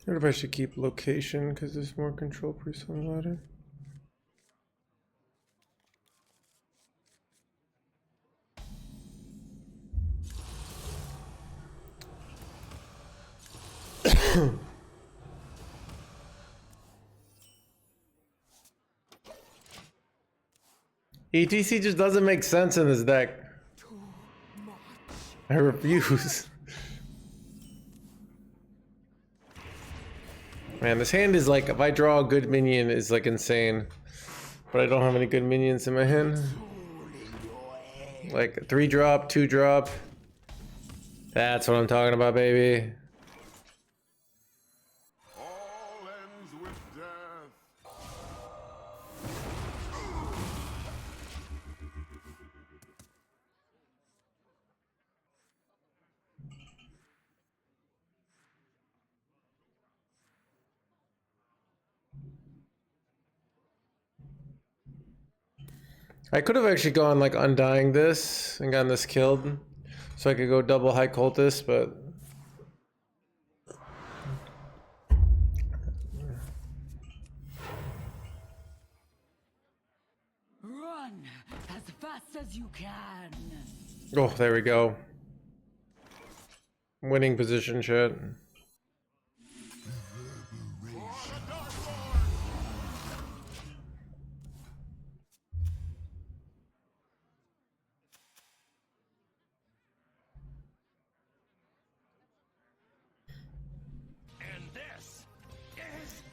I wonder if I should keep location because there's more control priests on the ladder. ETC just doesn't make sense in this deck. I refuse. Man, this hand is like, if I draw a good minion, is like insane. But I don't have any good minions in my hand. Like 3-drop, 2-drop. That's what I'm talking about, baby. All ends with death. I could have actually gone like undying this and gotten this killed. So I could go double high cultist, but Run as fast as you can. oh, there we go. Winning position, shit.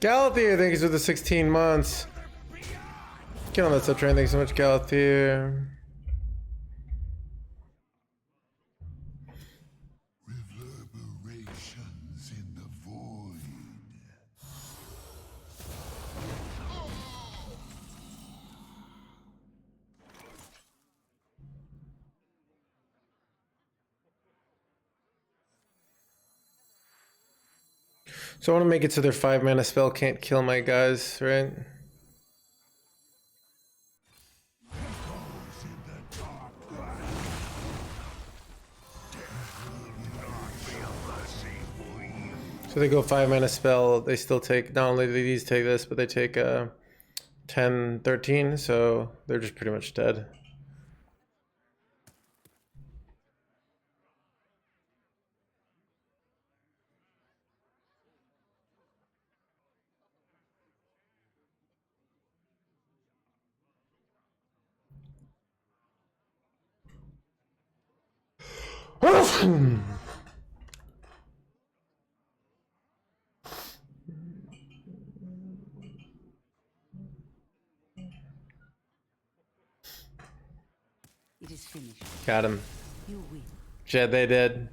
Galathier, thank you for the 16 months. Get on that sub train, thanks so much, Galathier. Reverberations in the void. So I want to make it so their 5-mana spell can't kill my guys, right? So they go 5-mana spell, they still take, not only do these take this, but they take 10, 13, so they're just pretty much dead. It is finished. Got him. You win. Jed, they did.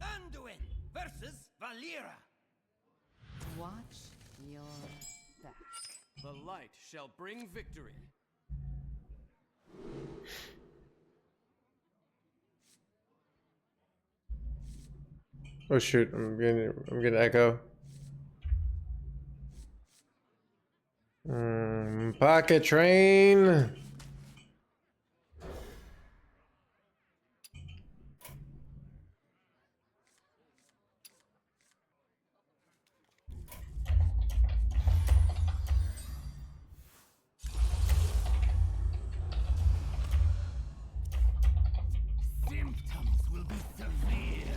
Anduin versus Valera. Watch your back. The light shall bring victory. Oh shoot, I'm getting echo. Pocket train. Symptoms will be severe.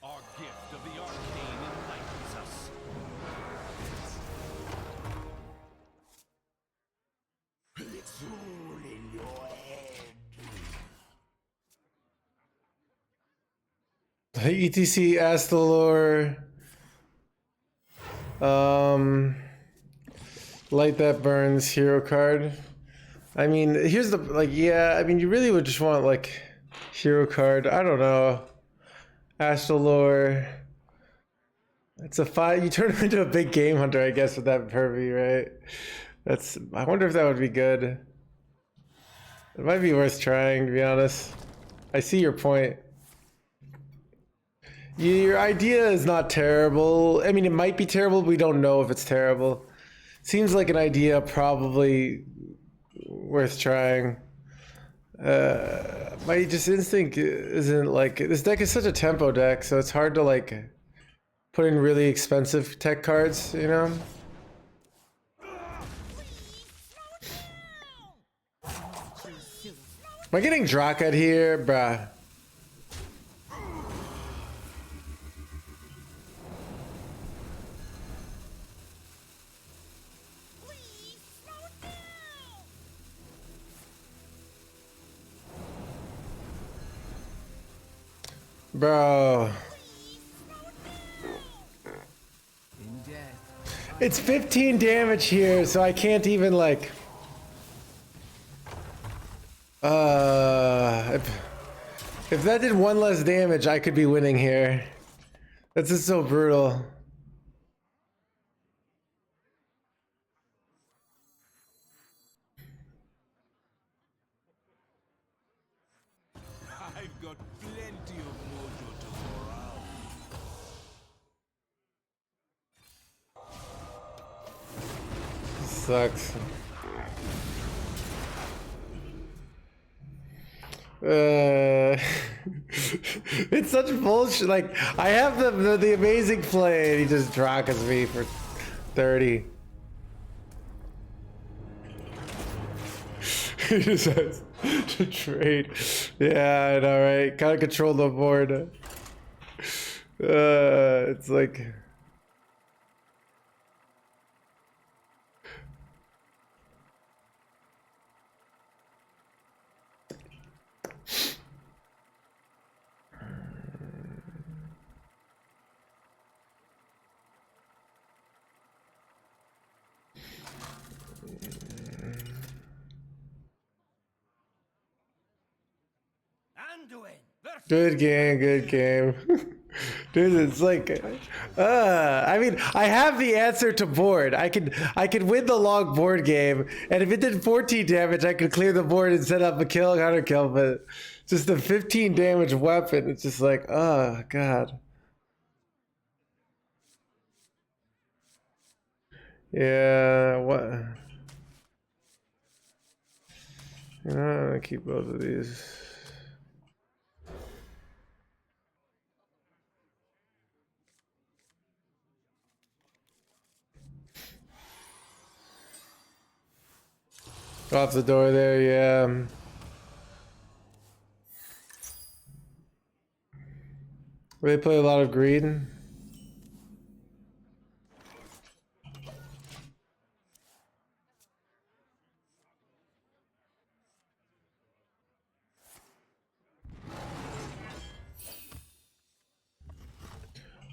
Our gift of the arcane enlightens us. It's all in your head. ETC Astalor. Light that burns hero card. I mean, here's the like, yeah. I mean, you really would just want like hero card. I don't know. Astalor. It's a 5. You turn him into a big game hunter, I guess, with that pervy, right? That's. I wonder if that would be good. It might be worth trying, to be honest. I see your point. Your idea is not terrible. I mean, it might be terrible, but we don't know if it's terrible. Seems like an idea probably worth trying. My just instinct isn't like, this deck is such a tempo deck, so it's hard to like put in really expensive tech cards, you know? Am I getting Drakad here? Bruh. Bro. It's 15 damage here, so I can't even like... If that did 1 less damage, I could be winning here. That's just so brutal. I've got plenty of mojo to go around. Sucks. It's such bullshit. Like, I have the amazing play, and he just Drakas me for 30. He just has to trade. Yeah, I know, right? Gotta control the board. It's like... Good game, good game. Dude, it's like, I mean, I have the answer to board. I could win the long board game, and if it did 14 damage, I could clear the board and set up a kill, counter kill, but just a 15 damage weapon, it's just like, oh, God. Yeah, what? You know, I'm gonna keep both of these. Off the door there, yeah. They play a lot of greed.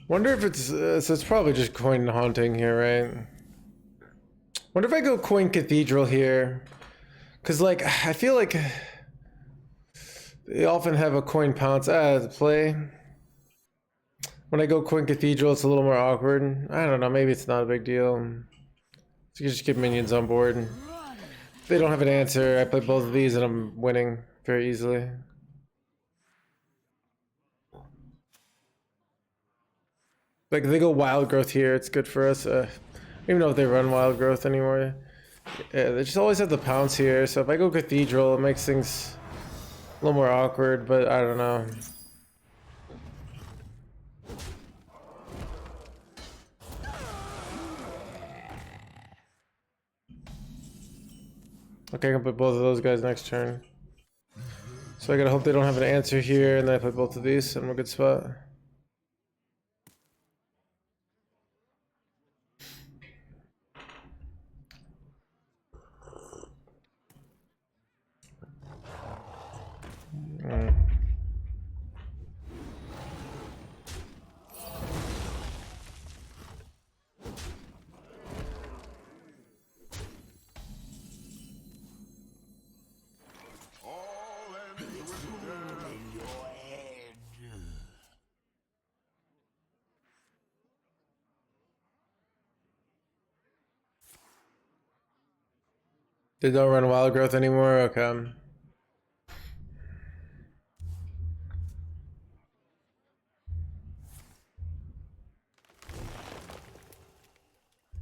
Wonder if it's so it's probably just coin haunting here, right? Wonder if I go coin cathedral here, cause like I feel like they often have a coin pounce to play. When I go coin cathedral, it's a little more awkward. I don't know. Maybe it's not a big deal. So you can just get minions on board. If they don't have an answer, I play both of these and I'm winning very easily. Like if they go wild growth here, it's good for us. I don't even know if they run wild growth anymore. Yeah, they just always have the pounce here. So if I go cathedral, it makes things a little more awkward, but I don't know. Okay, I can put both of those guys next turn. So I gotta hope they don't have an answer here, and then I put both of these, so I'm in a good spot. All ends with death in your head. They don't run wild growth anymore? Okay.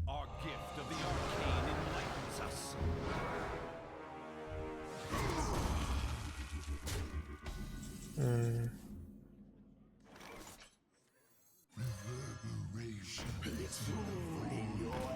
Our gift of the arcane enlightens us. Reverberation is all in your head.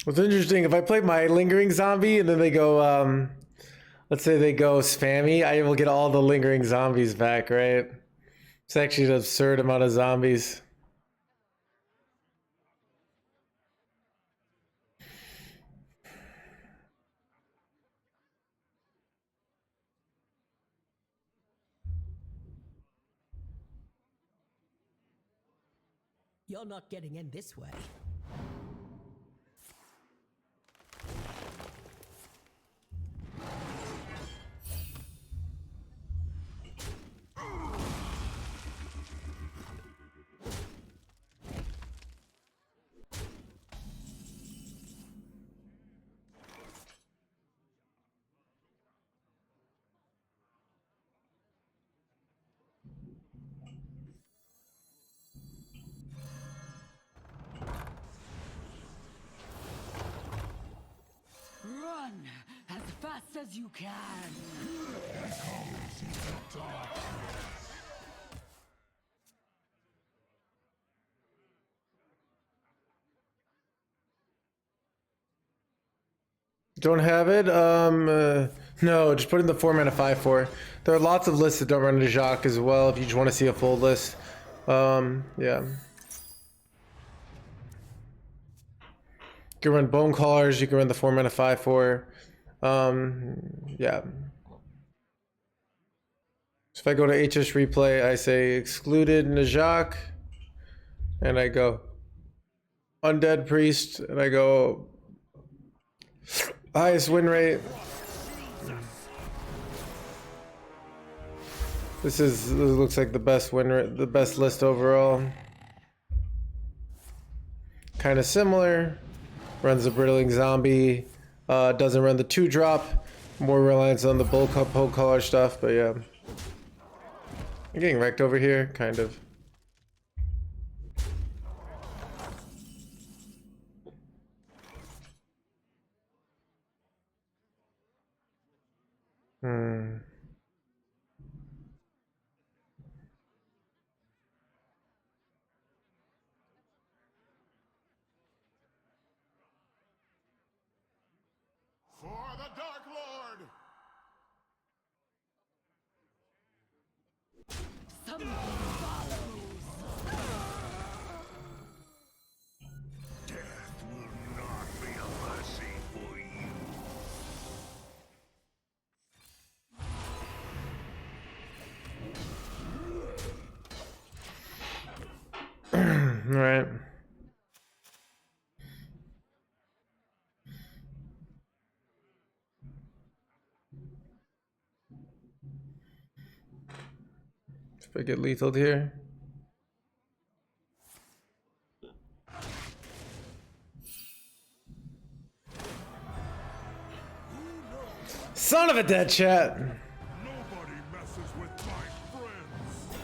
What's interesting, if I play my lingering zombie and then they go, let's say they go spammy, I will get all the lingering zombies back, right? It's actually an absurd amount of zombies. You're not getting in this way. Run as fast as you can. Don't have it? No, just put in the 4 mana 5/4. There are lots of lists that don't run into Jacques as well if you just want to see a full list. Yeah. You can run Bone Callers, you can run the 4 mana 5/4. Yeah. So if I go to HS replay, I say excluded Najak, and I go Undead Priest, and I go highest win rate. This looks like the best win rate, the best list overall. Kind of similar. Runs the Brittling Zombie. Doesn't run the 2-drop. More reliance on the Bull Collar stuff, but yeah. I'm getting wrecked over here, kind of. For the Dark Lord! Something follows. Death will not be a mercy for you. All right. If I get lethaled here. Son of a dead chat. Nobody messes with my friends.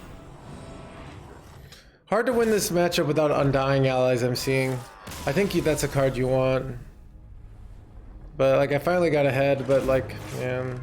Hard to win this matchup without undying allies, I'm seeing. I think that's a card you want. But like I finally got ahead, but like, yeah.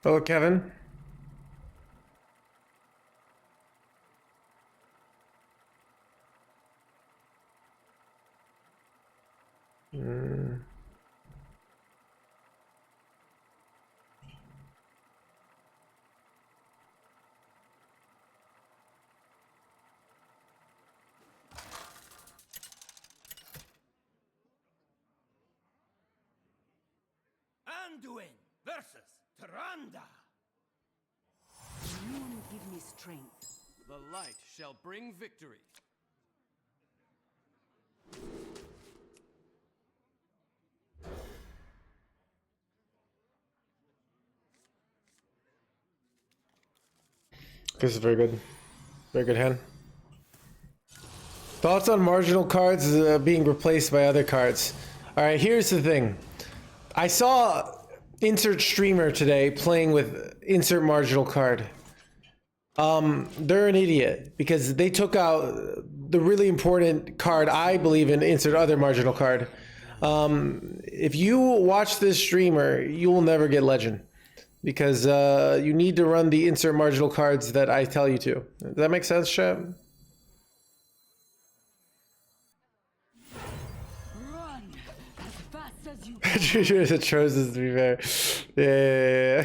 Hello, Kevin. Anduin versus Tyrande. You give me strength. The light shall bring victory. This is very good. Very good hand. Thoughts on marginal cards being replaced by other cards. All right, here's the thing. I saw insert streamer today playing with insert marginal card. They're an idiot because they took out the really important card I believe in insert other marginal card. If you watch this streamer, you will never get legend because you need to run the insert marginal cards that I tell you to. Does that make sense, chat? Run as fast as you It chooses to be fair. Yeah.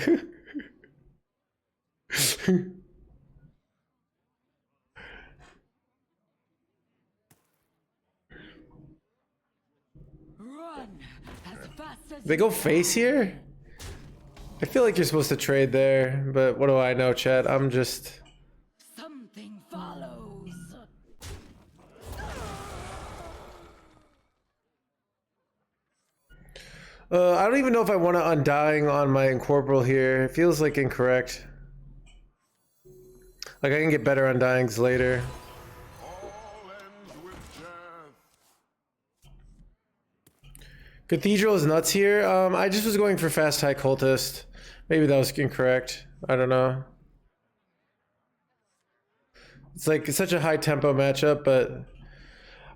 run as fast as They go face here? I feel like you're supposed to trade there, but what do I know, chat? I'm just... something follows. I don't even know if I want to Undying on my Incorporeal here. It feels like incorrect. Like I can get better Undyings later. All ends with death. Cathedral is nuts here. I just was going for fast high cultist. Maybe that was incorrect. I don't know. It's like such a high tempo matchup, but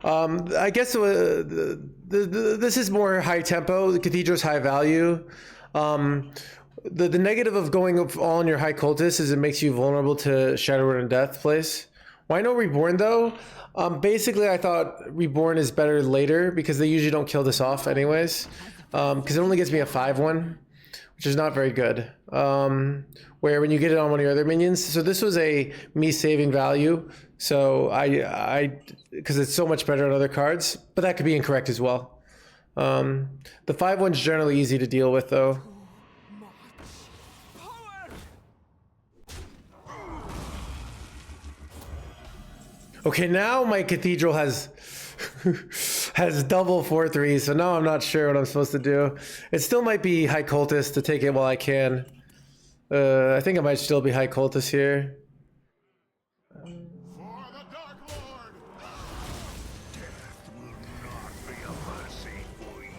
I guess this is more high tempo. The Cathedral's high value. The negative of going all on your high cultist is it makes you vulnerable to Shadowrun and Death place. Why no Reborn though? Basically, I thought Reborn is better later because they usually don't kill this off anyways. Because it only gives me a 5/1, which is not very good. Where when you get it on one of your other minions, so this was a me saving value. So I because it's so much better on other cards, but that could be incorrect as well. The 5/1's generally easy to deal with though. Okay, now my Cathedral has has double 4/3, so now I'm not sure what I'm supposed to do. It still might be high cultist to take it while I can. I think I might still be high cultist here. For the Dark Lord. Death will not be a mercy for you.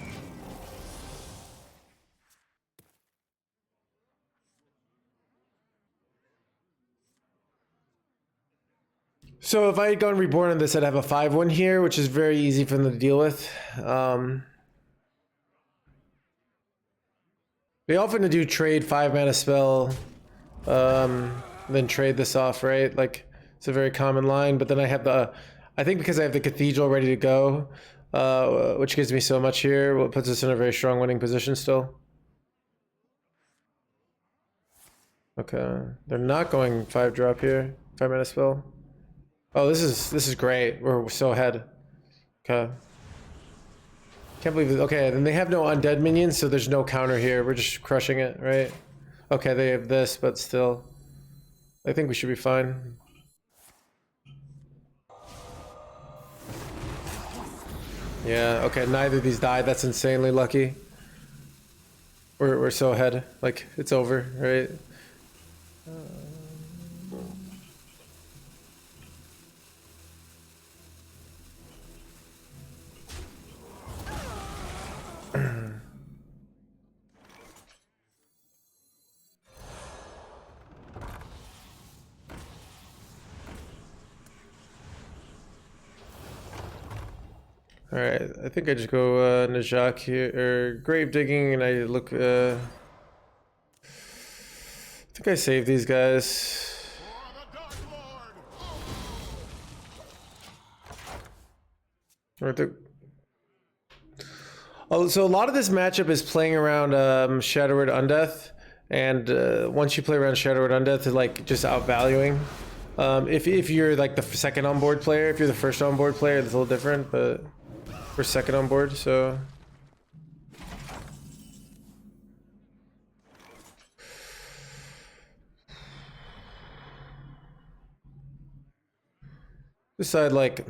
So if I had gone Reborn on this, I'd have a 5/1 here, which is very easy for them to deal with. They often do trade 5-mana spell, then trade this off, right? Like it's a very common line. But then I have I think because I have the Cathedral ready to go, which gives me so much here, well, it puts us in a very strong winning position still. Okay, they're not going 5-drop here, 5-mana spell. Oh, this is great. We're so ahead. Okay. Can't believe it. Okay, then they have no undead minions, so there's no counter here. We're just crushing it, right? Okay, they have this, but still. I think we should be fine. Yeah, okay, neither of these died. That's insanely lucky. We're so ahead. Like, it's over, right? All right, I think I just go Najak here, or Grave Digging, and I look, I think I save these guys. For the Dark Lord. Right there. Oh, so a lot of this matchup is playing around Shadowrun Undeath, and once you play around Shadowrun Undeath, it's like just outvaluing. If you're like the second on board player, if you're the first on board player, it's a little different, but we're second on board, so. Decide like,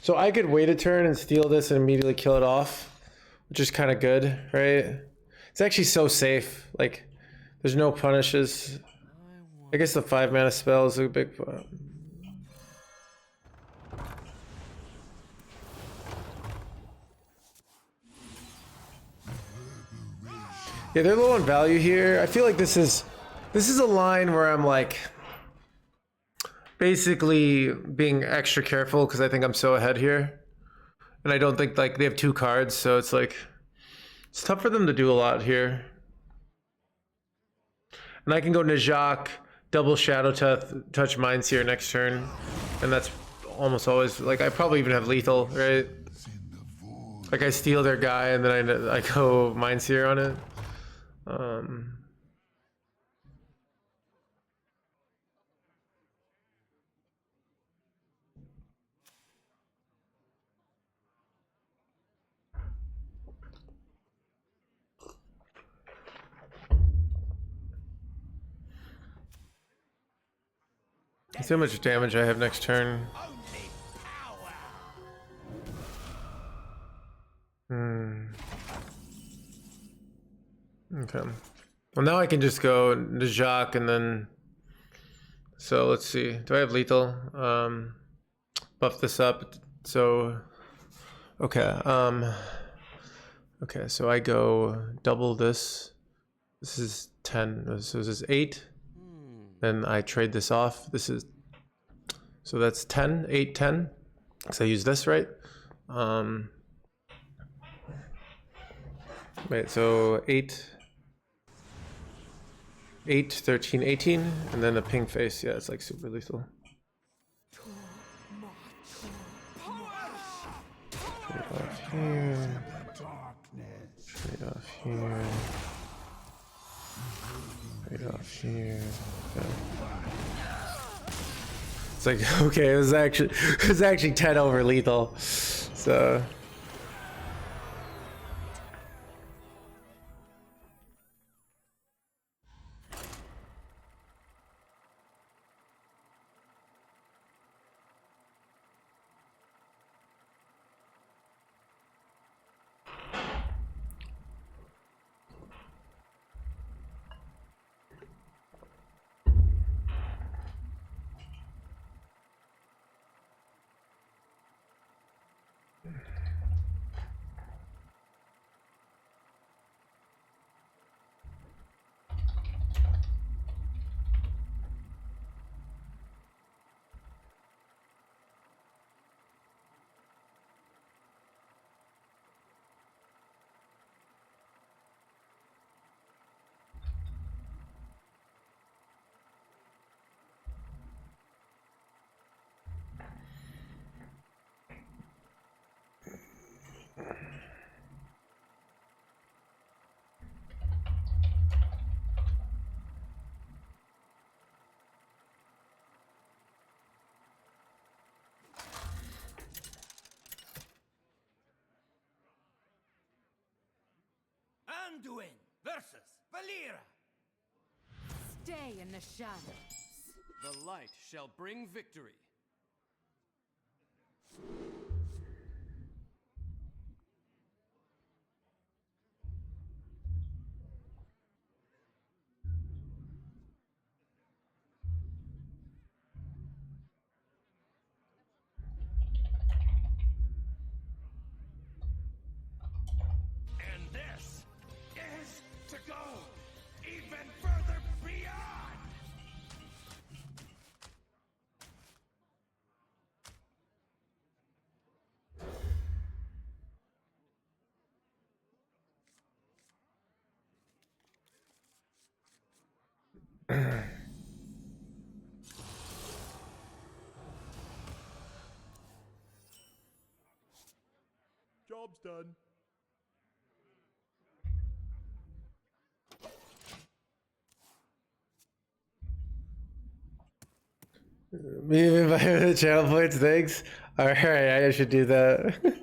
so I could wait a turn and steal this and immediately kill it off, which is kind of good, right? It's actually so safe. Like, there's no punishes. I guess the 5-mana spell is a big. Yeah, they're low on value here. I feel like this is a line where I'm like basically being extra careful because I think I'm so ahead here. And I don't think like they have 2 cards, so it's like it's tough for them to do a lot here. And I can go Najak, double Shadow touch Minds here next turn. And that's almost always like I probably even have lethal, right? Like I steal their guy and then I go Minds here on it. Let's see how much damage I have next turn. Okay. Well, now I can just go to Jacques and then. So let's see. Do I have lethal? Buff this up. So. Okay. Okay. So I go double this. This is 10. So this is 8. Then I trade this off. This is. So that's 10. 8, 10. So I use this, right? Wait. So 8. 8, 13, 18, and then the ping face. Yeah, it's like super lethal. Trade off here. Trade off here. Trade off here. Okay. It's like, okay, it was actually 10 over lethal. So Anduin versus Valera. Stay in the shadows. The light shall bring victory. And this is to go even further beyond. Job's done. me invite the channel points. Thanks. All right, I should do that.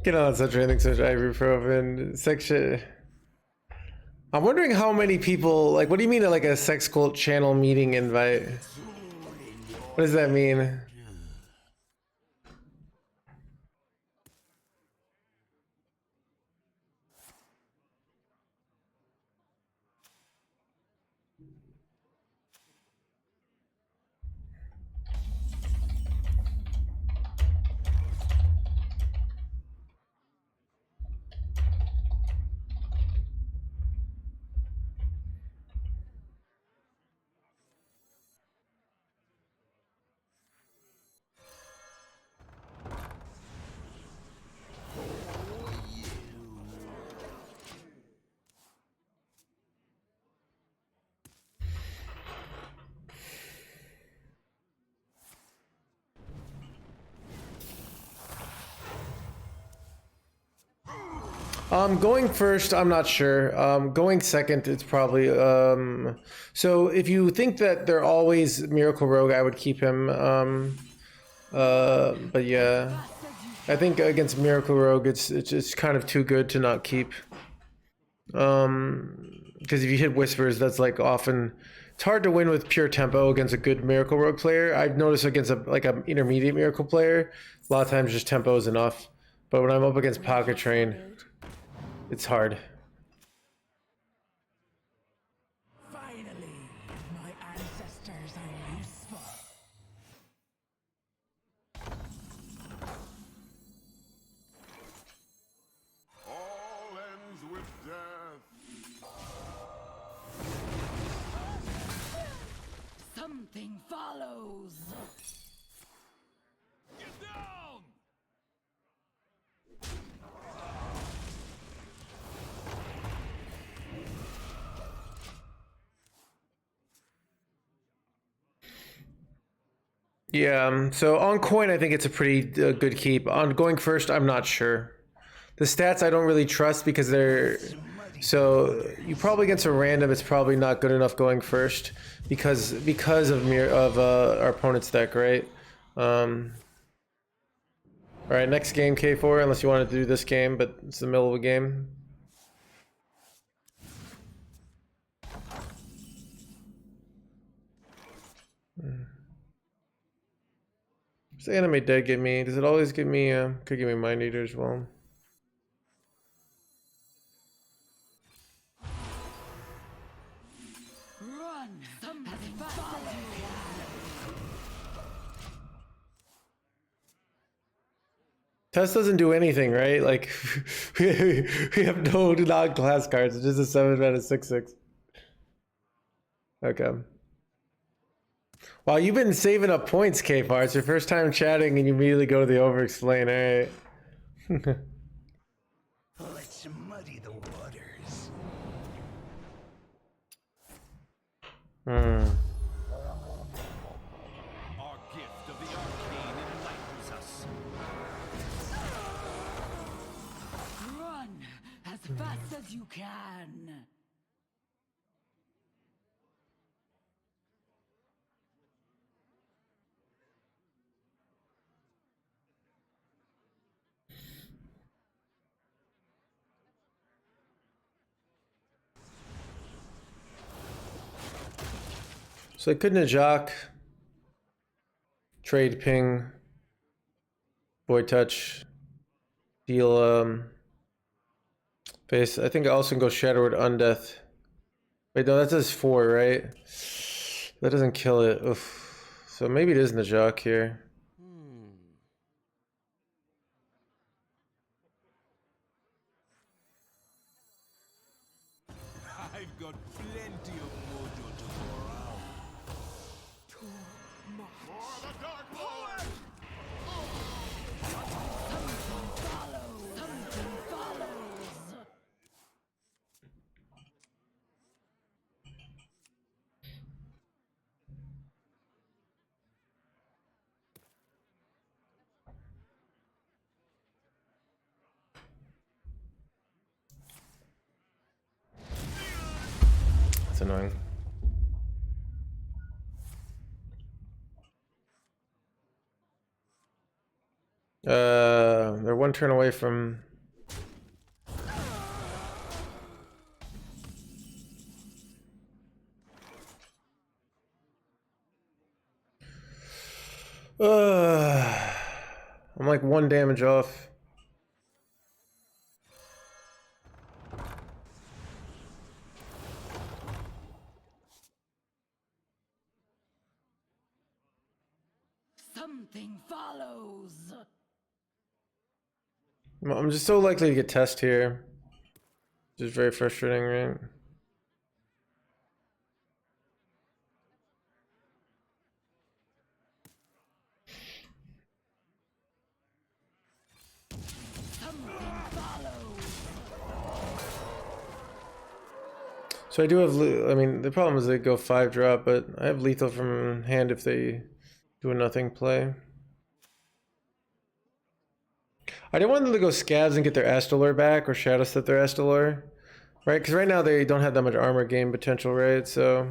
Get on such anything, such ibuprofen section. I'm wondering how many people like. What do you mean like a sex cult channel meeting invite? What does that mean? Going first, I'm not sure. Going second, it's probably. So if you think that they're always Miracle Rogue, I would keep him. But yeah, I think against Miracle Rogue, it's just kind of too good to not keep. Because if you hit Whispers, that's like often. It's hard to win with pure tempo against a good Miracle Rogue player. I've noticed against an intermediate Miracle player, a lot of times just tempo is enough. But when I'm up against Pocket Train. It's hard. Finally, my ancestors are useful. All ends with death. Something follows. Get down! Yeah, so on coin, I think it's a pretty good keep. On going first, I'm not sure. The stats I don't really trust because they're... So you probably against a random, it's probably not good enough going first because of our opponent's deck, right? All right, next game K4, unless you want to do this game, but it's the middle of a game. Does the anime dead give me? Does it always give me? Could give me Mind Eater as well. Run. Something follows. Test doesn't do anything, right? Like we have no non-class cards. It's just a 7-mana 6/6. Okay. Wow, you've been saving up points, K-Far. It's your first time chatting and you immediately go to the over-explain. All right. Let's muddy the waters. Our gift of the arcane enlightens us. Run as fast as you can. So I couldn't jock, trade ping, void touch, deal face. I think I also can go Shadowward Undeath. Wait, no, that says 4, right? That doesn't kill it. Oof. So maybe it is Najak here. I've got plenty of mojo to go around. For the Dark Lord! Something follows. That's annoying. They're one turn away from... I'm like 1 damage off. Something follows. I'm just so likely to get test here. Just very frustrating, right? Something follows. So I do have, I mean, the problem is they go 5-drop, but I have lethal from hand if they do a nothing play. I didn't want them to go scabs and get their Astalor back or shadow step their Astalor, right? Because right now they don't have that much armor game potential, right? So,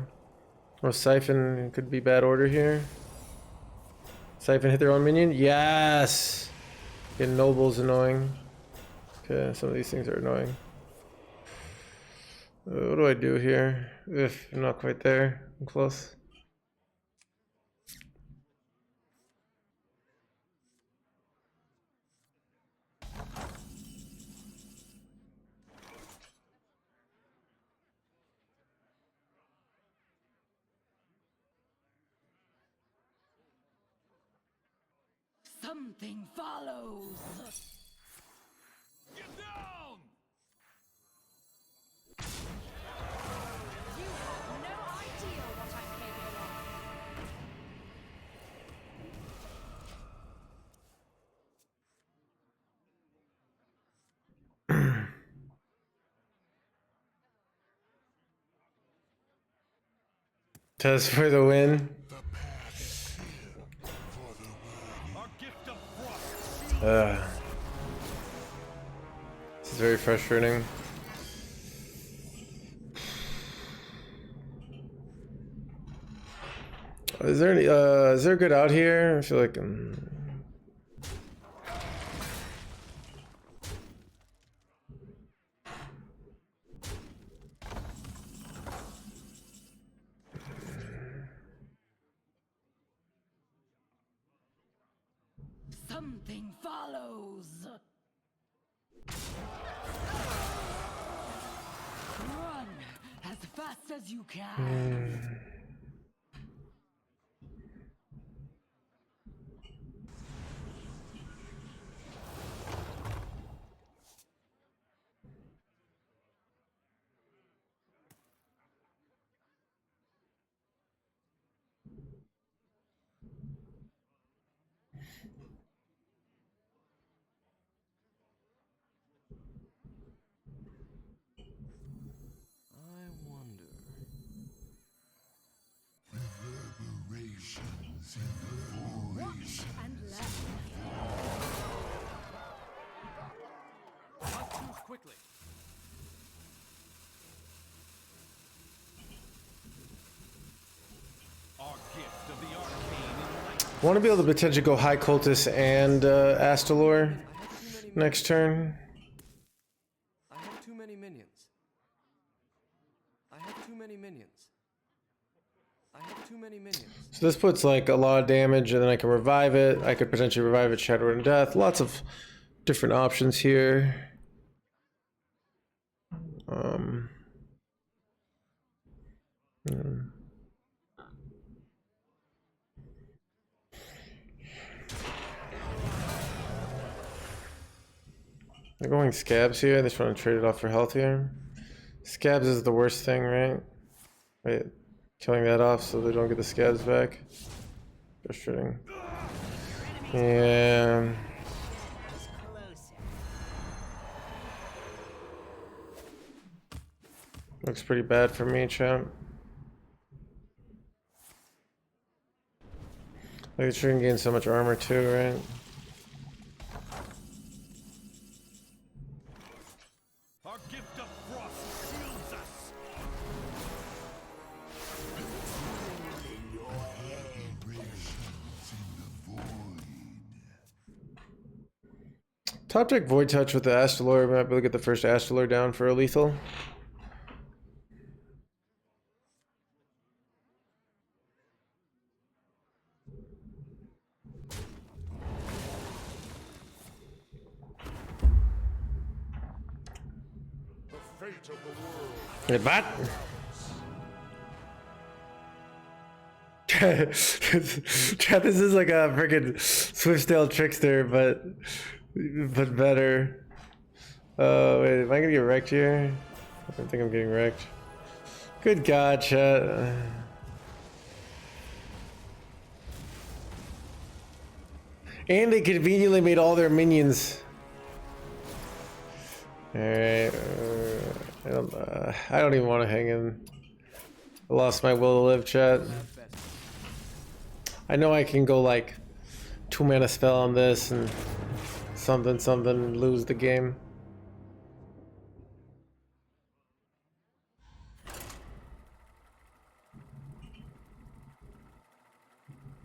or Siphon could be bad order here. Siphon hit their own minion? Yes! Getting Noble's annoying. Okay, some of these things are annoying. What do I do here? If I'm not quite there, I'm close. Something follows. Get down! You have no idea what I'm capable of. Test for the win. Our gift of frost. This is very frustrating. Is there any, is there good out here? I feel like Something follows. Run as fast as you can. I wonder. Reverberations in the void. And learn. Not too quickly. Our gift of the arcane enlightenment. I want to be able to potentially go High Cultist and Astalor next turn. I have too many minions. I have too many minions. I have too many minions. So this puts like a lot of damage, and then I can revive it. I could potentially revive it, Shadow and Death. Lots of different options here. They're going Scabs here. They just want to trade it off for health here. Scabs is the worst thing, right? Wait, killing that off so they don't get the Scabs back. Frustrating. Yeah. Looks pretty bad for me, champ. Like, it shouldn't gain so much armor too, right? Our gift of frost shields us. Top deck Void Touch with the Astalor. We might be able to get the first Astalor down for a lethal. The fate of the world. Hey, bot. Chat, this is like a freaking Swiftstail Trickster, but better. Oh wait, am I gonna get wrecked here? I don't think I'm getting wrecked. Good God, chat. And they conveniently made all their minions. Alright. I don't even want to hang in. I lost my will to live, chat. I know I can go like 2-mana spell on this and something and lose the game.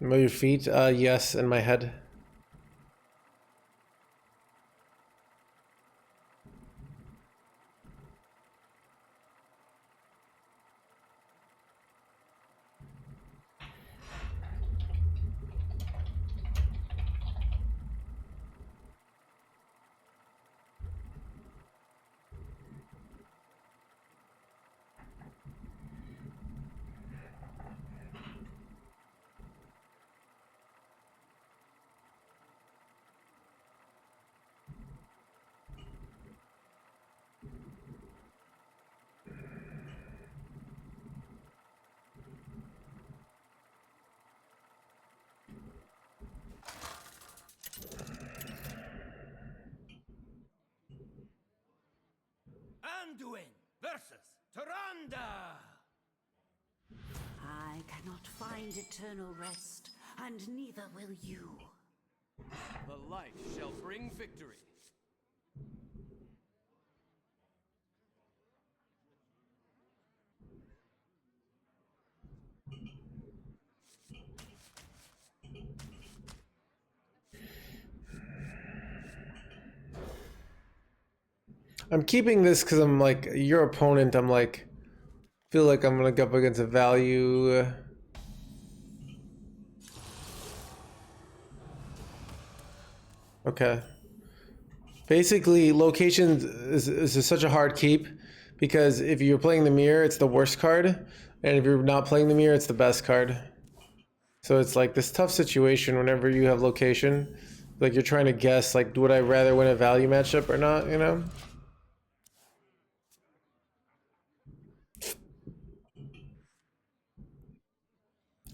Move your feet? Yes, in my head. I cannot find eternal rest, and neither will you. The light shall bring victory. I'm keeping this because I'm like your opponent. I'm like feel like I'm gonna go up against a value. Okay. Basically, location is such a hard keep because if you're playing the mirror, it's the worst card, and if you're not playing the mirror, it's the best card. So it's like this tough situation whenever you have location. Like you're trying to guess, like, would I rather win a value matchup or not, you know?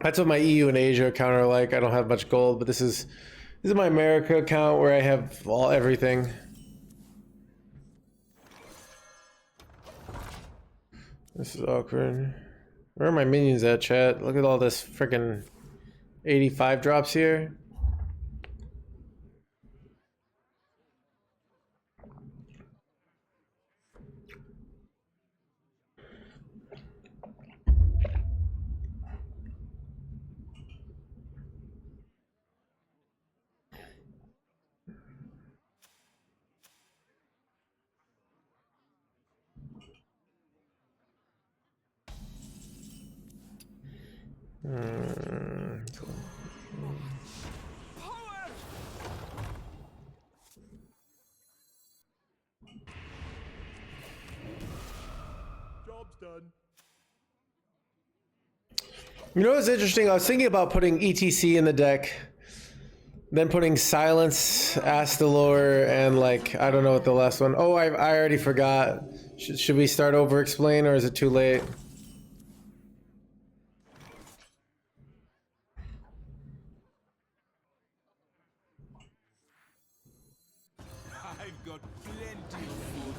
That's what my EU and Asia account are like. I don't have much gold, but this is my America account where I have everything. This is awkward. Where are my minions at, chat? Look at all this freaking 85 drops here. Job's done. You know what's interesting? I was thinking about putting ETC in the deck, then putting Silence, Astalor, and like, I don't know what the last one. Oh, I already forgot. Should we start over explain or is it too late? I've got plenty of food.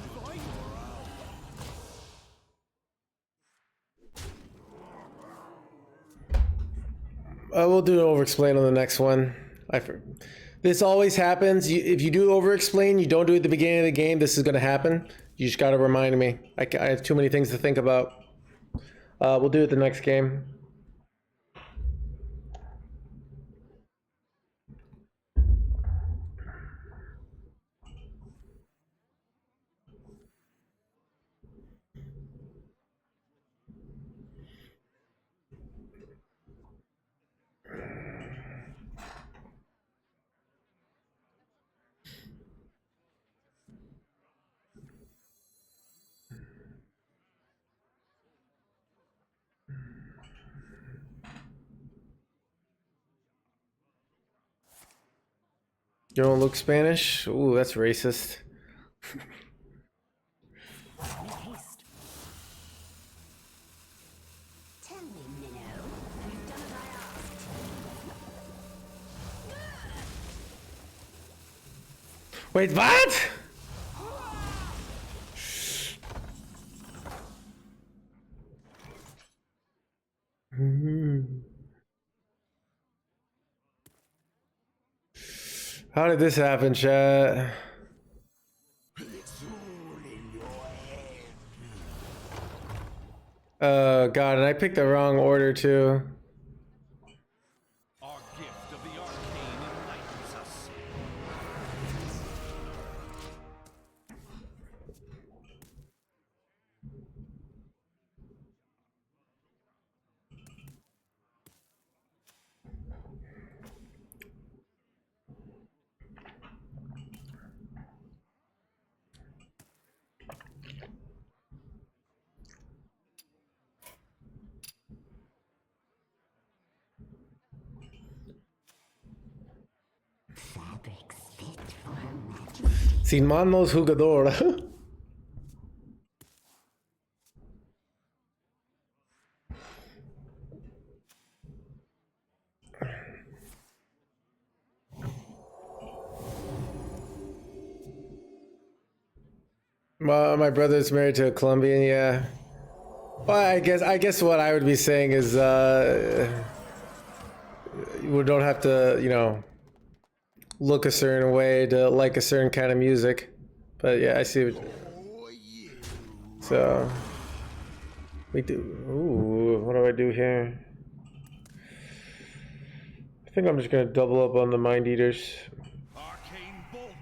We'll do an over explain on the next one. This always happens. If you do over explain, you don't do it at the beginning of the game, this is going to happen. You just got to remind me. I have too many things to think about. We'll do it the next game. You don't look Spanish? Ooh, that's racist. Make haste. Tell me, Minnow, have you done as I asked? Wait, what? How did this happen, chat? Oh god, and I picked the wrong order too. Our gift of the arcane enlightens us. Fabrics fit for her majesty. Sin manos jugador. My brother's married to a Colombian, yeah. Well, I guess what I would be saying is we don't have to, you know, look a certain way to like a certain kind of music. But yeah, I see what. So we do. Ooh, what do I do here? I think I'm just gonna double up on the Mind Eaters. Arcane bolt.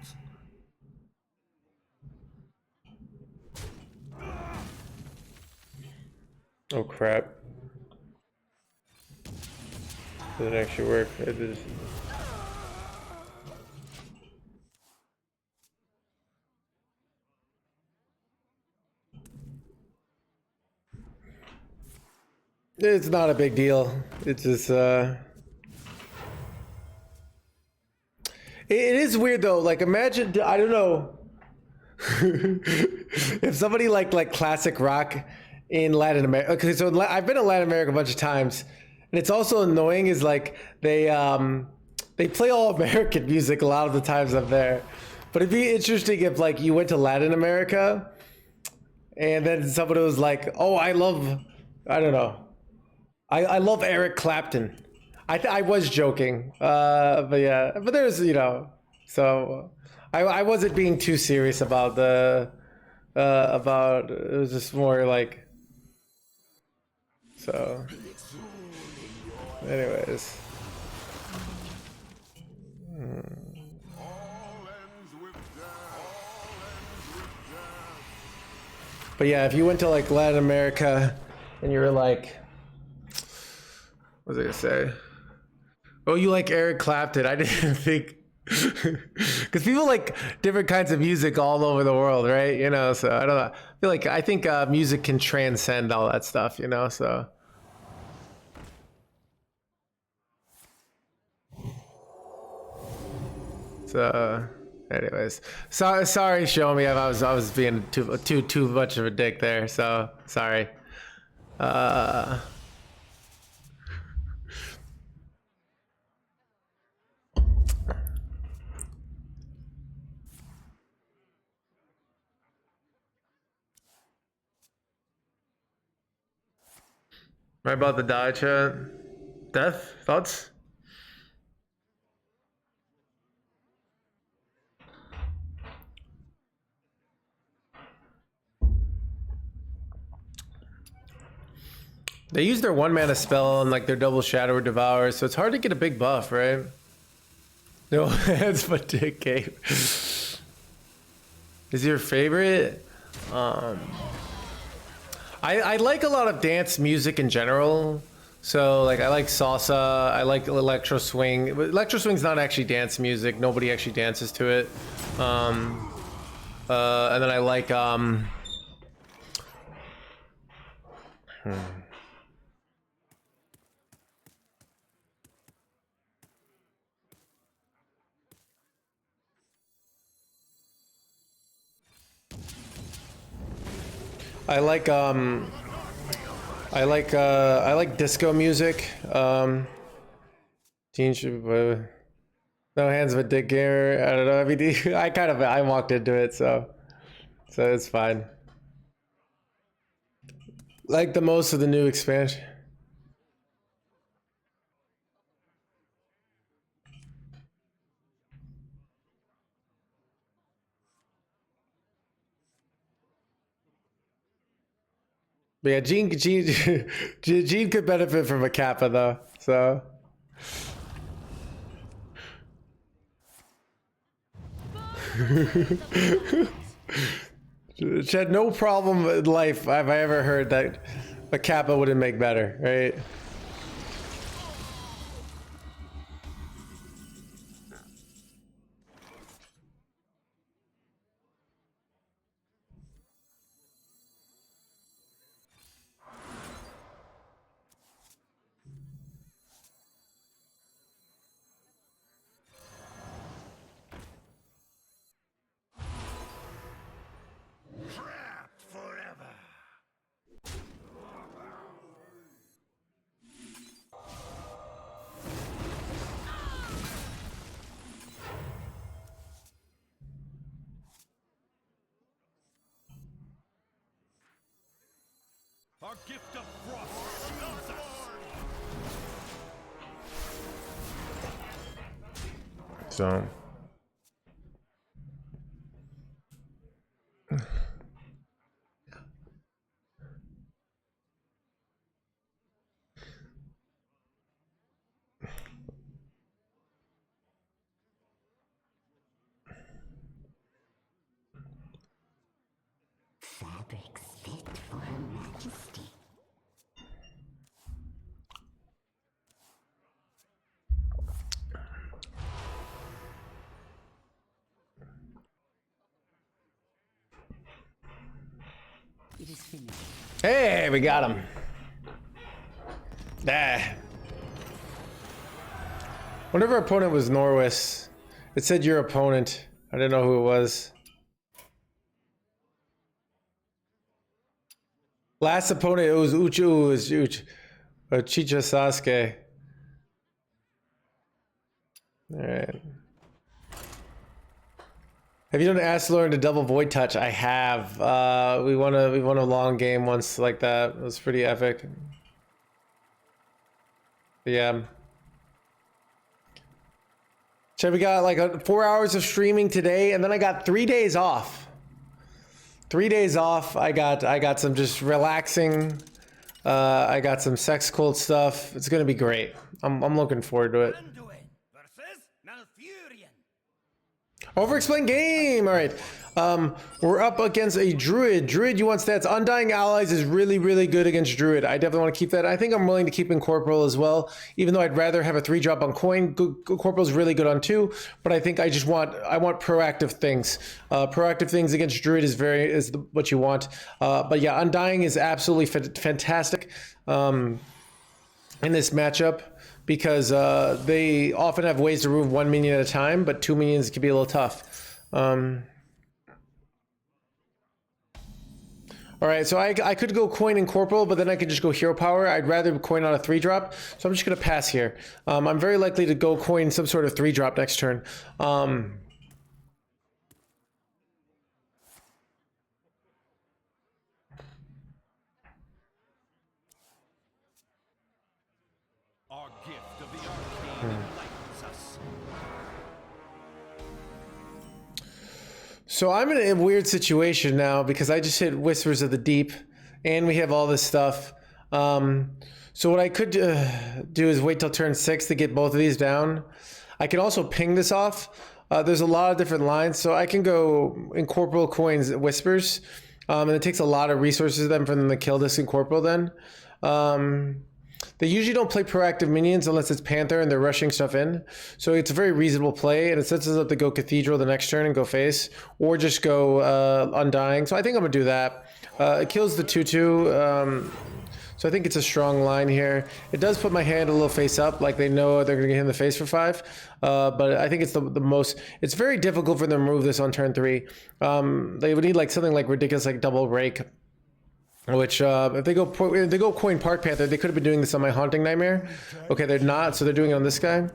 Oh crap. Didn't actually work. It just... It's not a big deal. It's just it is weird though. Like imagine, I don't know, if somebody like classic rock in Latin America. Okay, so I've been in Latin America a bunch of times, and it's also annoying is like they play all American music a lot of the times I'm there. But it'd be interesting if like you went to Latin America, and then somebody was like, "Oh, I love, I don't know, I love Eric Clapton." I was joking, but yeah, but there's, you know, so I wasn't being too serious about the about, it was just more like, so anyways. But yeah, if you went to like Latin America and you were like, what was I gonna say? Oh, you like Eric Clapton? I didn't think, because people like different kinds of music all over the world, right? You know, so I don't know. I think music can transcend all that stuff, you know. So. So, anyways, sorry, show me. I was being too much of a dick there. So sorry. Right about the die chat. Death thoughts? They use their 1-mana spell on like their double shadow or devour, so it's hard to get a big buff, right? No, that's my dick game. Is your favorite? I like a lot of dance music in general. So like I like salsa, I like electro swing. Electro swing's not actually dance music. Nobody actually dances to it. And then I like I like disco music. Teen No Hands of a Dick Gamer. I don't know. I mean, I walked into it, so it's fine. Like the most of the new expansion. But yeah, Gene could benefit from a kappa though. So. Chad, no problem in life have I ever heard that a kappa wouldn't make better, right? Trapped forever. Our gift of frost shields us. So. Fabrics fit for Her Majesty. It is finished. Hey, we got him. Ah. Whenever our opponent was Norwis, it said your opponent. I didn't know who it was. Last opponent, it was Uchu. It was Chicha Sasuke. All right. Have you done Astalor into double void touch? I have. We won a long game once like that. It was pretty epic. Yeah. So we got like 4 hours of streaming today, and then I got 3 days off. 3 days off. I got some just relaxing. I got some sex cult stuff. It's gonna be great. I'm looking forward to it. Undead versus Malfurion. Overexplained game. All right. We're up against a Druid. Druid, you want stats. Undying Allies is really, really good against Druid. I definitely want to keep that. I think I'm willing to keep in Corporal as well, even though I'd rather have a 3-drop on coin. Corporal's really good on 2, but I think I want proactive things. Proactive things against Druid is what you want. But yeah, Undying is absolutely fantastic in this matchup, because they often have ways to remove 1 minion at a time, but 2 minions can be a little tough. All right, so I could go coin and corporal, but then I could just go hero power. I'd rather coin on a 3-drop, so I'm just gonna pass here. I'm very likely to go coin some sort of 3-drop next turn. Our gift of the arcane enlightens us. So I'm in a weird situation now because I just hit Whispers of the Deep, and we have all this stuff. So what I could do is wait till turn 6 to get both of these down. I can also ping this off. There's a lot of different lines, so I can go Incorporeal Coins Whispers, and it takes a lot of resources then for them to kill this Incorporeal then. They usually don't play proactive minions unless it's Panther and they're rushing stuff in. So it's a very reasonable play, and it sets us up to go Cathedral the next turn and go face, or just go Undying. So I think I'm going to do that. It kills the 2/2. So I think it's a strong line here. It does put my hand a little face up, like they know they're going to get hit in the face for 5. But I think it's the most... It's very difficult for them to remove this on turn 3. They would need like something like ridiculous, like double rake. Which, if they go coin Park Panther, they could have been doing this on my Haunting Nightmare. Okay, they're not, so they're doing it on this guy.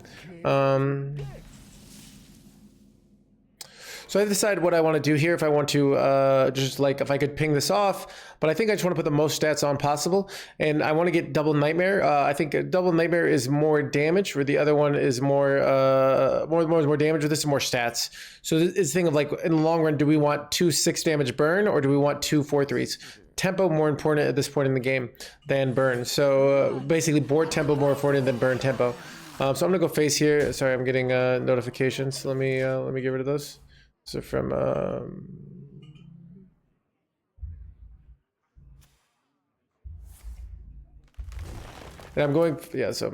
So I decide what I want to do here. If I want to, just like, if I could ping this off, but I think I just want to put the most stats on possible. And I want to get Double Nightmare. I think Double Nightmare is more damage, where the other one is more damage, or this is more stats. So it's the thing of like, in the long run, do we want 2 6 damage burn, or do we want 2 4/3s? Tempo more important at this point in the game than burn. So basically board tempo more important than burn tempo. So I'm gonna go face here. Sorry, I'm getting notifications. Let me get rid of those. So from and I'm going, yeah, so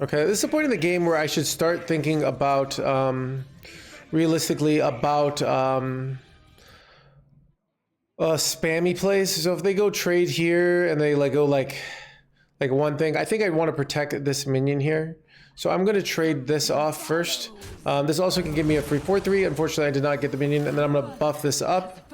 okay, this is the point in the game where I should start thinking about, realistically, about spammy plays. So if they go trade here and they like go like one thing, I think I want to protect this minion here. So I'm going to trade this off first. This also can give me a free 4/3. Unfortunately, I did not get the minion, and then I'm going to buff this up.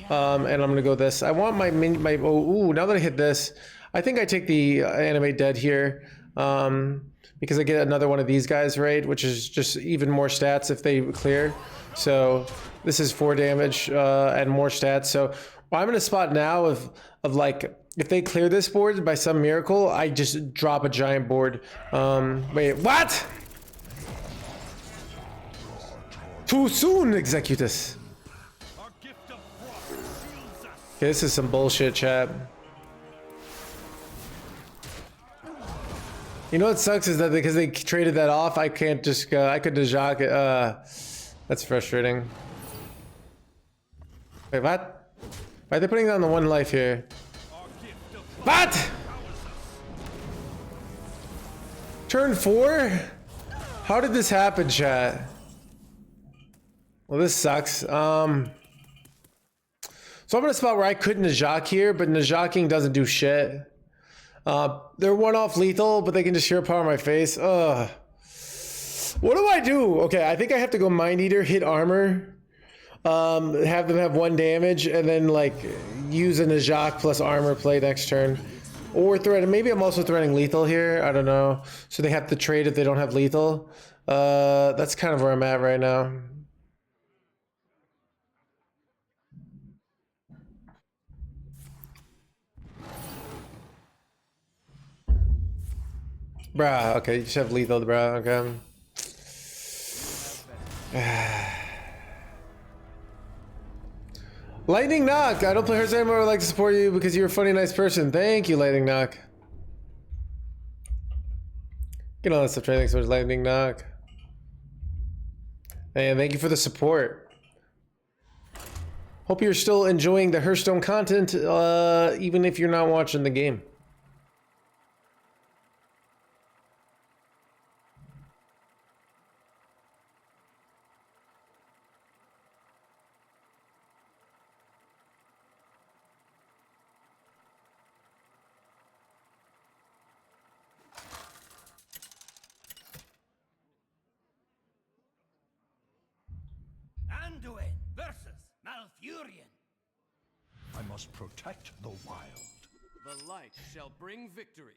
And I'm going to go this. I want my minion, ooh, now that I hit this, I think I take the Animate Dead here. because I get another one of these guys, right? Which is just even more stats if they clear. So this is 4 damage and more stats. So I'm in a spot now of like, if they clear this board by some miracle, I just drop a giant board. Wait, what? Too soon, Executus. Our gift of frost shields us. Okay, this is some bullshit, chat. You know what sucks is that because they traded that off, I can't just go. I could Najak it. That's frustrating. Wait, what? Why are they putting down the 1 life here? Our gift of What? powers us. Turn 4? How did this happen, chat? Well, this sucks. So I'm in a spot where I could Najak here, but Najaking doesn't do shit. They're 1-off lethal, but they can just hero power my face. Ugh. What do I do? Okay, I think I have to go Mind Eater, hit armor, have them have 1 damage, and then like use a Najak plus armor play next turn. Or threat. Maybe I'm also threatening lethal here. I don't know. So they have to trade if they don't have lethal. That's kind of where I'm at right now. Bruh, okay, you just have lethal, bruh, okay. Lightning Knock! I don't play Hearthstone anymore, I would like to support you because you're a funny, nice person. Thank you, Lightning Knock. Get on that stuff, thanks so much, Lightning Knock. And thank you for the support. Hope you're still enjoying the Hearthstone content, even if you're not watching the game. Anduin versus Malfurion. I must protect the wild. The light shall bring victory.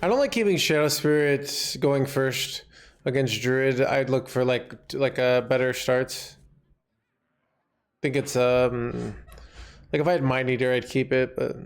I don't like keeping Shadow Spirit going first against Druid. I'd look for like better starts. I think it's like if I had Mind Eater, I'd keep it, but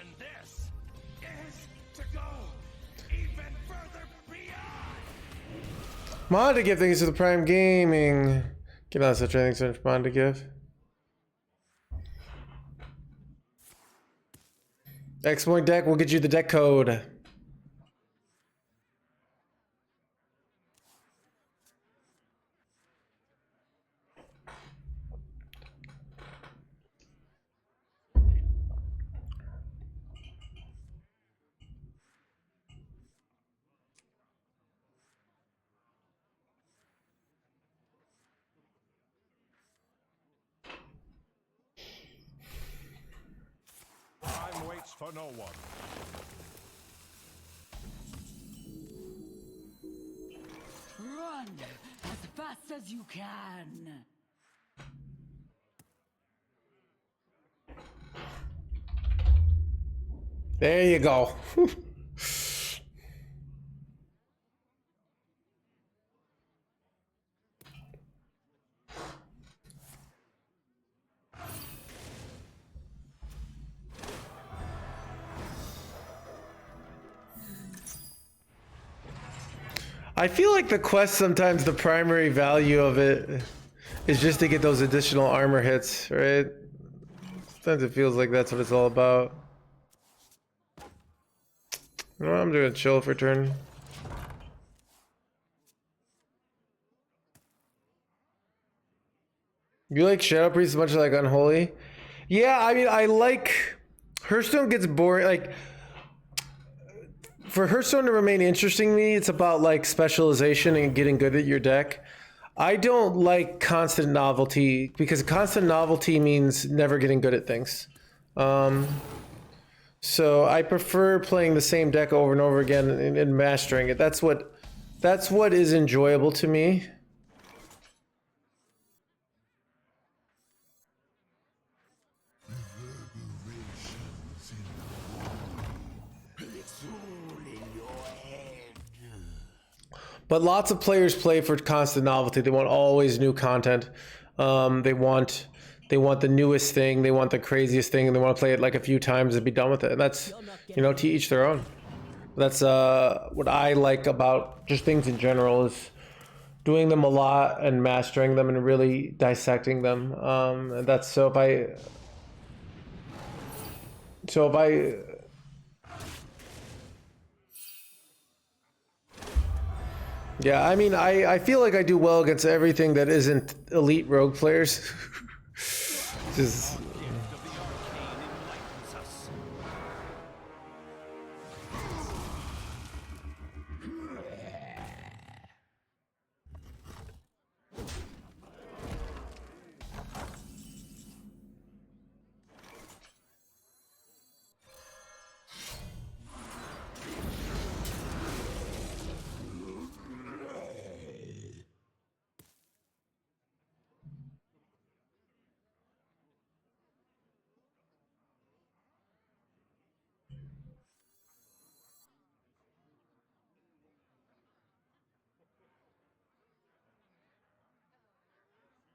And this is to go even further beyond. Monda Gift, thanks to the Prime Gaming. Get on such things, so much Monda Gift. Exploit deck will get you the deck code. Time waits for no one. Run as fast as you can. There you go. I feel like the quest, sometimes the primary value of it is just to get those additional armor hits, right? Sometimes it feels like that's what it's all about. No, I'm doing chill for turn. You like Shadow Priest as much as like Unholy? Yeah, I mean, I like Hearthstone gets boring. Like for Hearthstone to remain interesting to me, it's about like specialization and getting good at your deck. I don't like constant novelty because constant novelty means never getting good at things. So I prefer playing the same deck over and over again and mastering it. That's what is enjoyable to me. But lots of players play for constant novelty. They want always new content. They want the newest thing. They want the craziest thing, and they want to play it like a few times and be done with it. And that's, you know, to each their own. That's what I like about just things in general is doing them a lot and mastering them and really dissecting them. And that's so if I yeah, I mean, I feel like I do well against everything that isn't elite rogue players. Just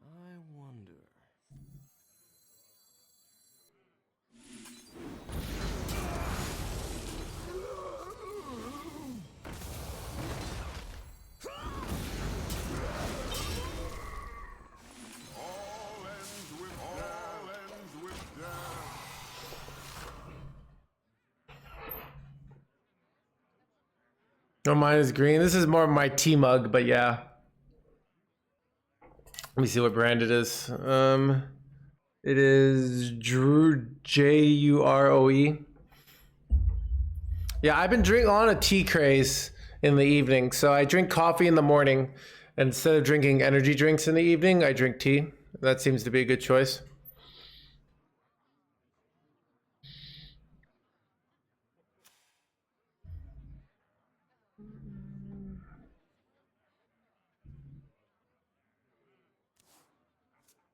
I wonder. All ends with death. no, mine is green. This is more of my tea mug, but yeah. Let me see what brand it is. It is Druid, Juroe. Yeah, I've been drinking on a tea craze in the evening. So I drink coffee in the morning. And instead of drinking energy drinks in the evening, I drink tea. That seems to be a good choice.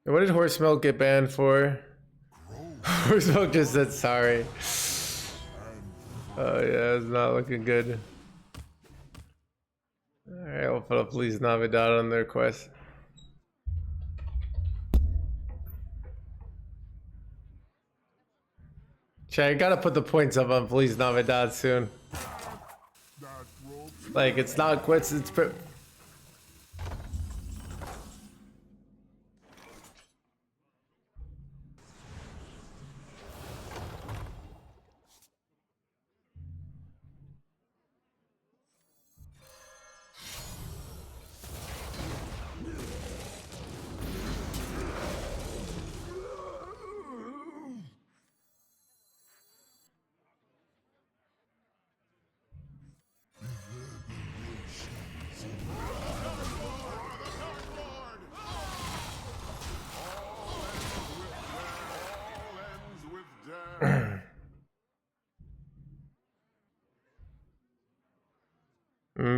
What did horse milk get banned for? Horse milk just said sorry. Oh yeah, it's not looking good. Alright, we'll put up Please Navidad on the request. Chat, I gotta put the points up on Please Navidad soon. Like, it's not quits, it's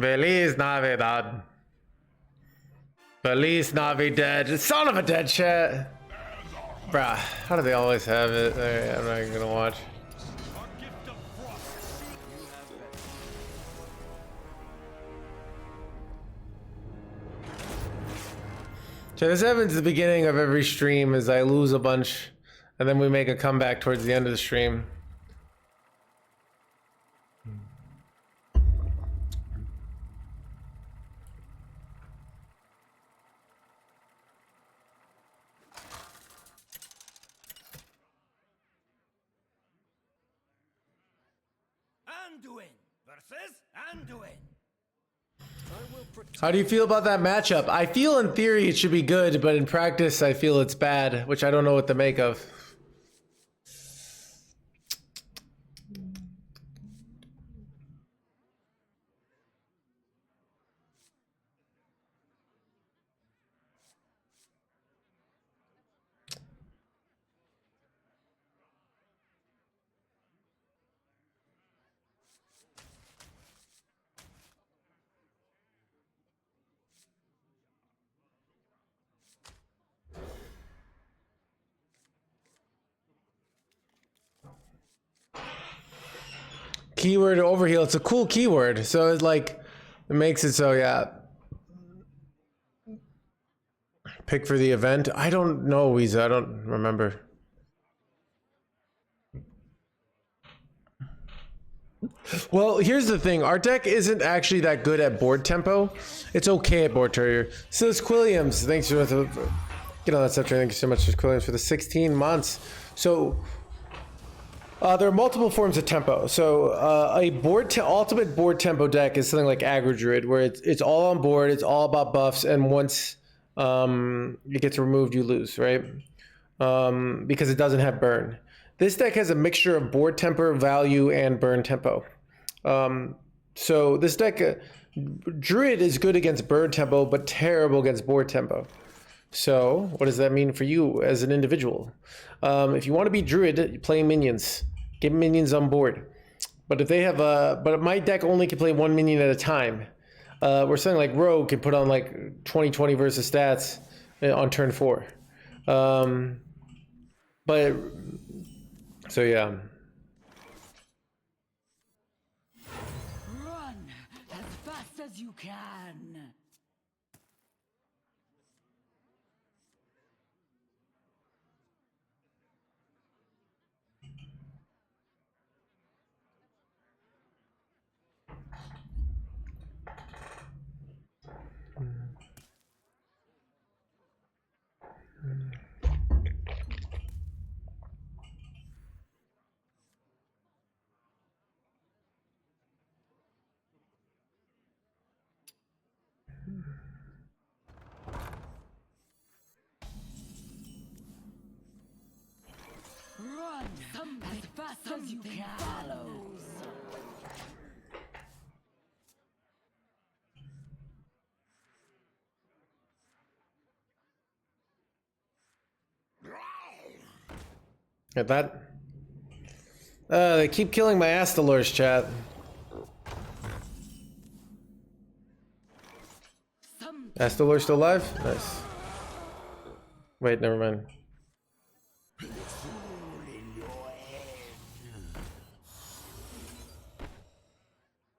Feliz Navidad. Feliz Navidad. Son of a dead chat. Bruh, how do they always have it? Alright, I'm not even gonna watch. So this happens at the beginning of every stream as I lose a bunch and then we make a comeback towards the end of the stream. Anduin versus Anduin. I will How do you feel about that matchup? I feel in theory it should be good, but in practice I feel it's bad, which I don't know what to make of. Keyword overheal. It's a cool keyword, so it like it makes it so yeah. Pick for the event. I don't know, Weezer. I don't remember. Well, here's the thing. Our deck isn't actually that good at board tempo. It's okay at board terrier. So it's Quilliams. Thanks for get on that stuff. Thank you so much, Quilliams, for the 16 months. So. There are multiple forms of tempo. So a ultimate board tempo deck is something like Aggro Druid, where it's all on board, it's all about buffs, and once it gets removed, you lose, right? Because it doesn't have burn. This deck has a mixture of board tempo, value, and burn tempo. So this deck, Druid is good against burn tempo, but terrible against board tempo. So what does that mean for you as an individual? If you want to be Druid, you play minions. Get minions on board. But if they have but my deck only can play one minion at a time. Where something like Rogue can put on like 20/20 versus stats on turn 4. But so yeah. Run as fast as you can. Run as fast as you can. Follows. Get that? They keep killing my Astalors, chat. Astalor still alive? Nice. Wait, never mind.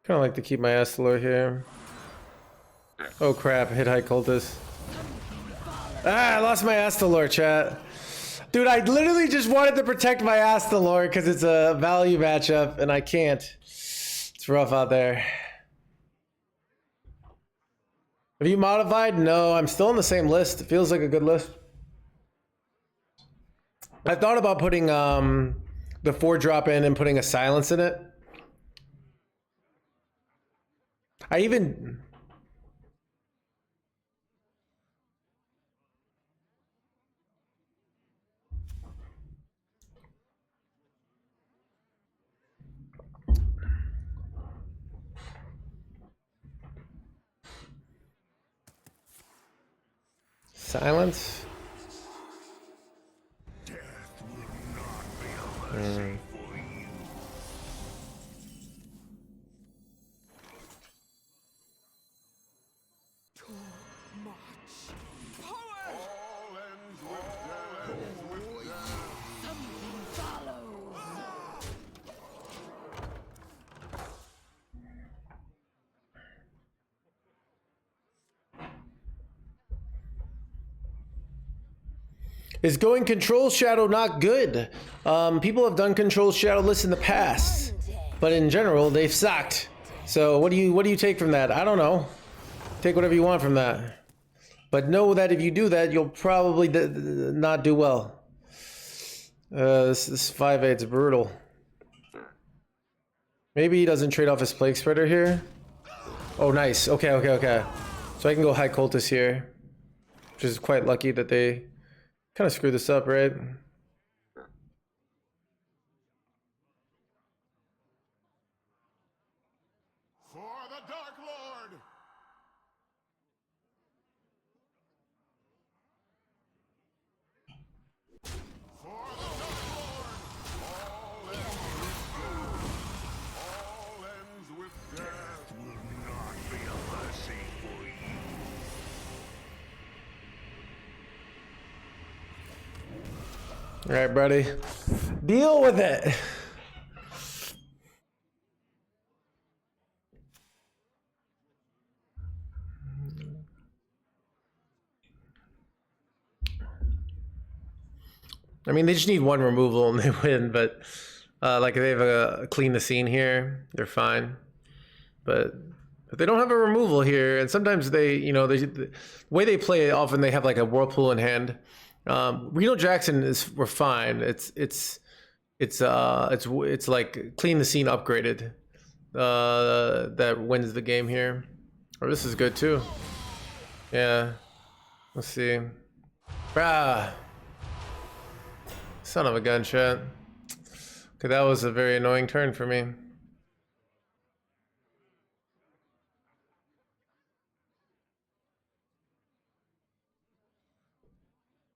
Kind of like to keep my Astalor here. Oh crap, hit high cultist. Ah, I lost my Astalor, chat. Dude, I literally just wanted to protect my Astalor because it's a value matchup and I can't. It's rough out there. Have you modified? No, I'm still on the same list. It feels like a good list. I thought about putting the 4-drop in and putting a silence in it. I even... Silence? Is going Control Shadow not good? People have done Control Shadow lists in the past, but in general they've sucked. So what do you take from that? I don't know. Take whatever you want from that, but know that if you do that, you'll probably not do well. This 5/8's brutal. Maybe he doesn't trade off his Plague Spreader here. Oh, nice. Okay. So I can go high cultist here, which is quite lucky that they kind of screwed this up, right? For the Dark Lord! For the Dark Lord! All ends with death will not be a mercy for you. All right, buddy. Deal with it. I mean, they just need one removal and they win, but like if they have a clean the scene here, they're fine. But if they don't have a removal here, and sometimes they, you know, the way they play it, often they have like a whirlpool in hand. Reno Jackson we're fine. It's like clean the scene upgraded that wins the game here. Or this is good too. Yeah. Let's see. Ah. Son of a gunshot. Okay, that was a very annoying turn for me.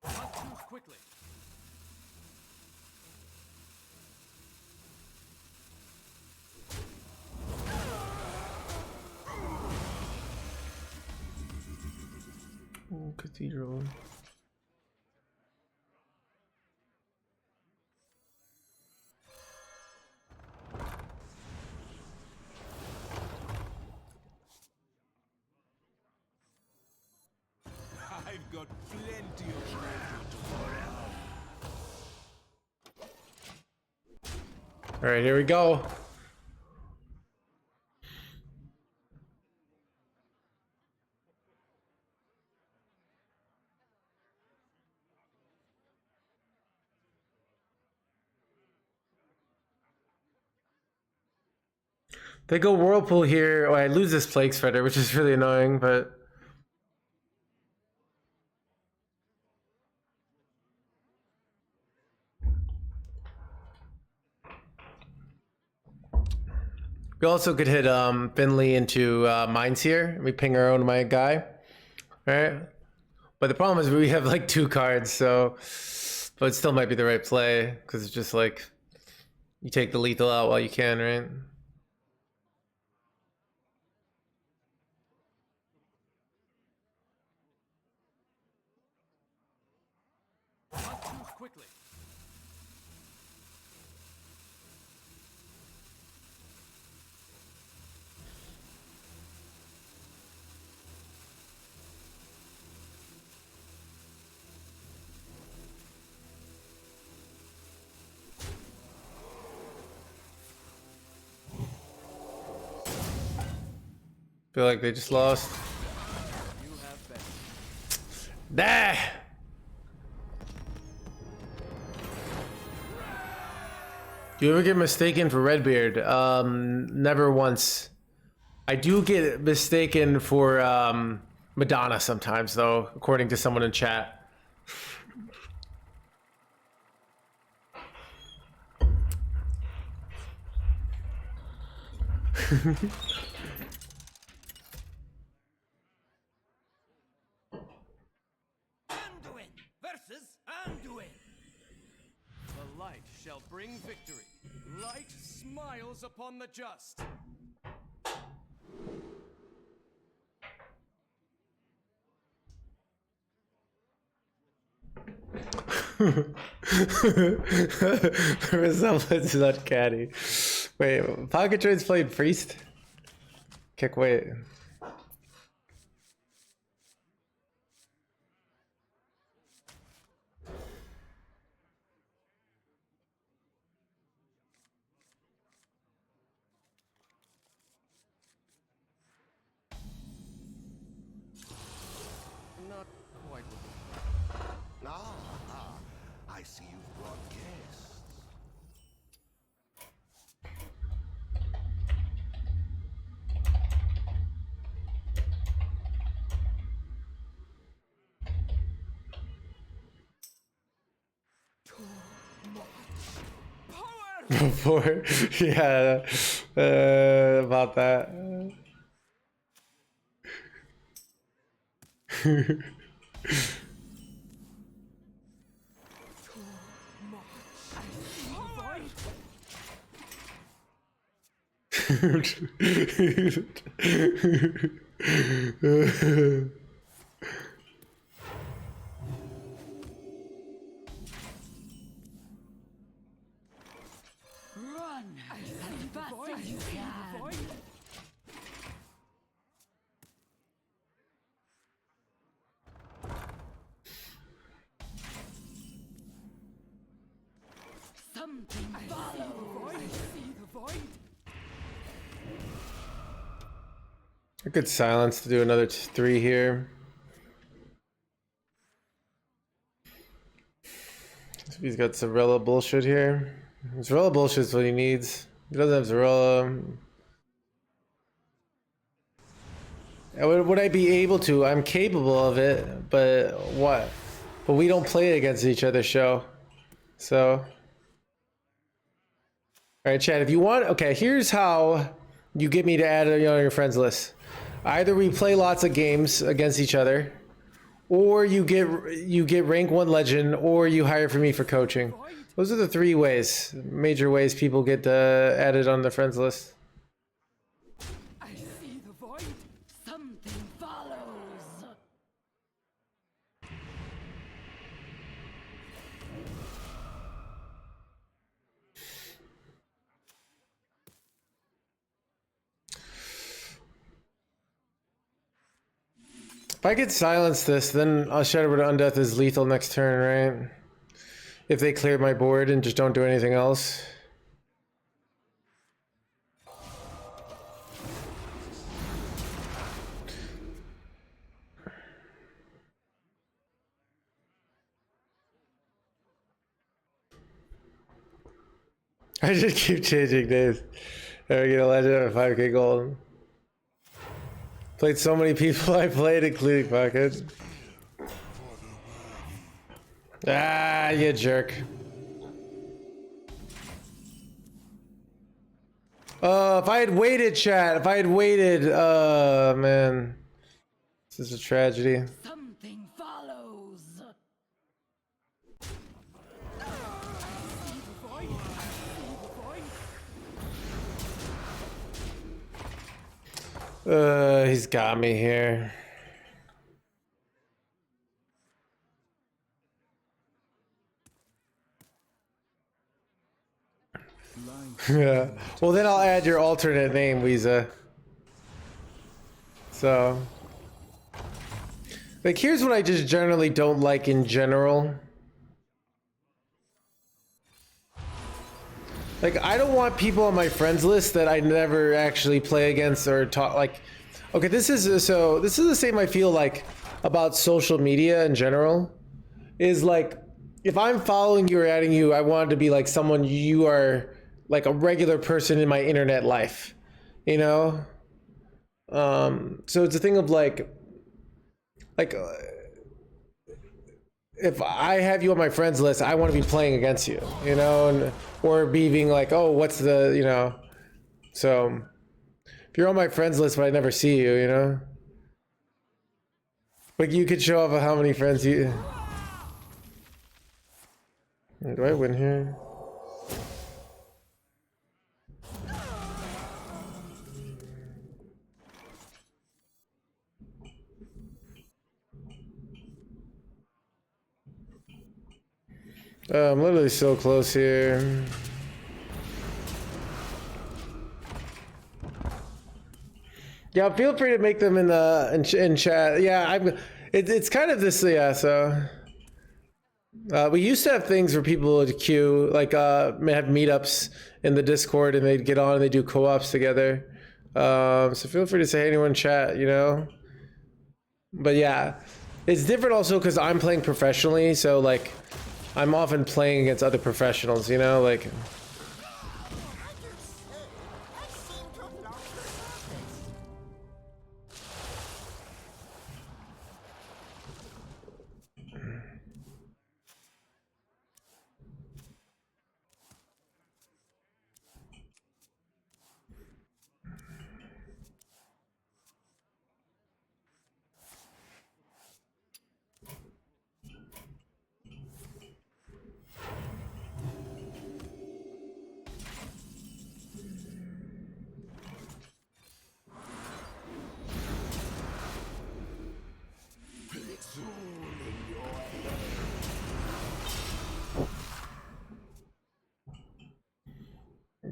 Not too quickly. Ooh, cathedral. I've got plenty of treasure to pour out. All right, here we go. They go Whirlpool here. Oh, I lose this Plague Spreader, which is really annoying, but... We also could hit Finley into mines here. We ping our own my guy. Alright. But the problem is we have like 2 cards, so... But it still might be the right play, because it's just like... You take the lethal out while you can, right? Not too quickly. Feel like they just lost. You have been. Nah! Do you ever get mistaken for Redbeard? Never once. I do get mistaken for Madonna sometimes, though, according to someone in chat. Anduin versus Anduin. The light shall bring victory. Light smiles upon the just. The resemblance is uncanny. Wait, Pocket Trade's played Priest? Kick, wait. Not quite. I see you've brought guests. before. Yeah, about that. Run as fast as you can. Something follows. I see the void. A good silence to do another 3 here. He's got Zarella bullshit here. Zarella bullshit's what he needs. He doesn't have Zarella. Would I be able to? I'm capable of it, but what? But we don't play against each other, show. So. Alright, Chad, if you want, okay, here's how you get me to add it on your friends list. Either we play lots of games against each other, or you get rank 1 legend, or you hire for me for coaching. Those are the 3 ways, major ways people get added on the friends list. I see the void. Something follows. If I could silence this, then I'll Shadow to Undeath is lethal next turn, right? If they clear my board and just don't do anything else. I just keep changing names. Never get a legend of 5k gold. Played so many people I played, including Pocket. Ah, you jerk. If I had waited, chat, if I had waited, man. This is a tragedy. Something follows. He's got me here. Yeah. Well, then I'll add your alternate name, Weeza. So, like, here's what I just generally don't like in general. Like, I don't want people on my friends list that I never actually play against or talk. Like, okay, this is the same I feel like about social media in general. Is like, if I'm following you or adding you, I want it to be like someone you are, like a regular person in my internet life, you know? So it's a thing of like if I have you on my friends list, I want to be playing against you, you know, and or being like, oh, what's the, you know? So if you're on my friends list but I never see you, you know, like you could show off how many friends you. Do I win here? I'm literally so close here. Yeah, feel free to make them in the in chat. Yeah, it's kind of this, yeah. So we used to have things where people would queue, like have meetups in the Discord, and they'd get on and they do co-ops together. So feel free to say anyone in chat, you know. But yeah, it's different also because I'm playing professionally, so like I'm often playing against other professionals, you know, like.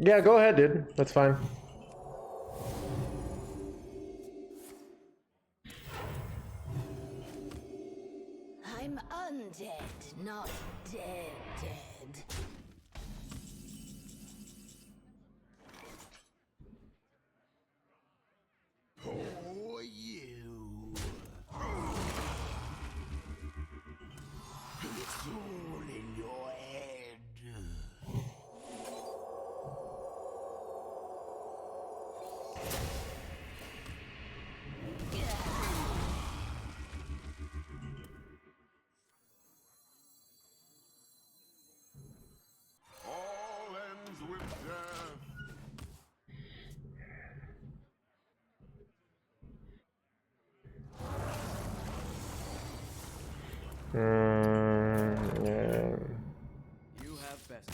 Yeah, go ahead, dude. That's fine. I'm undead, not dead dead. Oh, you. It's all in your head. All ends with death. Yeah. You have best.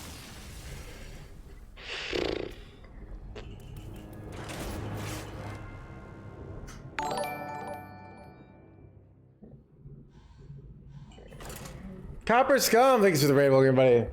Copper Scum, thanks for the raid, welcome everybody.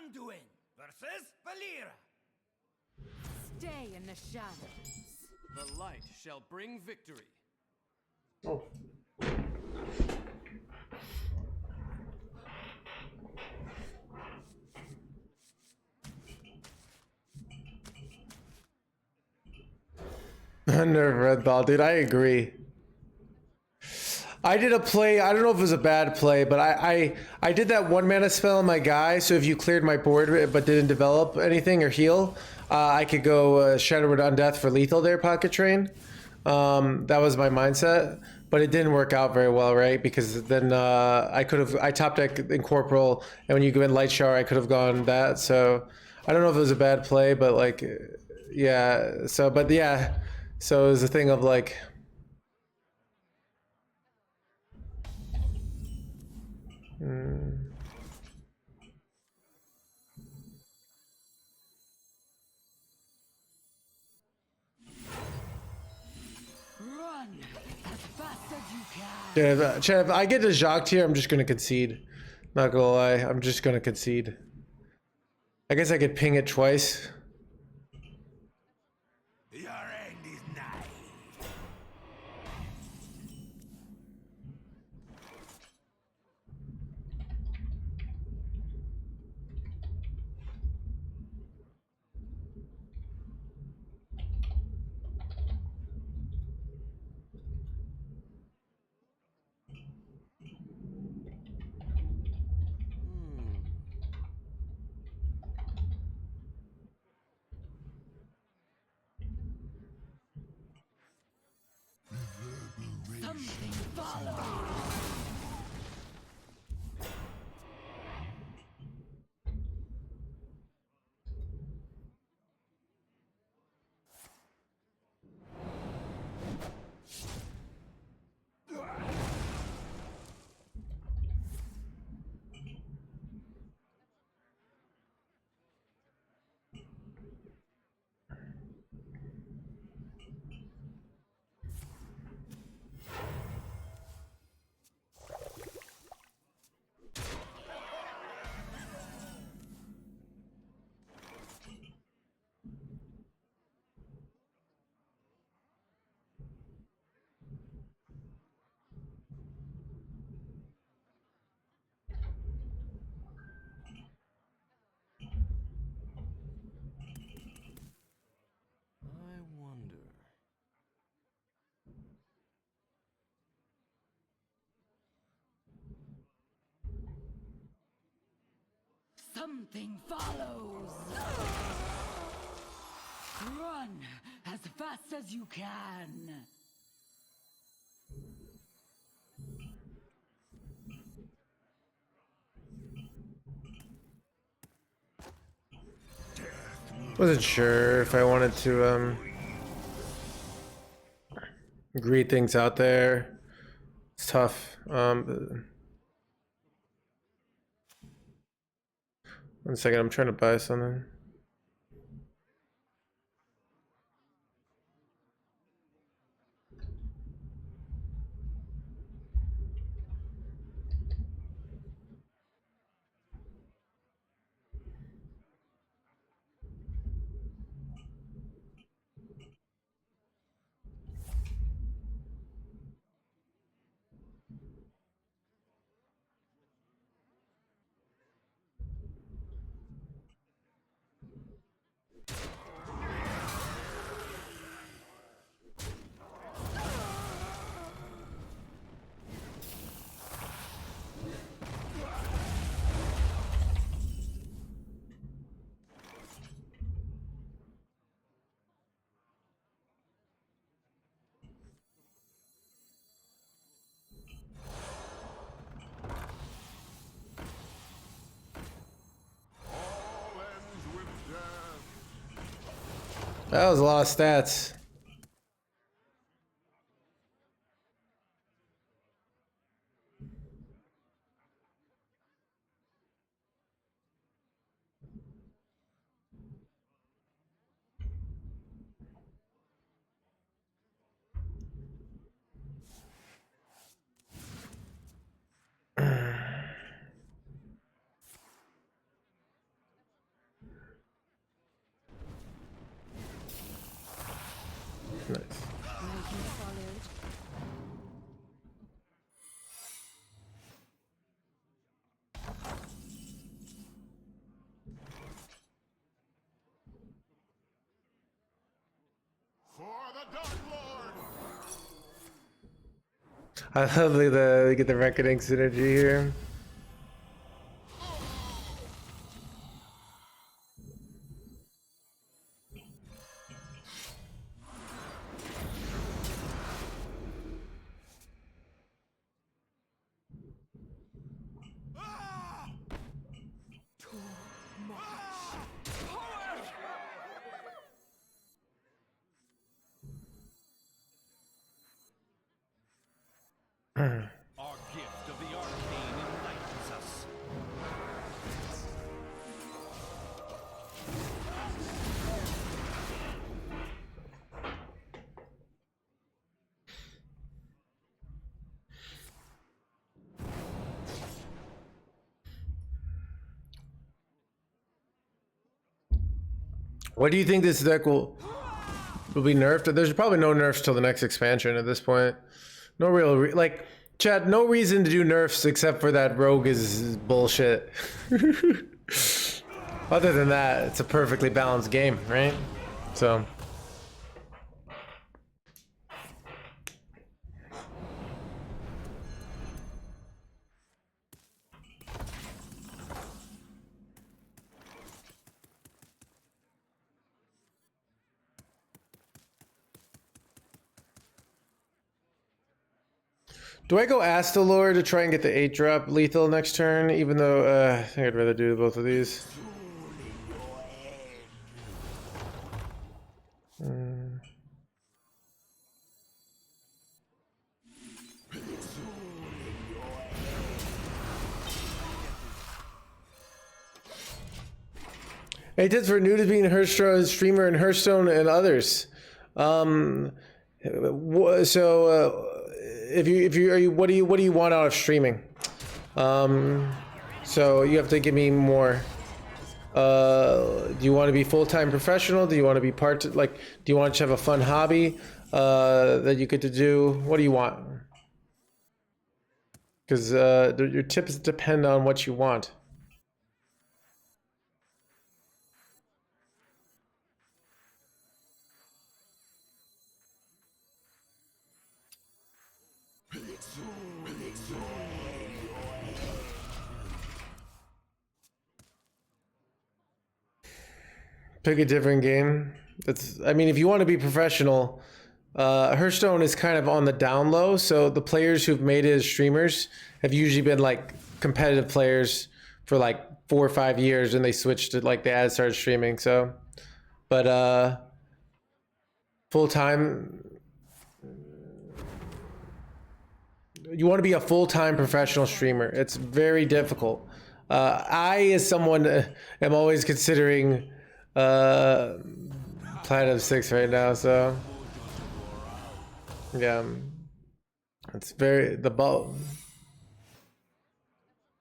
Anduin versus Valera. Stay in the shadows. The light shall bring victory. Nerve red ball, dude. I agree. I did a play. I don't know if it was a bad play, but I did that 1 mana spell on my guy. So if you cleared my board but didn't develop anything or heal, I could go Shadowward Undeath for lethal there, Pocket Train. That was my mindset, but it didn't work out very well, right? Because then I top deck Incorporeal, and when you go in Light Shower, I could have gone that. So I don't know if it was a bad play, but like, yeah. So, but yeah. So it was a thing of like. Run as fast as you can. Chad, if I get to Jacques here, I'm just gonna concede. Not gonna lie, I'm just gonna concede. I guess I could ping it twice. Your end is nigh. Something follows. Something follows. Run as fast as you can. Wasn't sure if I wanted to greet things out there. It's tough. One second, I'm trying to buy something. All ends with death. That was a lot of stats. Nice. Making solid. For the Dark Lord. I love the get the reckoning synergy here. Our gift of the arcane enlightens us. What do you think this deck will be nerfed? There's probably no nerfs till the next expansion at this point. No real like, Chad. No reason to do nerfs except for that rogue is bullshit. Other than that, it's a perfectly balanced game, right? So. Do I go Astalor to try and get the 8-drop lethal next turn, even though I think I'd rather do both of these? Hey, tips for new to being Hearthstone streamer in Hearthstone and others. If you what do you want out of streaming? So you have to give me more. Do you want to be full-time professional? Do you want to be do you want to have a fun hobby that you get to do? What do you want? Because your tips depend on what you want. Pick a different game. That's, I mean, if you want to be professional, Hearthstone is kind of on the down low. So the players who've made it as streamers have usually been like competitive players for like 4 or 5 years, and they switched to like they started streaming. So, but full time. You want to be a full-time professional streamer. It's very difficult. I, as someone, am always considering Platinum 6 right now, so yeah, it's very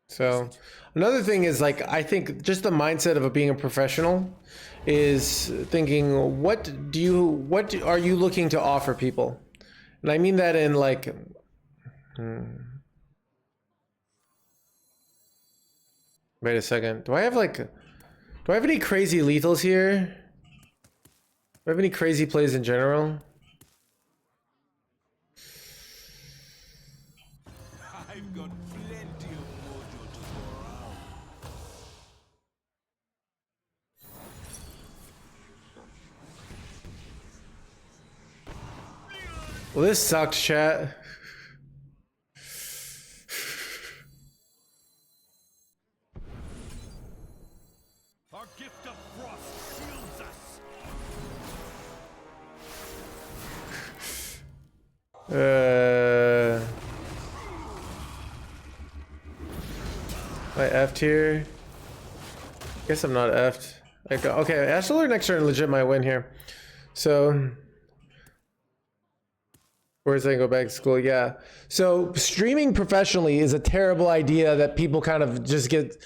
so another thing is, like, I think just the mindset of being a professional is thinking, what are you looking to offer people? And I mean that in like wait a second. Do I have any crazy lethals here? Do I have any crazy plays in general? I've got plenty of mojo to go around. Well, this sucked, chat. Our gift of frost shields us. Am I F'd here? Guess I'm not F'd. Okay, Ashler next turn legit might win here. So, where's I go back to school? Yeah. So streaming professionally is a terrible idea that people kind of just get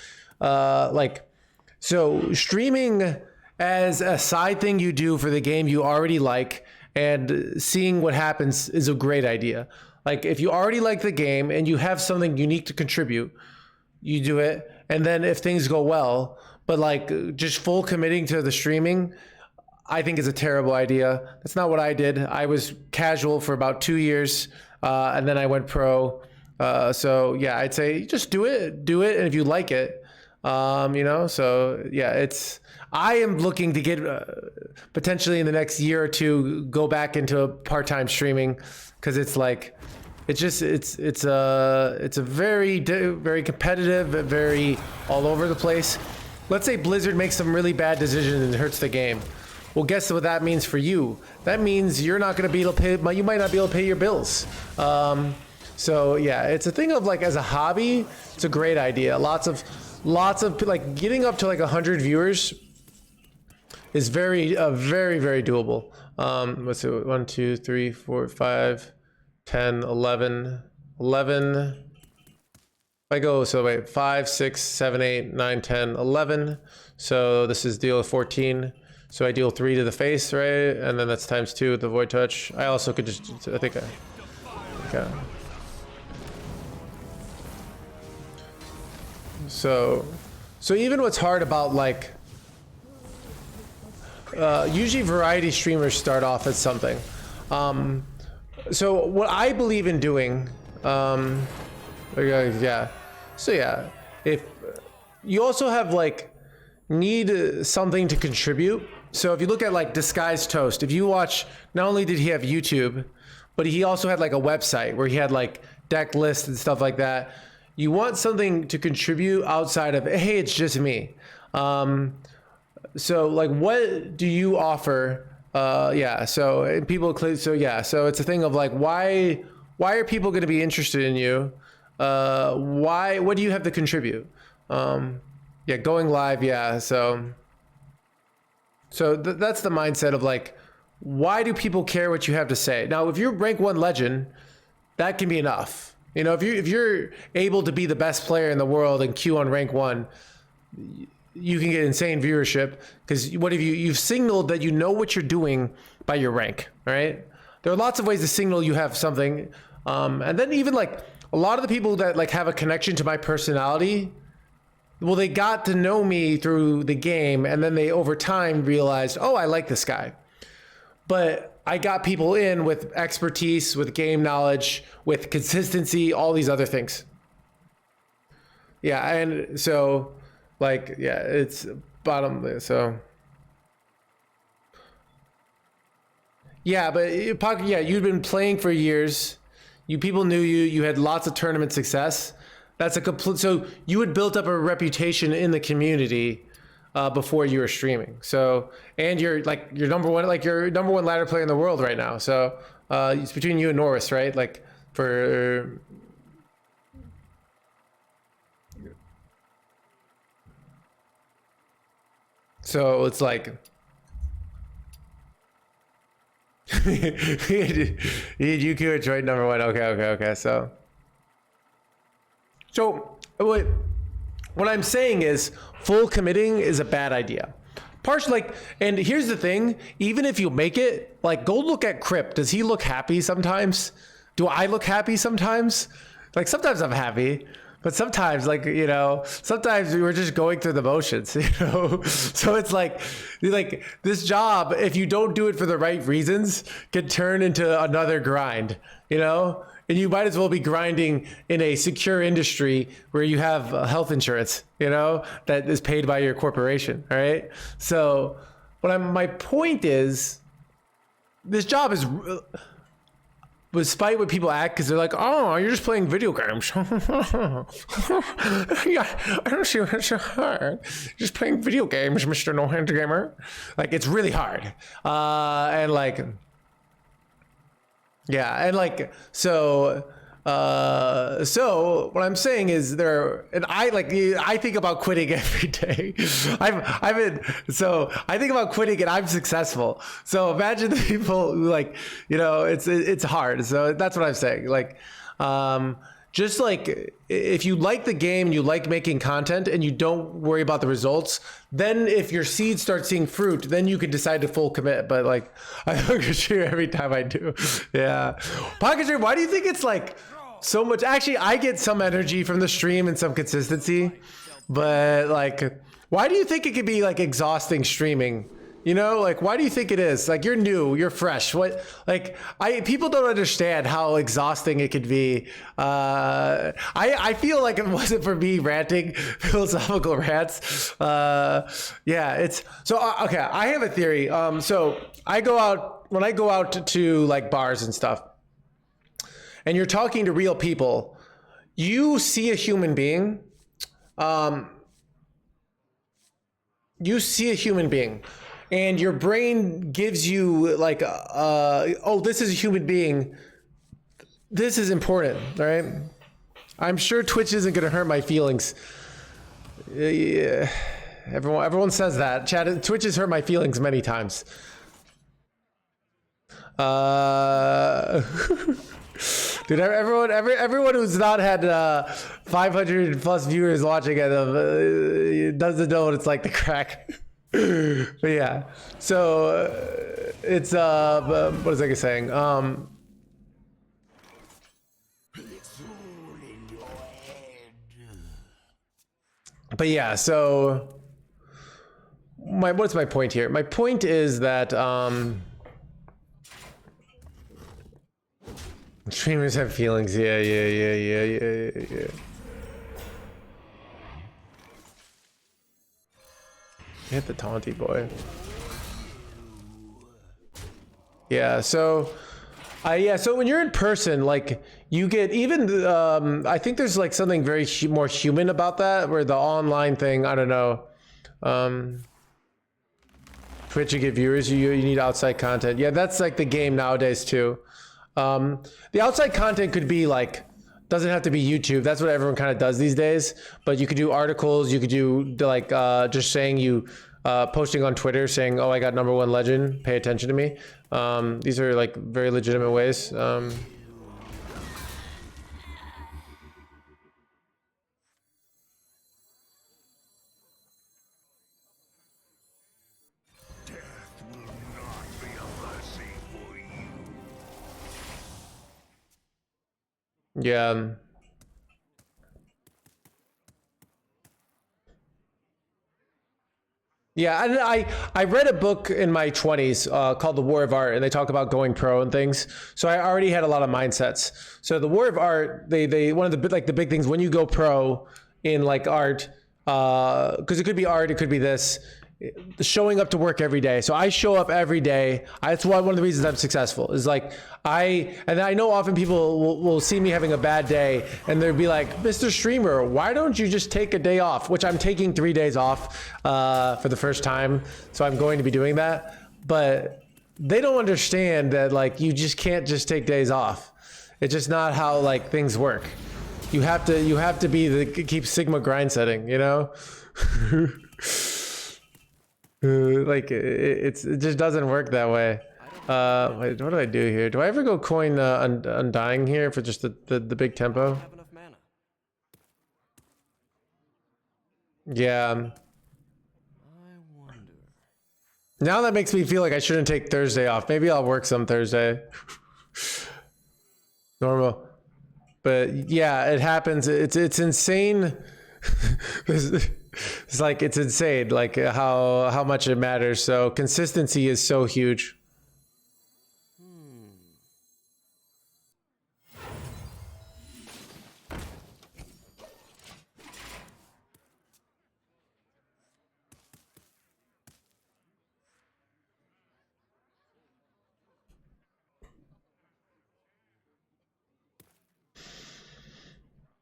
so streaming as a side thing you do for the game you already like and seeing what happens is a great idea. Like, if you already like the game and you have something unique to contribute, you do it. And then if things go well, but like just full committing to the streaming, I think is a terrible idea. That's not what I did. I was casual for about 2 years, and then I went pro. So yeah, I'd say just do it, and if you like it, you know. So yeah, I am looking to get potentially in the next year or two go back into part-time streaming, because it's like it's a very competitive, very all over the place. Let's say Blizzard makes some really bad decisions and it hurts the game. Well, guess what that means for you? That means you're not going to be able to pay. You might not be able to pay your bills. So yeah, it's a thing of like, as a hobby, it's a great idea. Lots of like getting up to like 100 viewers is very doable. Let's see, 1, 2, 3, 4, 5, 10, 11. I go, so wait, 5, 6, 7, 8, 9, 10, 11. So this is deal 14. So I deal 3 to the face, right? And then that's times 2 with the void touch. I also could just, I think okay. So even what's hard about like, usually variety streamers start off as something. So what I believe in doing, yeah. So yeah, if you also have like, need something to contribute. So if you look at like Disguised Toast, if you watch, not only did he have YouTube, but he also had like a website where he had like deck lists and stuff like that. You want something to contribute outside of, hey, it's just me. So like, what do you offer? Yeah, so people, so yeah, so it's a thing of like, why are people going to be interested in you? What do you have to contribute? Yeah, going live, yeah, so that's the mindset of like, why do people care what you have to say? Now, if you're rank 1 legend, that can be enough. You know, if you're able to be the best player in the world and queue on rank 1, you can get insane viewership, because what have you've signaled that you know what you're doing by your rank, right? There are lots of ways to signal you have something, and then even like a lot of the people that like have a connection to my personality, well, they got to know me through the game, and then they over time realized, oh, I like this guy. But I got people in with expertise, with game knowledge, with consistency, all these other things. Yeah, and so like, yeah, it's bottom, so Yeah, but Pocket, yeah, you'd been playing for years. People knew you. You had lots of tournament success. That's a complete. So you had built up a reputation in the community before you were streaming. So and you're number one, like you're number one ladder player in the world right now. So it's between you and Norris, right? Like for. So it's like. You could join number one. Okay. So what I'm saying is full committing is a bad idea. And here's the thing, even if you make it, like go look at Crypt. Does he look happy sometimes? Do I look happy sometimes? Like sometimes I'm happy. But sometimes, sometimes we were just going through the motions, So it's like this job, if you don't do it for the right reasons, can turn into another grind, And you might as well be grinding in a secure industry where you have health insurance, that is paid by your corporation, all right? So my point is, this job is... Despite what people act, because they're like, oh, you're just playing video games. Yeah, I don't see what's so hard. Just playing video games, Mr. NoHandsGamer. Like, it's really hard. So what I'm saying is I think about quitting every day. I think about quitting and I'm successful. So imagine the people who it's hard. So that's what I'm saying. Just like if you like the game and you like making content and you don't worry about the results, then if your seeds start seeing fruit, then you can decide to full commit. But I look at you every time I do. Yeah. Pocket Stream, why do you think it's so much? Actually, I get some energy from the stream and some consistency, but why do you think it could be exhausting streaming? Why do you think it is? You're new, you're fresh. People don't understand how exhausting it could be. I feel like it wasn't for me ranting philosophical rants. It's so okay. I have a theory. So when I go out to bars and stuff, and you're talking to real people, you see a human being. And your brain gives you oh, this is a human being. This is important, right? I'm sure Twitch isn't going to hurt my feelings. Yeah. Everyone says that. Twitch has hurt my feelings many times. Dude, everyone who's not had 500 plus viewers watching it doesn't know what it's like to crack. But yeah, so it's what was I saying? But yeah, so what's my point here? My point is that streamers have feelings. Yeah. Hit the taunty boy. Yeah, so so when you're in person, you get even I think there's something very more human about that, where the online thing, I don't know. Twitch, you get viewers, you need outside content. Yeah, that's the game nowadays too. The outside content could be doesn't have to be YouTube. That's what everyone kind of does these days. But you could do articles. You could do just saying posting on Twitter saying, "Oh, I got number one legend. Pay attention to me." These are very legitimate ways. Yeah. Yeah, and I read a book in my 20s called The War of Art, and they talk about going pro and things. So I already had a lot of mindsets. So The War of Art, they one of the big things when you go pro in art, because it could be art, it could be this, showing up to work every day. So I show up every day. That's one of the reasons I'm successful is like and I know often people will see me having a bad day and they'll be like, Mr. Streamer, why don't you just take a day off? Which I'm taking 3 days off for the first time. So I'm going to be doing that. But they don't understand that like you just can't just take days off. It's just not how like things work. You have to be keep Sigma grind setting, you know? Like it just doesn't work that way. Wait, what do I do here? Do I ever go coin Undying here for just the big tempo? Have enough mana. Yeah. I wonder. Now that makes me feel like I shouldn't take Thursday off. Maybe I'll work some Thursday. Normal. But yeah, it happens. It's insane. It's like it's insane like how much it matters. So consistency is so huge.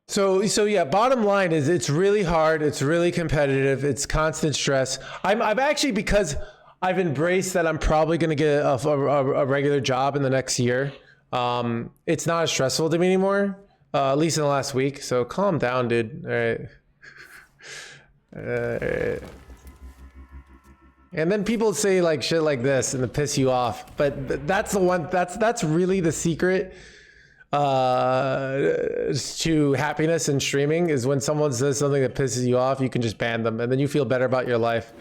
So yeah, bottom line is it's really hard. It's really competitive. It's constant stress. I'm actually, because I've embraced that I'm probably going to get a regular job in the next year. It's not as stressful to me anymore, at least in the last week. So calm down, dude. All right. And then people say like shit like this and to piss you off. But that's the one, that's really the secret to happiness in streaming, is when someone says something that pisses you off, you can just ban them and then you feel better about your life.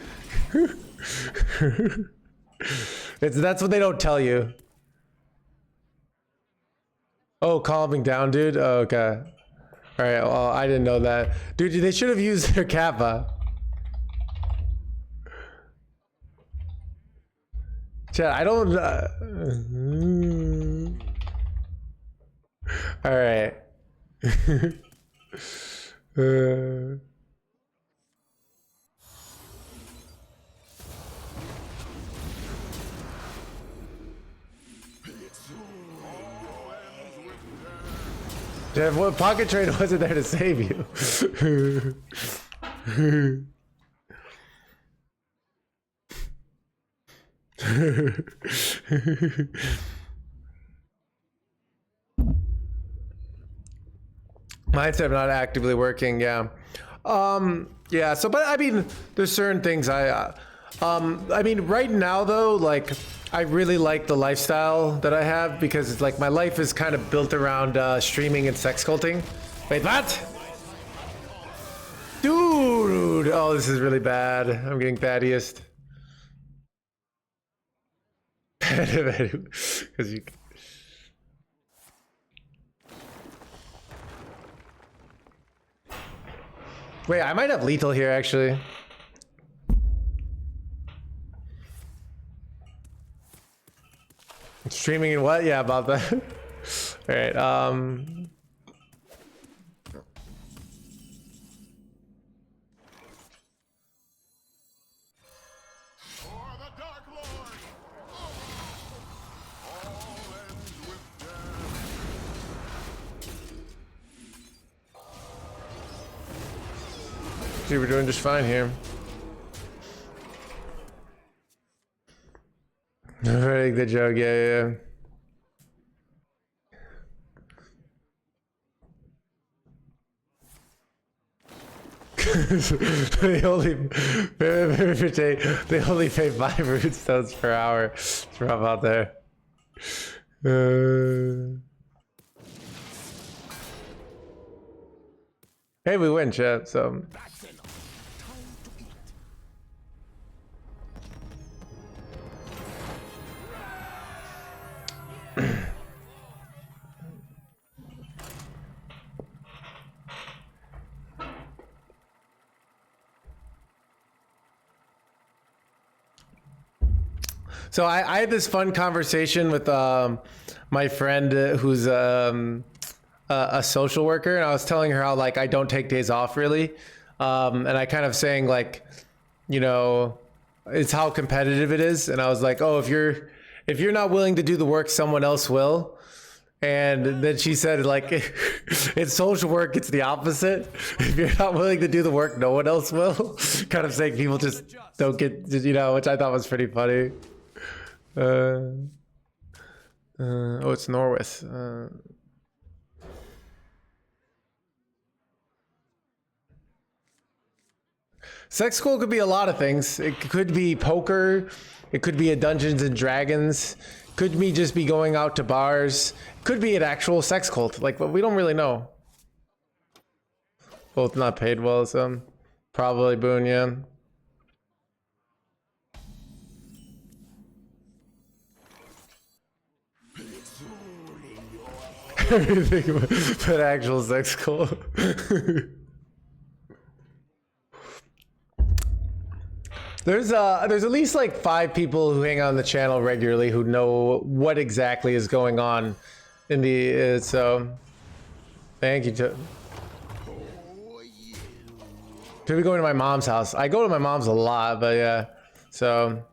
That's what they don't tell you. Oh, calming down, dude. Oh, okay. All right. Well, I didn't know that, dude. They should have used their kappa. Chat, I don't. All right. Jeff, what pocket trader wasn't there to save you? Mindset of not actively working, yeah. Yeah, so, but I mean, there's certain things I mean, right now though, like, I really like the lifestyle that I have, because it's like my life is kind of built around streaming and sex culting. Wait, what? Dude, oh, this is really bad. I'm getting fattiest. Because you. Wait, I might have lethal here actually. Streaming in what? Yeah, about that. All right. For the Dark Lord! All ends with death. Dude, we're doing just fine here. Very good joke, yeah. they only pay 5 root stones per hour. It's rough out there. Hey, we win, chat. So. So I had this fun conversation with my friend who's a social worker, and I was telling her how like I don't take days off really, and I kind of saying like, you know, It's how competitive it is. And I was like, oh, if you're not willing to do the work, someone else will. And then she said, like, in social work, it's the opposite. If you're not willing to do the work, no one else will. Kind of saying people just don't get, you know, which I thought was pretty funny. Oh, it's Norwith. Sex cult could be a lot of things. It could be poker. It could be a Dungeons and Dragons. Could be just be going out to bars. Could be an actual sex cult. Like, but we don't really know. Both not paid well, so probably Boone, yeah. Everything but actual sex cult. There's at least like 5 people who hang out on the channel regularly who know what exactly is going on in the so thank you to be going to my mom's house. I go to my mom's a lot, but yeah. So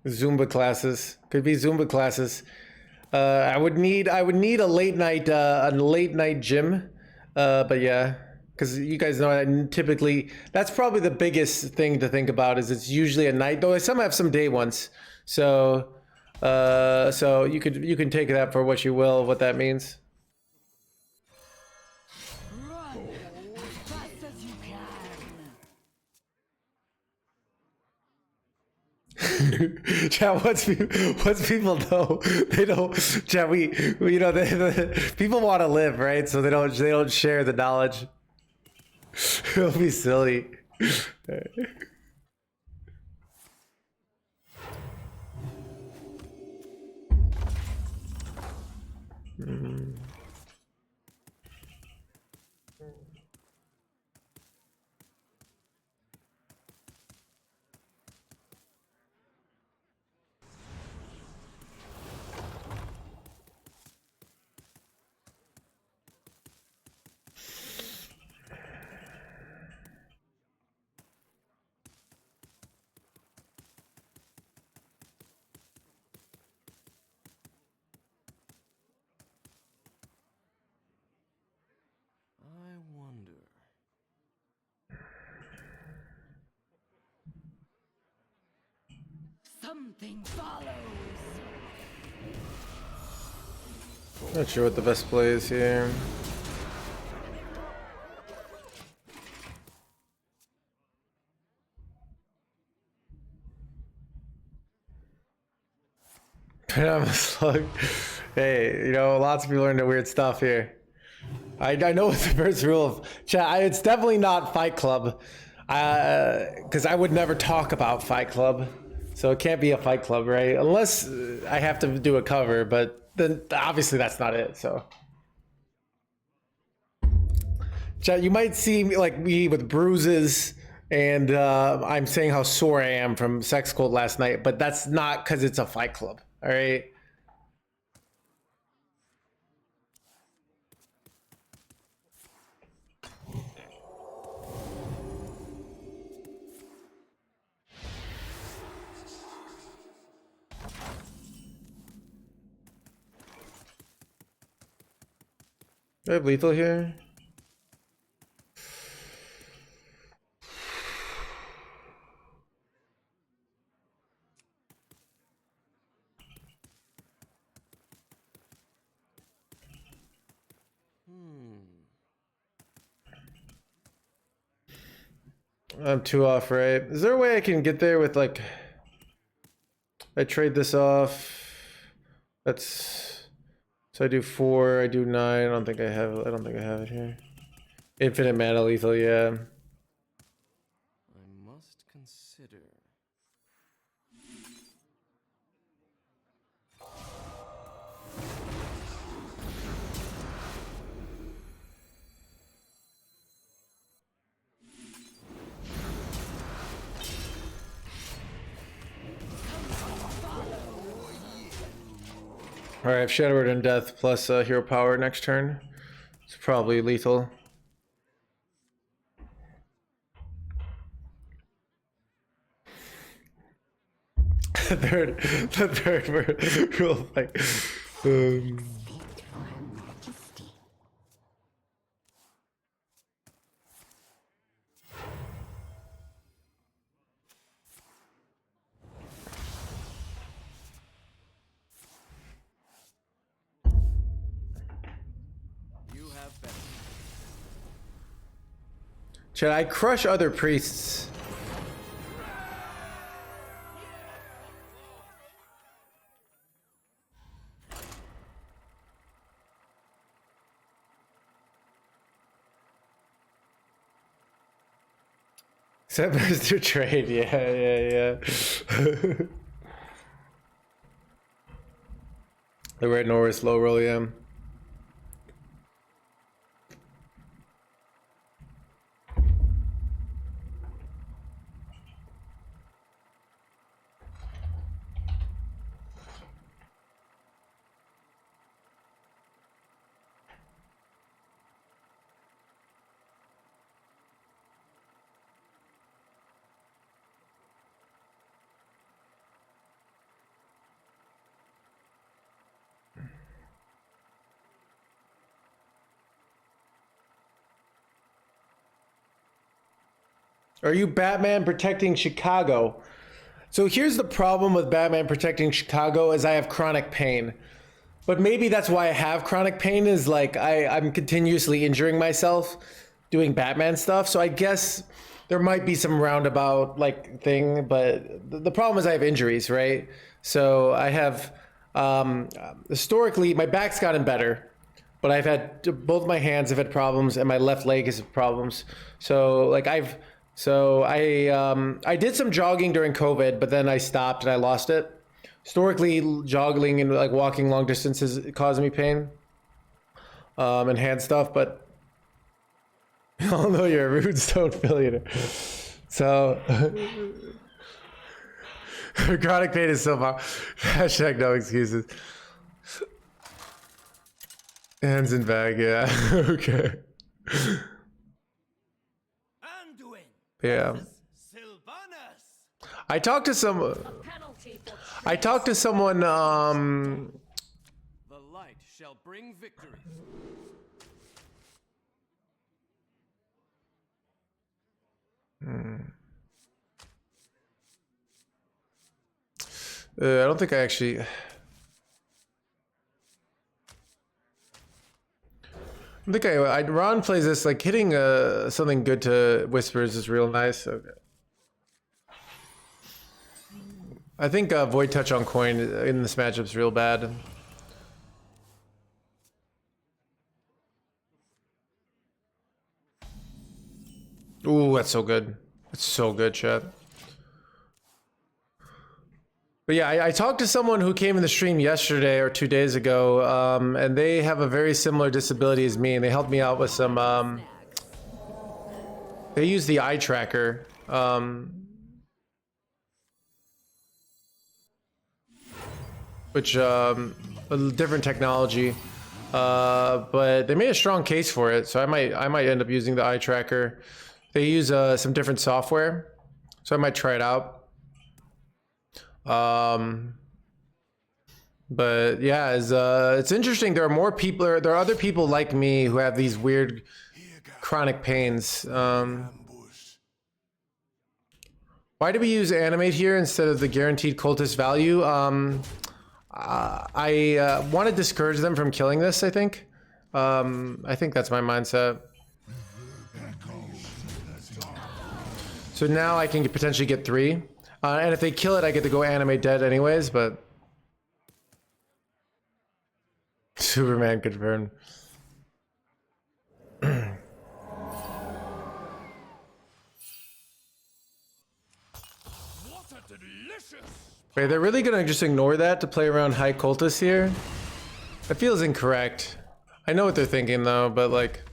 Zumba classes. Could be Zumba classes. I would need a late night gym. But yeah, because you guys know I typically, that's probably the biggest thing to think about is it's usually a night, though some have some day ones. So so you can take that for what you will, what that means. Run as fast as you can. Chat, once people know, they don't. Chat, we you know, people want to live, right? So they don't share the knowledge. It'll be silly. I wonder. Something follows. Not sure what the best play is here. I'm a slug. Hey, you know, lots of people are into weird stuff here. I know what the first rule of chat. It's definitely not Fight Club, because I would never talk about Fight Club, so it can't be a Fight Club, right? Unless I have to do a cover, but then obviously that's not it. So, chat, you might see me like me with bruises, and I'm saying how sore I am from Sex Cult last night, but that's not because it's a Fight Club. All right. Do I have lethal here? I'm 2 off, right? Is there a way I can get there with like, I trade this off. That's, so I do 4, I do 9. I don't think I have it here. Infinite mana lethal, yeah. I must consider. Alright, I have Shadow Word and Death plus hero power next turn. It's probably lethal. the third rule like You have better. should I crush other priests? Except Mr. Trade, yeah. The Red Norris low roll, yeah. Are you Batman protecting Chicago? So here's the problem with Batman protecting Chicago is I have chronic pain. But maybe that's why I have chronic pain is like I'm continuously injuring myself doing Batman stuff. So I guess there might be some roundabout like thing, but the problem is I have injuries, right? So I have historically my back's gotten better, but I've had both my hands have had problems and my left leg has problems. So like I did some jogging during COVID, but then I stopped and I lost it. Historically, jogging and like walking long distances caused me pain and hand stuff, but although you're a Runestone billionaire. So chronic pain is so far. Hashtag no excuses. Hands in bag, yeah. Okay. Yeah. I talked to someone. The light shall bring victory. I don't think I actually. I think Ron plays this like hitting something good to whispers is real nice. Okay. I think Void Touch on coin in this matchup is real bad. Ooh, that's so good. It's so good, chat. But yeah, I talked to someone who came in the stream yesterday or 2 days ago, and they have a very similar disability as me, and they helped me out with some. They use the eye tracker. Which a different technology, but they made a strong case for it. So I might end up using the eye tracker. They use some different software, so I might try it out. But yeah, it's interesting. There are more people. There are other people like me who have these weird chronic pains. Why do we use animate here instead of the guaranteed cultist value? I want to discourage them from killing this, I think. I think that's my mindset. So now I can potentially get 3. And if they kill it, I get to go animate dead anyways, but... Superman confirmed. Wait, they're really gonna just ignore that to play around high cultists here? That feels incorrect. I know what they're thinking though, but like...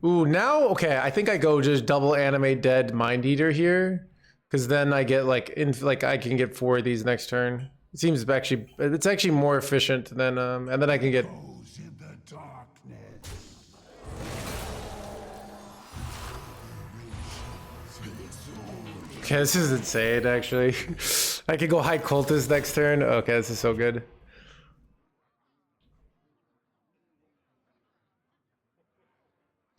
Ooh, now, okay, I think I go just double animate dead Mind Eater here. Because then I get like, I can get 4 of these next turn. It seems it's actually more efficient than, and then I can get... Okay, this is insane, actually. I could go high cultist next turn. Okay, this is so good.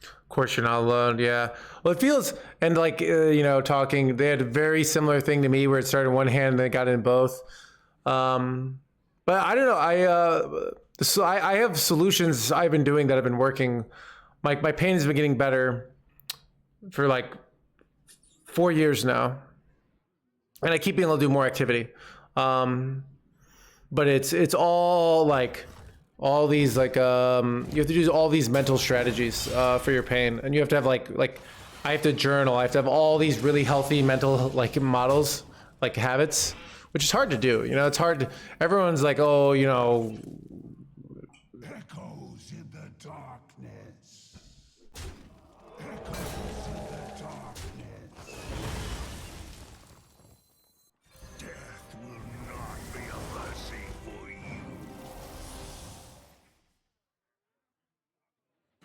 Of course, you're not alone. Yeah. Well, it feels, and like, you know, talking, they had a very similar thing to me where it started in one hand and then it got in both. But I don't know. So I have solutions I've been doing that have been working. My pain has been getting better for like 4 years now, and I keep being able to do more activity. But it's all like all these like you have to do all these mental strategies for your pain, and you have to have like I have to journal. I have to have all these really healthy mental like models, like habits, which is hard to do. You know, it's hard. Everyone's like, oh, you know. Echoes in the darkness. Echoes in the darkness. Death will not be a mercy for you.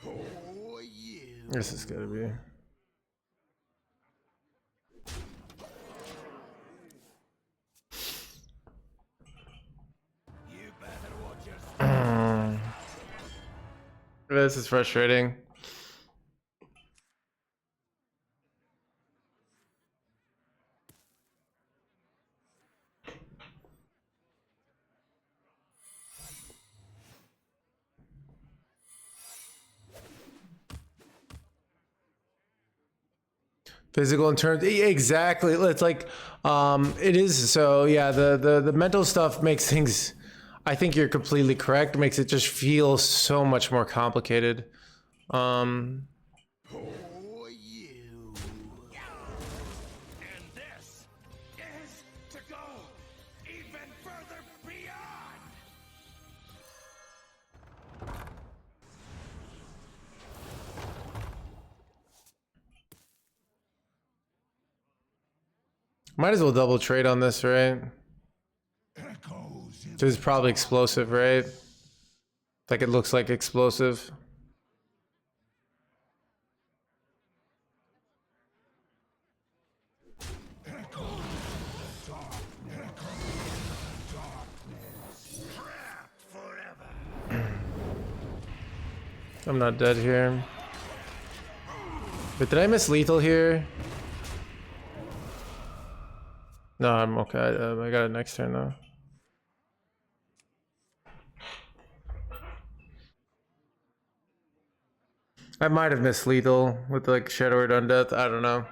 For you. This is gonna be. This is frustrating. Physical in terms, exactly. It's like, it is. So yeah, the mental stuff makes things, I think you're completely correct. Makes it just feel so much more complicated. For you. And this is to go even further beyond. Might as well double trade on this, right? Echoes in This is probably explosive, right? Like it looks like explosive. I'm not dead here. But did I miss lethal here? No, I'm okay. I got it next turn though. I might have missed lethal with like Shadow or Undead. I don't know.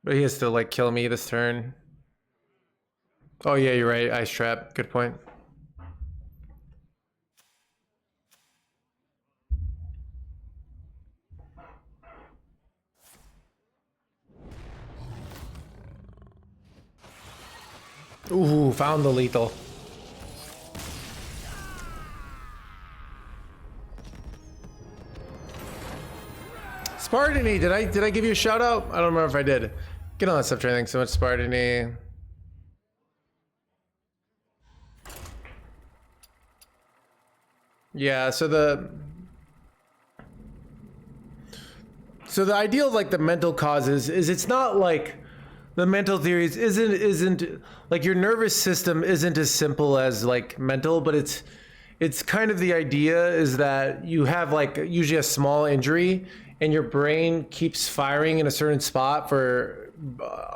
But he has to like kill me this turn. Oh yeah, you're right. Ice trap. Good point. Ooh, found the lethal. Spartany, did I give you a shout out? I don't remember if I did. Get on that stuff, thanks so much, Spartany. Yeah, so the idea of like the mental causes is it's not like the mental theories isn't like your nervous system isn't as simple as like mental, but it's kind of the idea is that you have like usually a small injury and your brain keeps firing in a certain spot for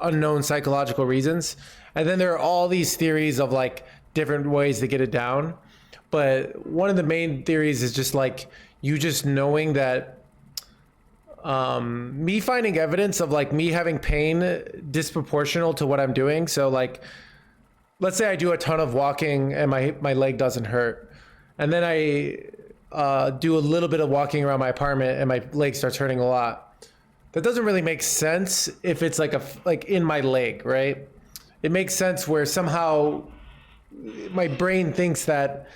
unknown psychological reasons. And then there are all these theories of like different ways to get it down. But one of the main theories is just like you just knowing that me finding evidence of like me having pain disproportional to what I'm doing. So like, let's say I do a ton of walking and my leg doesn't hurt. And then I do a little bit of walking around my apartment and my leg starts hurting a lot. That doesn't really make sense if it's like in my leg, right? It makes sense where somehow my brain thinks that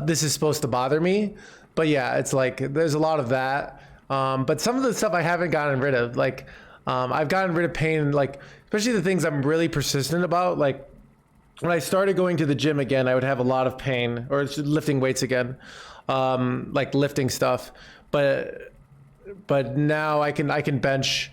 this is supposed to bother me. But yeah, it's like there's a lot of that. But some of the stuff I haven't gotten rid of, like I've gotten rid of pain, like especially the things I'm really persistent about. Like when I started going to the gym again, I would have a lot of pain, or lifting weights again, like lifting stuff. But now I can bench.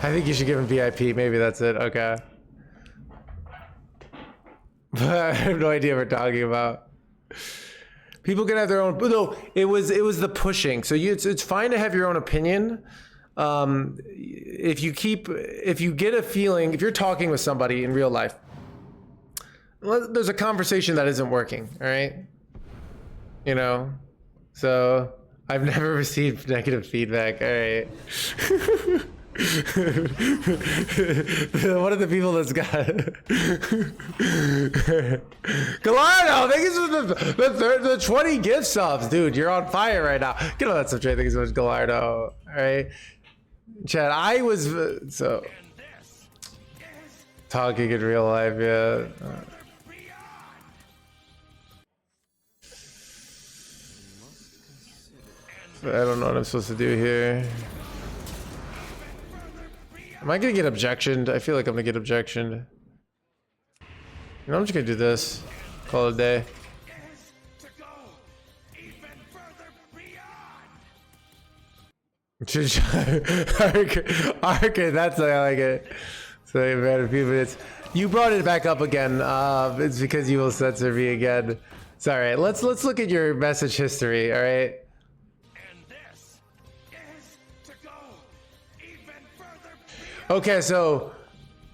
I think you should give him VIP. Maybe that's it. Okay. I have no idea what we're talking about. People can have their own. No, it was the pushing. So it's fine to have your own opinion. If you get a feeling, if you're talking with somebody in real life, there's a conversation that isn't working. All right. You know. So I've never received negative feedback. All right. One of the people that's got Gallardo, thank you for the 20 gift subs, dude. You're on fire right now. Get on that subject. Thank you so much, Gallardo. All right, Chad. I was so talking in real life, yeah. I don't know what I'm supposed to do here. Am I gonna get objectioned? I feel like I'm gonna get objectioned. You know, I'm just gonna do this. Call it a day. Okay, that's I like it. So in a few minutes. You brought it back up again. It's because you will censor me again. It's all right. Let's look at your message history. All right. Okay, so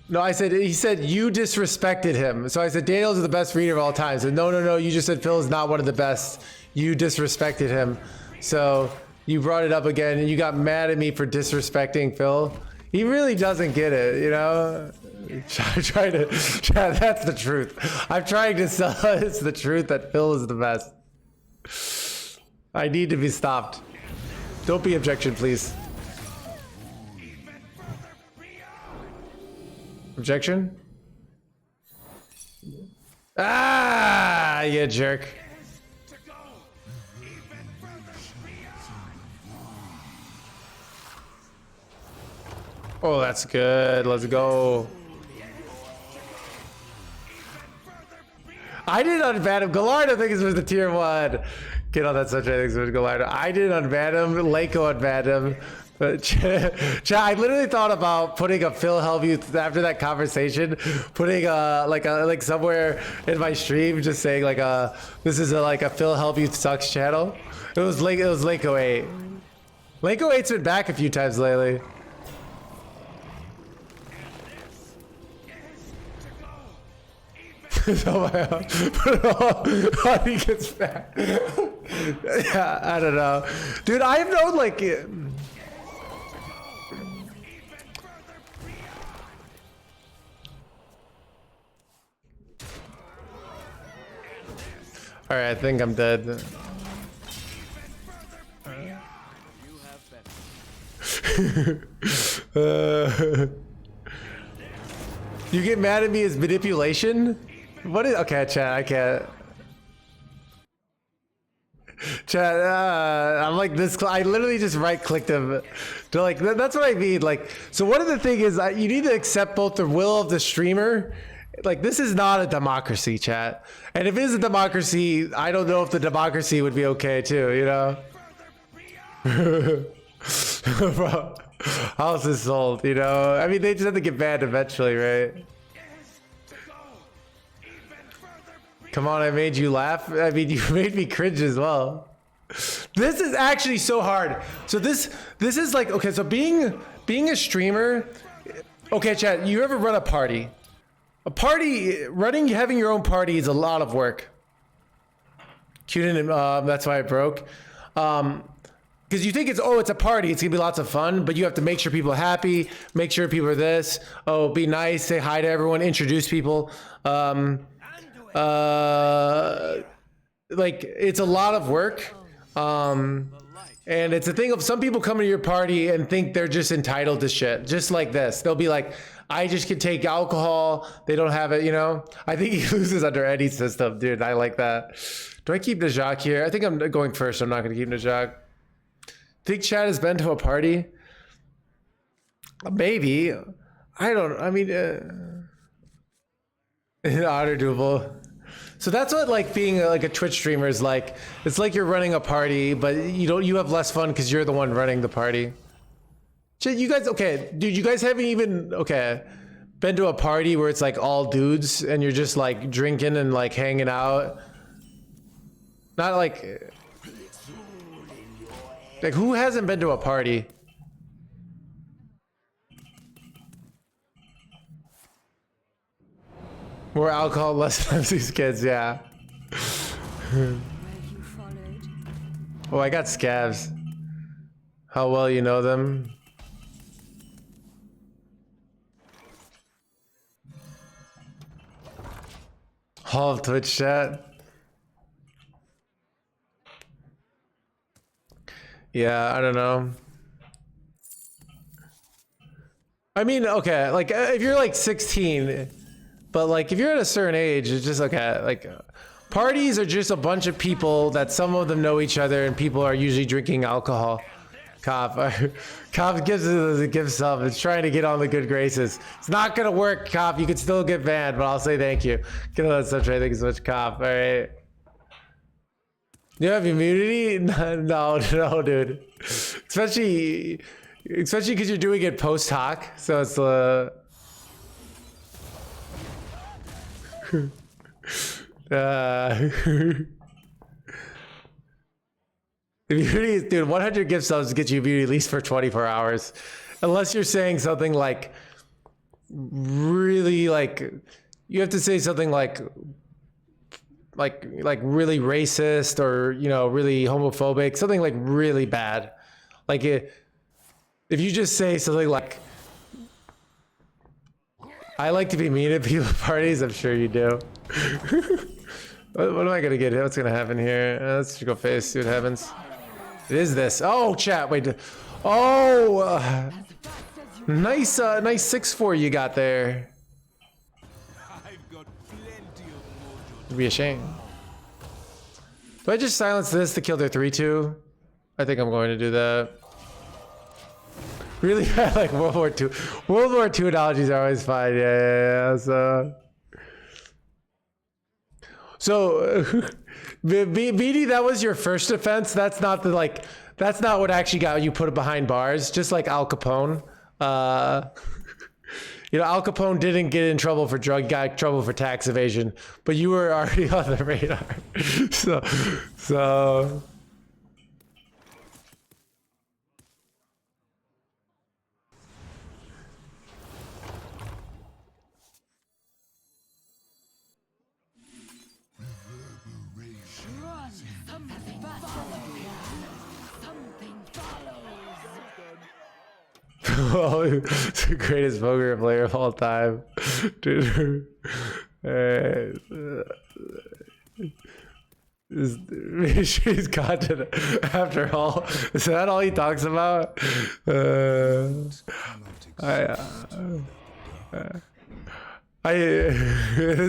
no, he said you disrespected him. So I said Daniel's the best reader of all time. So no, you just said Phil is not one of the best. You disrespected him. So you brought it up again and you got mad at me for disrespecting Phil. He really doesn't get it, you know? That's the truth. I'm trying to sell it's the truth that Phil is the best. I need to be stopped. Don't be objection, please. Objection? Ah, you jerk. Oh, that's good. Let's go. I did unban him. Gallardo thinks it was the tier 1. Get on that subject. I think it was Gallardo. I did unban him. Leiko unbanned him. But I literally thought about putting a Phil Hellmuth after that conversation, putting like somewhere in my stream, just saying like this is like a Phil Hellmuth sucks channel. It was Leiko 8. Leiko 8's been back a few times lately. So he gets back. Yeah, I don't know, dude. I have known like. All right, I think I'm dead. You get mad at me as manipulation? What is okay, chat? I can't. Chat. I'm like this. I literally just right-clicked him. To like that's what I mean. Like, so one of the things is you need to accept both the will of the streamer. Like, this is not a democracy, chat. And if it is a democracy, I don't know if the democracy would be okay too, you know? Bro, house is sold, you know? I mean, they just have to get banned eventually, right? Come on, I made you laugh. I mean, you made me cringe as well. This is actually so hard. So this is like, okay, so being a streamer, okay, chat, you ever run a party? A party, having your own party is a lot of work. That's why it broke. Because you think it's a party, it's gonna be lots of fun, but you have to make sure people are happy, make sure people are this. Oh, be nice, say hi to everyone, introduce people. Like, it's a lot of work. And it's a thing of some people come to your party and think they're just entitled to shit, just like this. They'll be like, I just can take alcohol. They don't have it, you know? I think he loses under any system, dude. I like that. Do I keep Najak here? I think I'm going first. I'm not going to keep Najak. Think Chad has been to a party? Maybe. I mean, honor doable. So that's what like being like a Twitch streamer is like. It's like you're running a party, but you have less fun because you're the one running the party. Shit, you guys, okay, dude, you guys haven't even, been to a party where it's like all dudes and you're just like drinking and like hanging out. Not like who hasn't been to a party? More alcohol, less times these kids, yeah. Where you followed? Oh, I got scavs. How well you know them? Hall of Twitch chat. Yeah, I don't know. I mean, okay, like if you're like 16, but like if you're at a certain age, it's just okay. Like parties are just a bunch of people that some of them know each other, and people are usually drinking alcohol. Cop gives it as a gift sub. It's trying to get on the good graces. It's not gonna work, Cop. You could still get banned, but I'll say thank you. Get on that sub try. Thank you so much, Cop. All right. You have immunity? No, dude. Especially because you're doing it post hoc, so it's immunity, dude. 100 gift subs get you immunity at least for 24 hours, unless you're saying something like really like you have to say something like really racist or really homophobic, something like really bad. Like if you just say something like I like to be mean at people parties, I'm sure you do. What am I gonna get? What's gonna happen here? Let's just go face, see what happens. It is this. Oh, chat, wait. Oh, nice 6-4 you got there. I've got plenty of It'd be a shame. Do I just silence this to kill their 3-2? I think I'm going to do that. Really bad, like World War II. World War II analogies are always fine. Yeah. So BD, that was your first offense. That's not that's not what actually got you put behind bars. Just like Al Capone. Al Capone didn't get in trouble for got in trouble for tax evasion, but you were already on the radar. so. Run! Something follows! Oh, it's the greatest poker player of all time, dude. He's content after all. Is that all he talks about? It's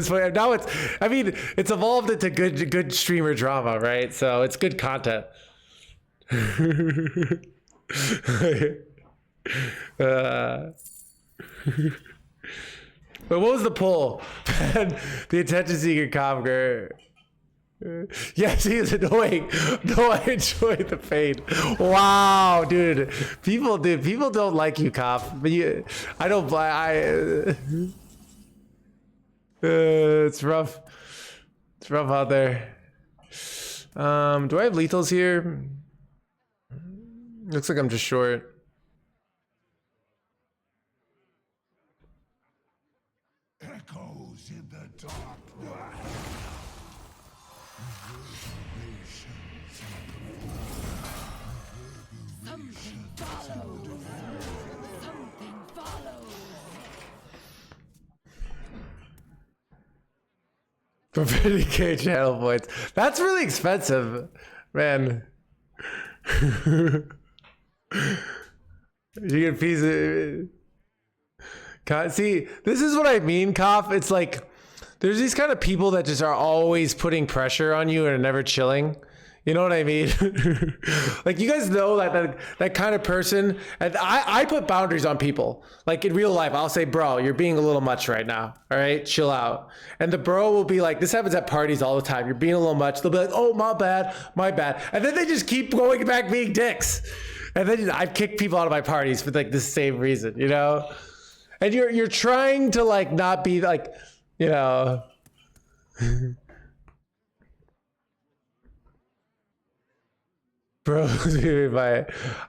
funny. Now it's evolved into good streamer drama, right? So it's good content. But what was the poll? The attention seeker Comger. Yes, he is annoying. No, I enjoy the pain. Wow, dude. People don't like you, Cop. But I don't. It's rough. It's rough out there. Do I have lethals here? Looks like I'm just short. Echoes in the dark night. Something follows! Something follows! For 50k channel points. That's really expensive, man. You get a piece of... See, this is what I mean, Koff. It's like, there's these kind of people that just are always putting pressure on you and are never chilling. You know what I mean? Like, you guys know that kind of person. And I put boundaries on people. Like, in real life, I'll say, bro, you're being a little much right now. All right, chill out. And the bro will be like, this happens at parties all the time. You're being a little much. They'll be like, oh, my bad. And then they just keep going back being dicks. And then I've kicked people out of my parties for like the same reason, you know? And you're trying to like not be like, you know. Bro,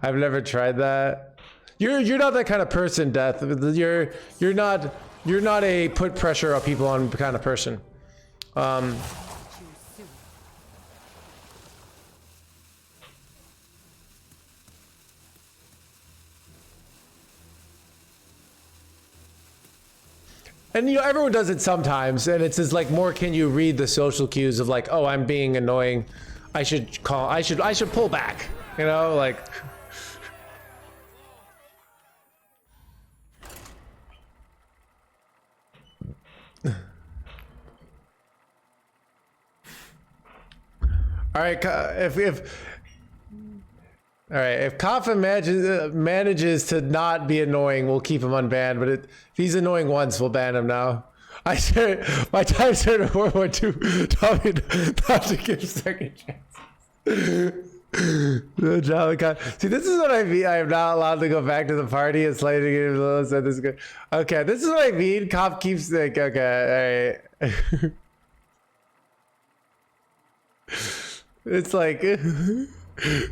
I've never tried that. You're not that kind of person, Death. You're not a put pressure on people on kind of person. And you know, everyone does it sometimes, and it's just like, more can you read the social cues of like, oh, I'm being annoying. I should pull back, you know, like. All right, if Coffin manages to not be annoying, we'll keep him unbanned. But if he's annoying once, we'll ban him now. My time started in World War II taught me not to give second chances. See, this is what I mean. I am not allowed to go back to the party. It's late to get this good. Okay, this is what I mean. Cop keeps like, okay, all right. It's like, this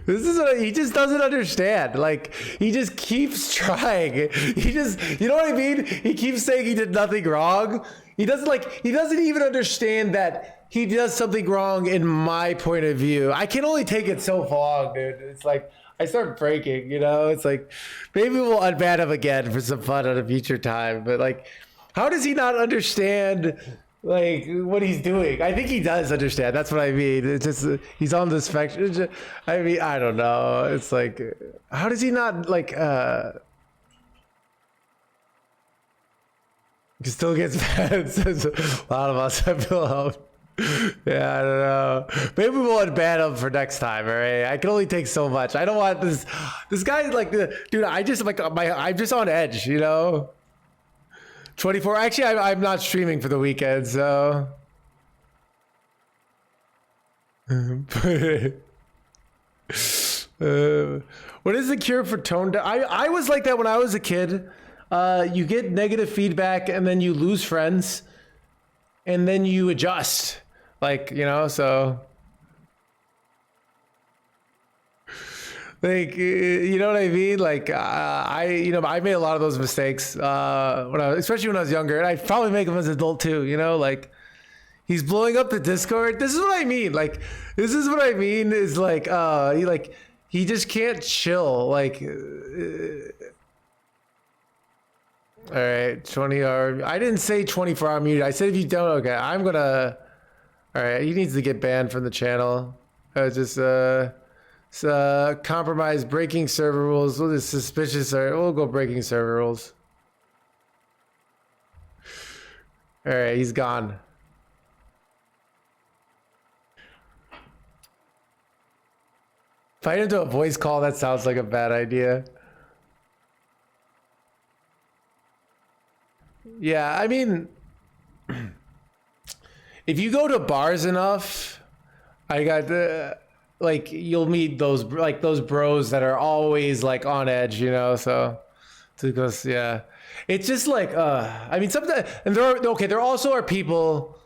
is what he just doesn't understand. Like, he just keeps trying. He just, you know what I mean? He keeps saying he did nothing wrong. He doesn't even understand that he does something wrong in my point of view. I can only take it so long, dude. It's like, I start breaking, you know? It's like, maybe we'll unban him again for some fun at a future time. But like, how does he not understand like what he's doing? I think he does understand. That's what I mean. It's just, he's on the spectrum. I mean, I don't know. It's like, how does he not like, he still gets mad. Says a lot of us. I feel helped. Yeah, I don't know. Maybe we'll unban him for next time. All right. I can only take so much. I don't want this guy like, dude, I'm just on edge, you know? 24. Actually, I'm not streaming for the weekend, so. What is the cure for tone deaf? I was like that when I was a kid. You get negative feedback and then you lose friends and then you adjust. Like, you know, so. Like, you know what I mean? Like, I made a lot of those mistakes especially when I was younger, and I probably make them as an adult too. You know, like, he's blowing up the Discord. This is what I mean. Like, this is what I mean is like, he just can't chill. Like, all right, 20-hour. I didn't say 24-hour mute. I said if you don't, okay, I'm gonna. All right, he needs to get banned from the channel. Compromise, breaking server rules. We'll just suspicious. We'll go breaking server rules. All right, he's gone. Fight into a voice call. That sounds like a bad idea. Yeah, I mean, if you go to bars enough, like, you'll meet those bros that are always like on edge, you know. So because yeah, it's just like I mean, sometimes, and there also are people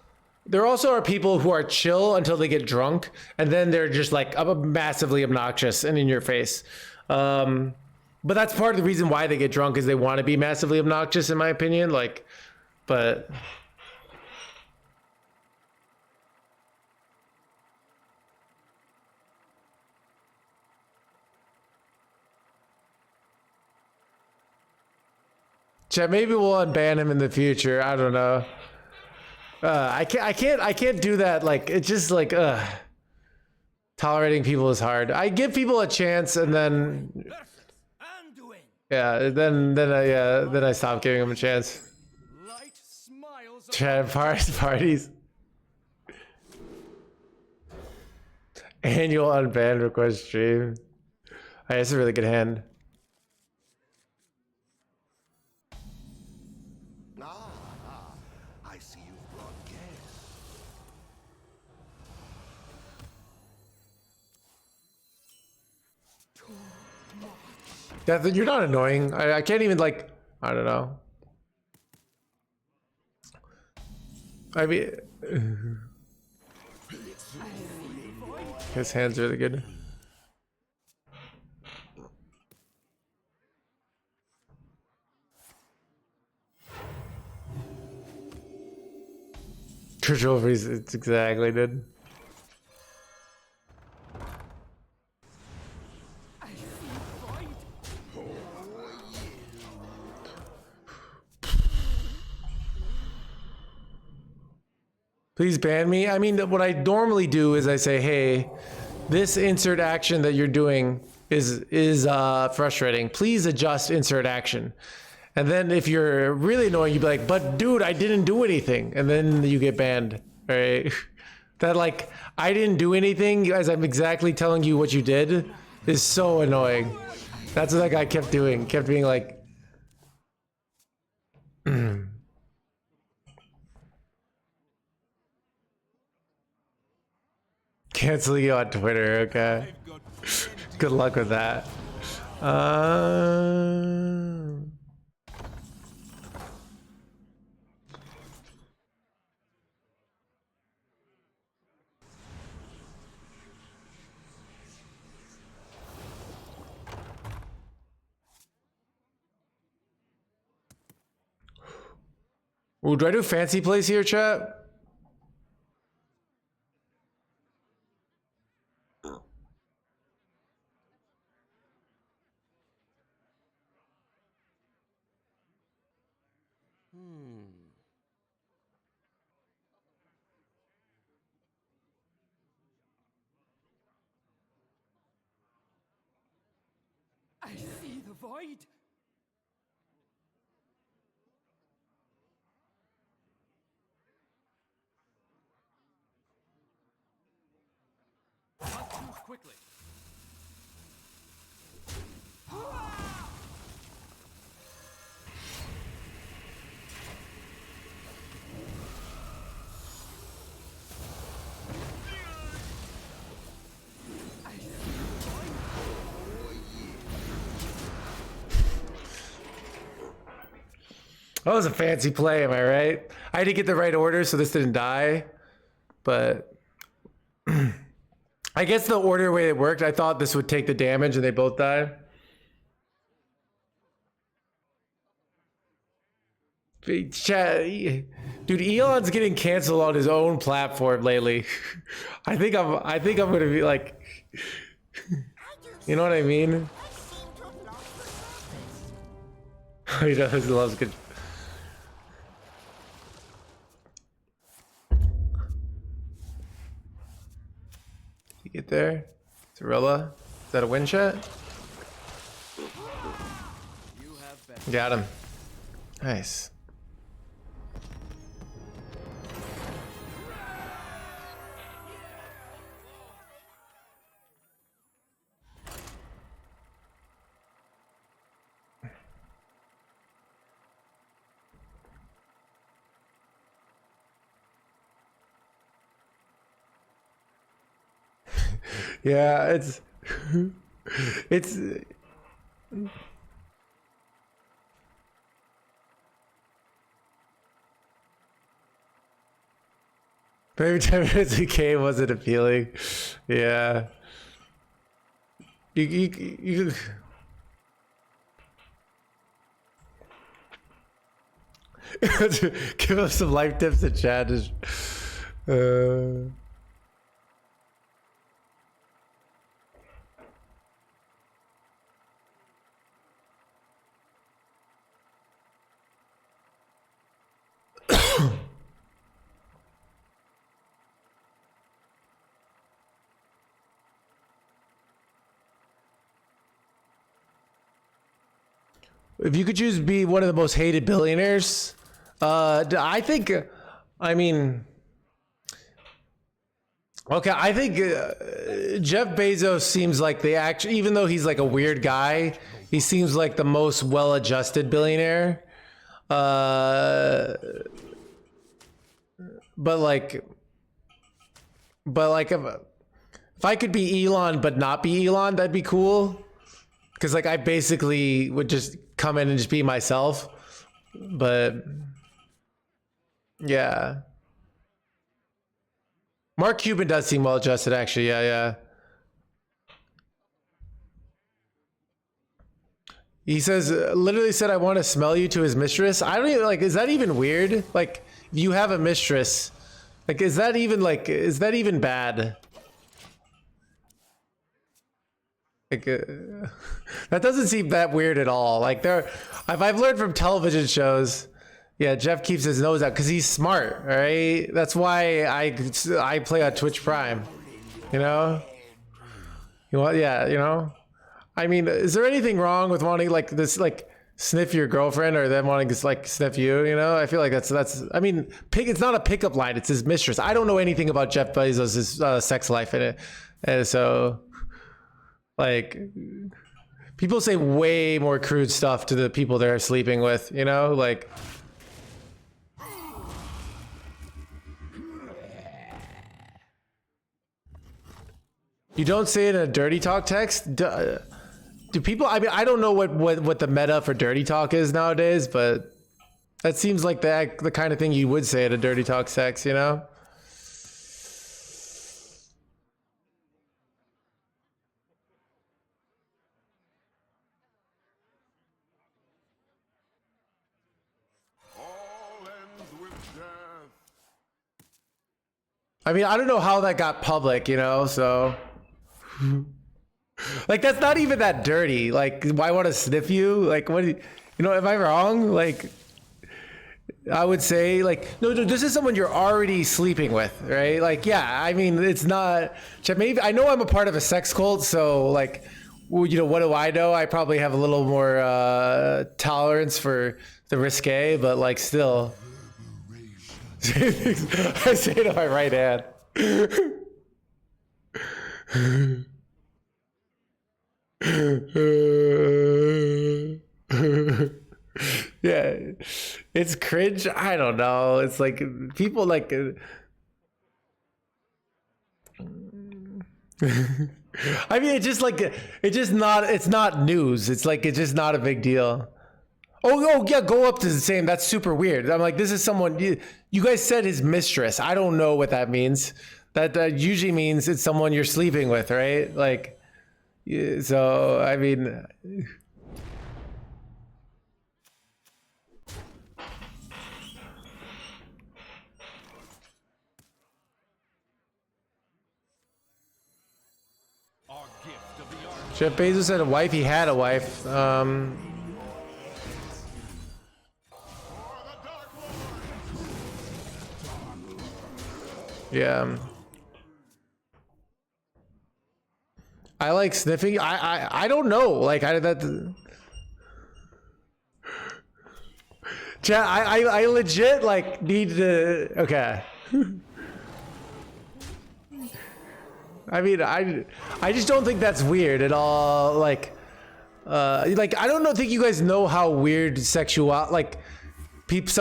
who are chill until they get drunk, and then they're just like massively obnoxious and in your face. But that's part of the reason why they get drunk, is they want to be massively obnoxious, in my opinion. Like, but. Chat, maybe we'll unban him in the future. I don't know. I can't do that. Like, it's just like, tolerating people is hard. I give people a chance, and then, yeah, then I stop giving them a chance. Light smiles. Chat, parties. Annual unbanned request stream. Alright, that's a really good hand. I see you've brought guests. That you're not annoying. I can't even like. I don't know. I mean, his hands are really good. Trophies, it's exactly, dude. Please ban me. I mean, what I normally do is I say, hey, this insert action that you're doing is frustrating. Please adjust insert action. And then if you're really annoying, you'd be like, but dude, I didn't do anything. And then you get banned, right? That like, I didn't do anything as I'm exactly telling you what you did is so annoying. That's what that guy kept doing. Kept being like, cancel you on Twitter, okay. Good luck with that. Ooh, do I do fancy plays here, chat? I see the void. Must move quickly. That was a fancy play, am I right? I had to get the right order so this didn't die, but I guess the order way it worked, I thought this would take the damage and they both die. Chat, dude, Elon's getting canceled on his own platform lately. I think I'm gonna be like, you know what I mean? He does, he loves good. You get there, Zorilla. Is that a win shot? Got him. Nice. Yeah, it's maybe 10 minutes of game wasn't appealing. Yeah. You give us some life tips in chat. Just, if you could choose to be one of the most hated billionaires, I think, I mean, okay, I think Jeff Bezos seems like even though he's like a weird guy, he seems like the most well-adjusted billionaire. But like if I could be Elon but not be Elon, that'd be cool. Because like I basically would just come in and just be myself, but yeah. Mark Cuban does seem well adjusted, actually. Yeah, yeah. He says, literally said, "I want to smell you" to his mistress. I don't even like. Is that even weird? Like, you have a mistress. Like, is that even bad? Like, that doesn't seem that weird at all. Like, I've learned from television shows. Yeah, Jeff keeps his nose out because he's smart. All right, that's why I play on Twitch Prime. You know, yeah, you know. I mean, is there anything wrong with wanting like this, like sniff your girlfriend or them wanting to like sniff you? You know, I feel like that's. I mean, it's not a pickup line. It's his mistress. I don't know anything about Jeff Bezos' sex life in it, and so. Like, people say way more crude stuff to the people they're sleeping with, you know? Like, you don't say it in a dirty talk text? Do people, I mean, I don't know what the meta for dirty talk is nowadays, but that seems like the kind of thing you would say at a dirty talk text, you know? I mean, I don't know how that got public, you know, so. Like, that's not even that dirty. Like, why want to sniff you? Like, what, you know, am I wrong? Like, I would say, like, no, this is someone you're already sleeping with, right? Like, yeah, I mean, it's not, maybe, I know I'm a part of a sex cult, so, like, well, you know, what do I know? I probably have a little more tolerance for the risque, but, like, still. I say to my right hand. Yeah, it's cringe. I don't know. It's like people like. I mean, it's just like it's just not. It's not news. It's like it's just not a big deal. Oh yeah, go up to the same. That's super weird. I'm like, this is someone. You guys said his mistress. I don't know what that means. That usually means it's someone you're sleeping with, right? Like, so I mean. Jeff Bezos had a wife. He had a wife. Yeah. I like sniffing. I don't know. Like Chat, I legit like need to. Okay. I mean, I just don't think that's weird at all. Like I don't think you guys know how weird some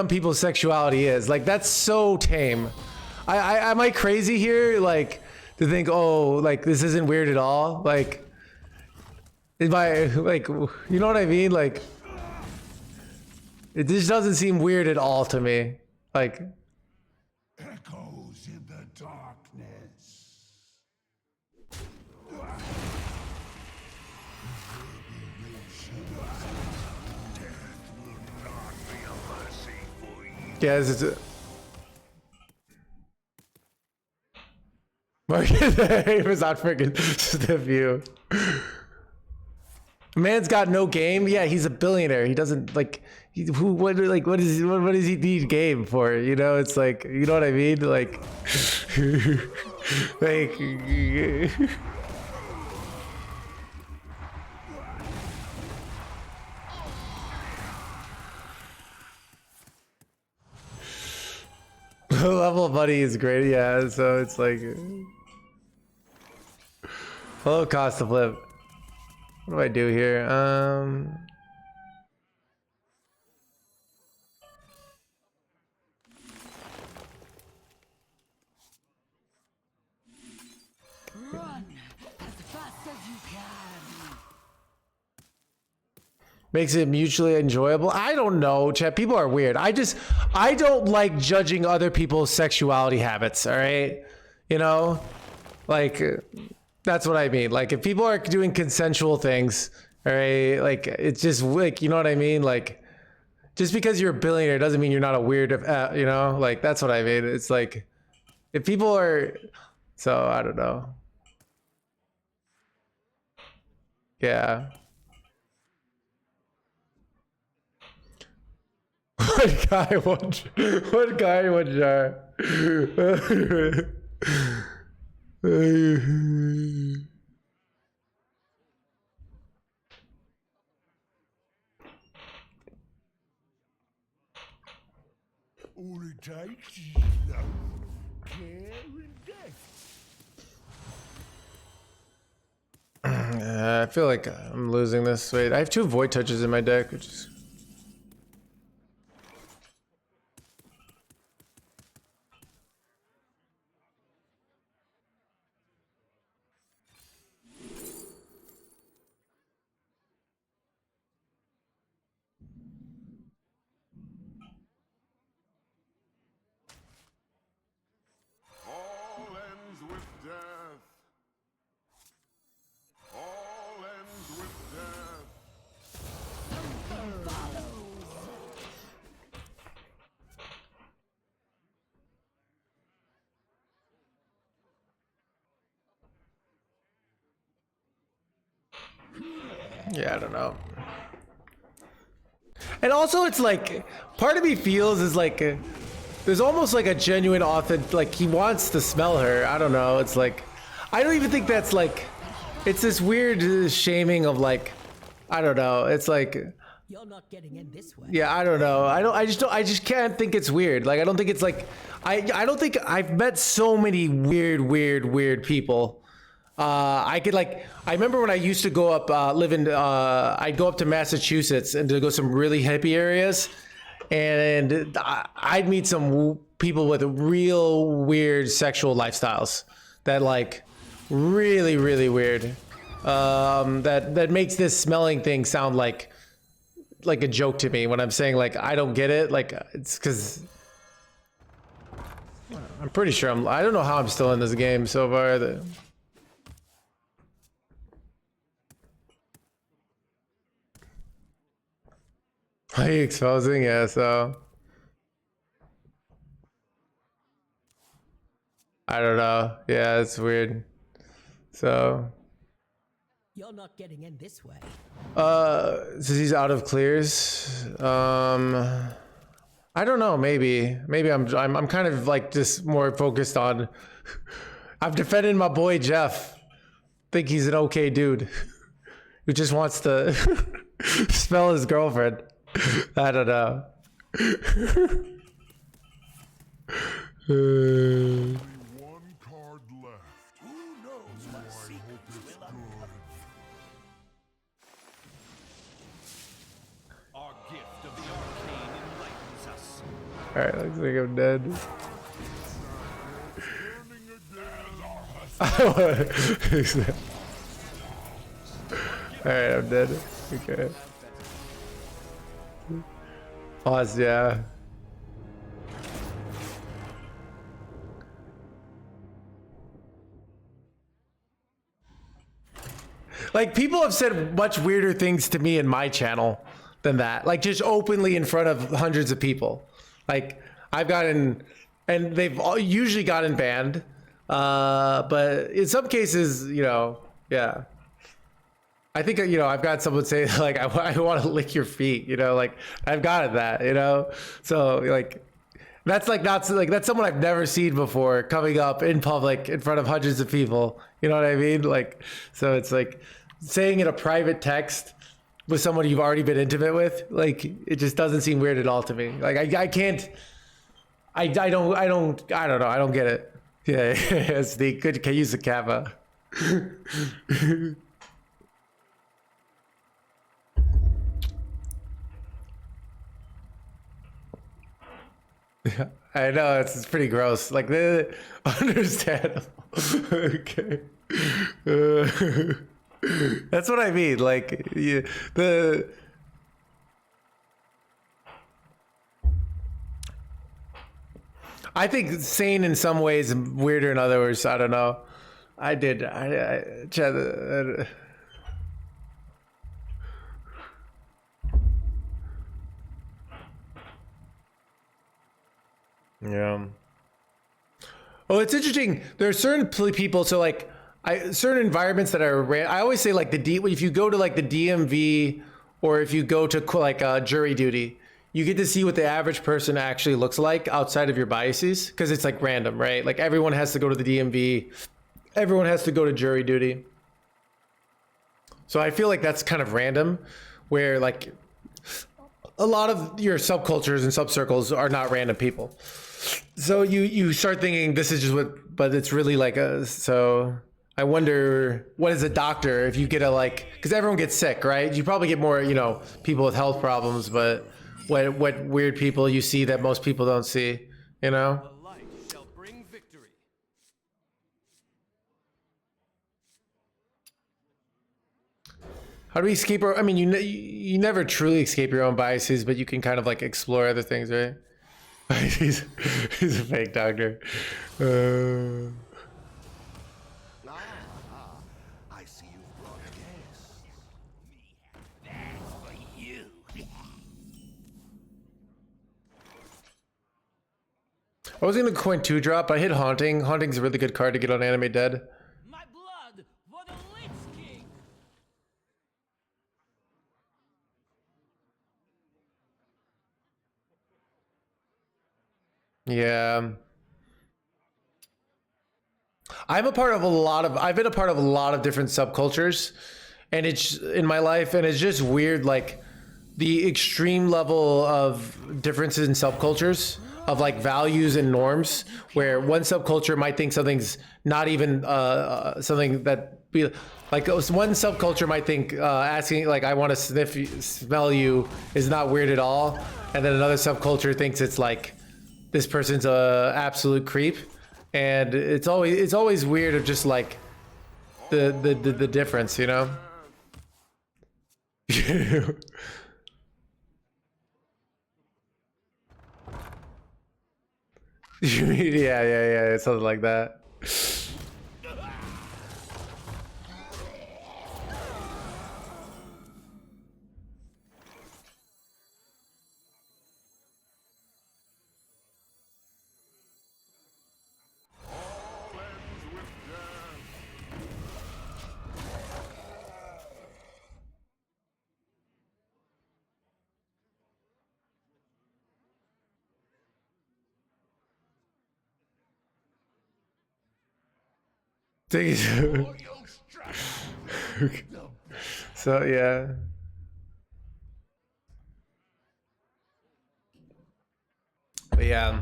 people's sexuality is. Like, that's so tame. Am I crazy here? Like, to think, oh, like this isn't weird at all. Like, am I like, you know what I mean? Like, it just doesn't seem weird at all to me. Like. Echoes in the darkness. Yes, it's a Market was not freaking stiff you. Man's got no game. Yeah, he's a billionaire. He doesn't like what does he need game for? You know, it's like, you know what I mean? Like like level buddy is great, yeah, so it's like low cost of flip. What do I do here? Run as fast as you can. makes it mutually enjoyable. I don't know, chat. People are weird. I don't like judging other people's sexuality habits. All right, you know, like that's what I mean. Like if people are doing consensual things, all right, like it's just like, you know what I mean, like. Just because you're a billionaire doesn't mean you're not a weird, you know? Like, that's what I mean. It's like, if people are... So, I don't know. Yeah. What guy, what guy, what jar? All it takes is love, care, and death. I feel like I'm losing this. Wait, I have 2 void touches in my deck, which is... All ends with death. All ends with death. Yeah, I don't know. And also, it's like, part of me feels is like, there's almost like a genuine authentic, like he wants to smell her. I don't know. It's like, I don't even think that's like, it's this weird shaming of like, I don't know. It's like, You're not getting in this way. yeah, I don't know. I just can't think it's weird. Like, I don't think it's like, I don't think I've met so many weird people. I could like, I remember when I used to go up, I'd go up to Massachusetts and to go some really hippie areas, and I'd meet some people with real weird sexual lifestyles that like really weird. That makes this smelling thing sound like a joke to me when I'm saying like I don't get it. Like it's because I'm pretty sure I don't know how I'm still in this game so far. Are you exposing? Yeah, so I don't know. Yeah, it's weird. So You're not getting in this way. so he's out of clears. I don't know, maybe I'm kind of like just more focused on I've defended my boy Jeff. Think he's an okay dude who just wants to spell his girlfriend. I don't know. One card left. Who knows what secrets will uncover? Our gift of the arcane enlightens us. Alright, looks like I'm dead. Alright, I'm dead. Okay. Pause, yeah. Like, people have said much weirder things to me in my channel than that. Like, just openly in front of hundreds of people. Like, I've gotten, and they've all usually gotten banned. But in some cases, you know, yeah. I think, you know, I've got someone say, like, I want to lick your feet, you know, like, I've gotten that, you know? So, like, that's like, not like, that's someone I've never seen before coming up in public in front of hundreds of people. You know what I mean? Like, so it's like saying in a private text with someone you've already been intimate with, like, it just doesn't seem weird at all to me. Like, I can't, I don't know. I don't get it. Yeah, it's the good, can use the kappa. Yeah, I know it's pretty gross. Like the understandable. Okay, that's what I mean. Like I think sane in some ways, weirder in others. I don't know. I did. Yeah. Oh, it's interesting. There are certain people. So like, certain environments that are. I always say like if you go to like the DMV or if you go to like jury duty, you get to see what the average person actually looks like outside of your biases because it's like random, right? Like everyone has to go to the DMV, everyone has to go to jury duty. So I feel like that's kind of random, where like a lot of your subcultures and subcircles are not random people. So you start thinking this is just what, but it's really like so I wonder what is a doctor if you get a like, because everyone gets sick, right? You probably get more, people with health problems, but what weird people you see that most people don't see, The light shall bring victory. How do we escape our, I mean, you never truly escape your own biases, but you can kind of like explore other things, right? he's a fake doctor. I see you've brought guests. That's for you. I was gonna coin 2-drop, but I hit Haunting. Haunting's a really good card to get on Anime Dead. My blood for the Lichking. Yeah. I've been a part of a lot of different subcultures, and it's in my life, and it's just weird, like the extreme level of differences in subcultures of like values and norms, where one subculture might think something's not even something that be like one subculture might think asking like I want to smell you is not weird at all, and then another subculture thinks it's like this person's a absolute creep. And it's always weird of just like the difference, yeah, something like that. So yeah. But yeah.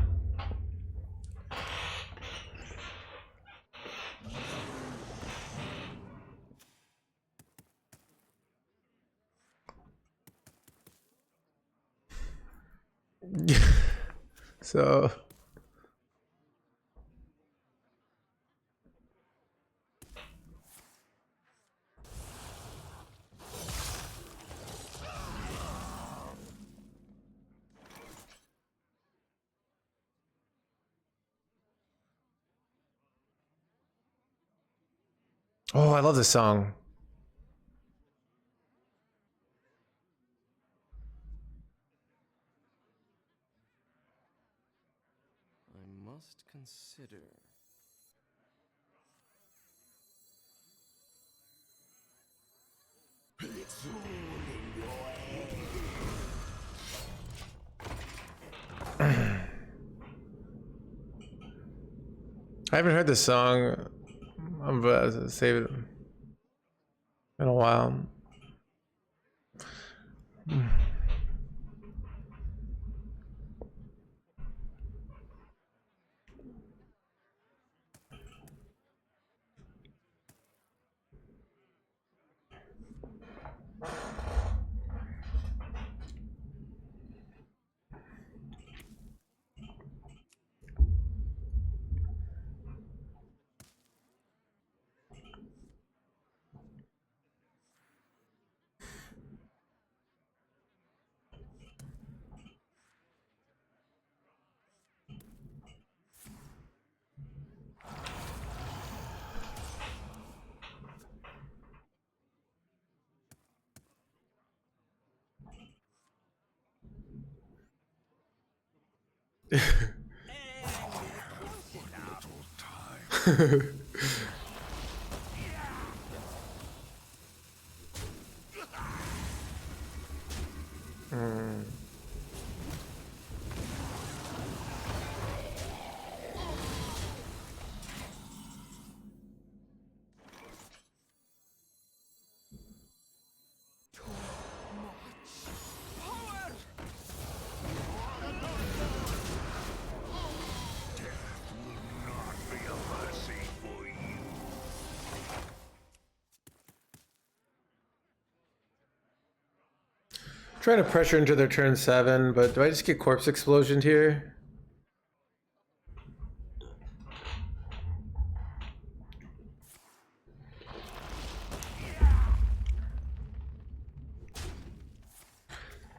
So oh, I love this song. I must consider. I haven't heard this song. I'm gonna save it in a while. Not be a mercy for you. Trying to pressure into their turn 7, but do I just get corpse explosion here?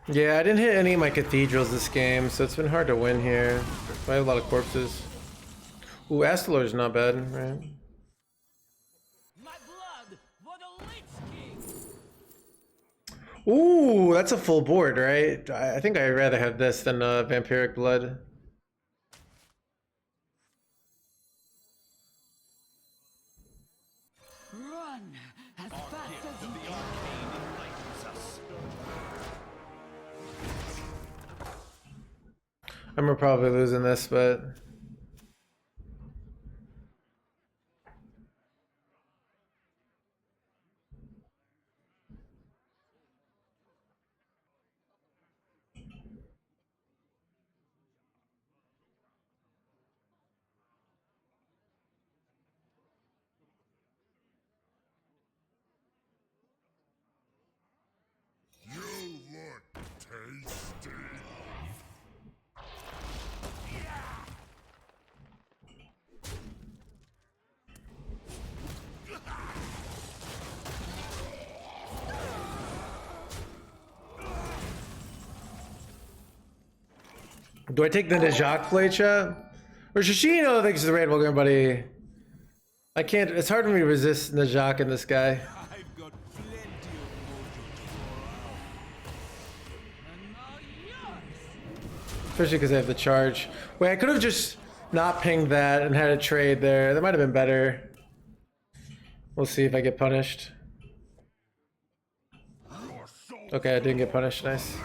Yeah, I didn't hit any of my cathedrals this game, so it's been hard to win here. I have a lot of corpses. Ooh, Astalor's not bad, right? My blood for the Lichking! Ooh, that's a full board, right? I think I'd rather have this than Vampiric Blood. Run as fast Gift as of you the can. arcane enlightens us. I'm probably losing this, but... You look tasty. Do I take the Najak play, chat? Or Shishino thinks the raid. Welcome, everybody. I can't. It's hard for me to resist Najak and this guy. I've got plenty of mojo to And now yours! Especially because I have the charge. Wait, I could have just not pinged that and had a trade there. That might have been better. We'll see if I get punished. Okay, I didn't get punished. Nice.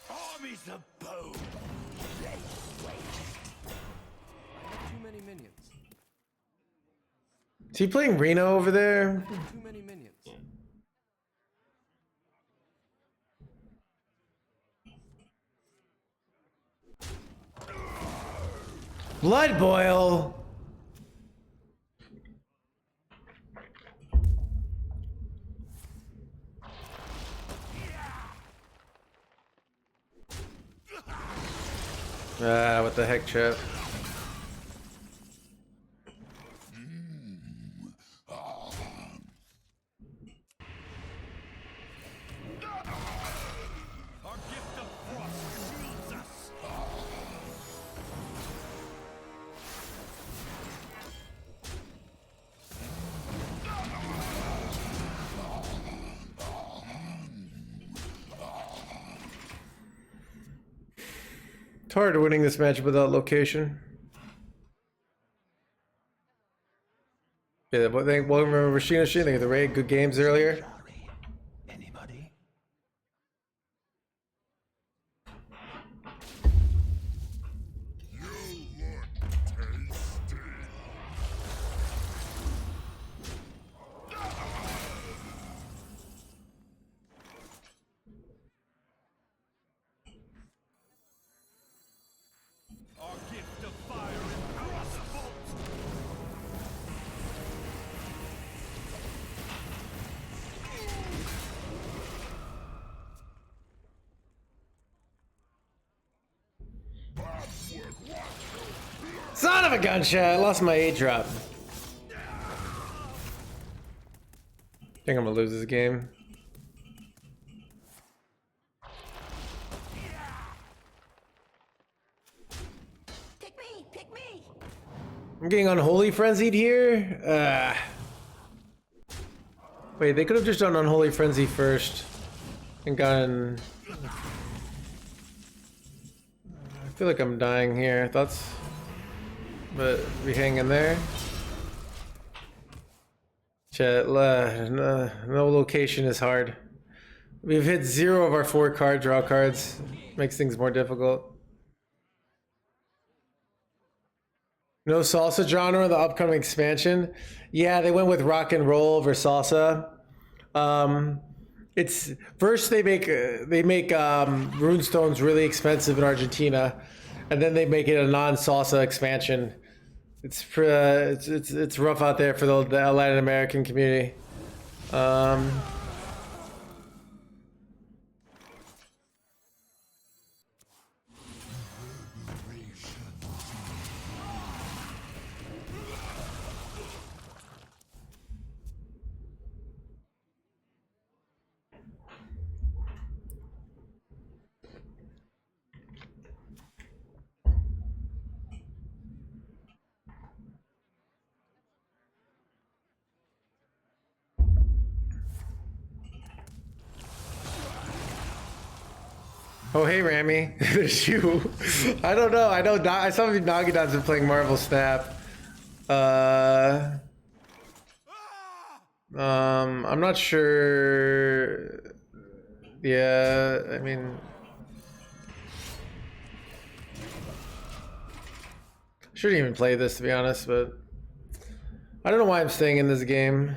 Armies of bone. I have too many minions. Is he playing Reno over there? Too many minions. Blood boil. Ah, what the heck, chat? Our gift of frost shields us. It's hard winning this match without location. Yeah, but they well remember Rashina Shin, they had the raid good games earlier. Anybody? You look tasty. Our gift of fire and crossbolt. Son of a gunshot! I lost my 8-drop. Think I'm gonna lose this game. Pick me! Pick me! I'm getting unholy frenzied here. Wait, they could have just done unholy frenzy first. and gotten. I feel like I'm dying here. Thoughts? But we hang in there. Chat, no location is hard. We've hit 0 of our 4 card draw cards. Makes things more difficult. No salsa genre, the upcoming expansion. Yeah, they went with rock and roll over salsa. It's first they make runestones really expensive in Argentina, and then they make it a non-salsa expansion. It's rough out there for the Latin American community. Oh, hey, Rami. There's you. I don't know. I know. I saw Nagidon's been playing Marvel Snap. I'm not sure. Yeah, I mean, shouldn't even play this to be honest, but I don't know why I'm staying in this game.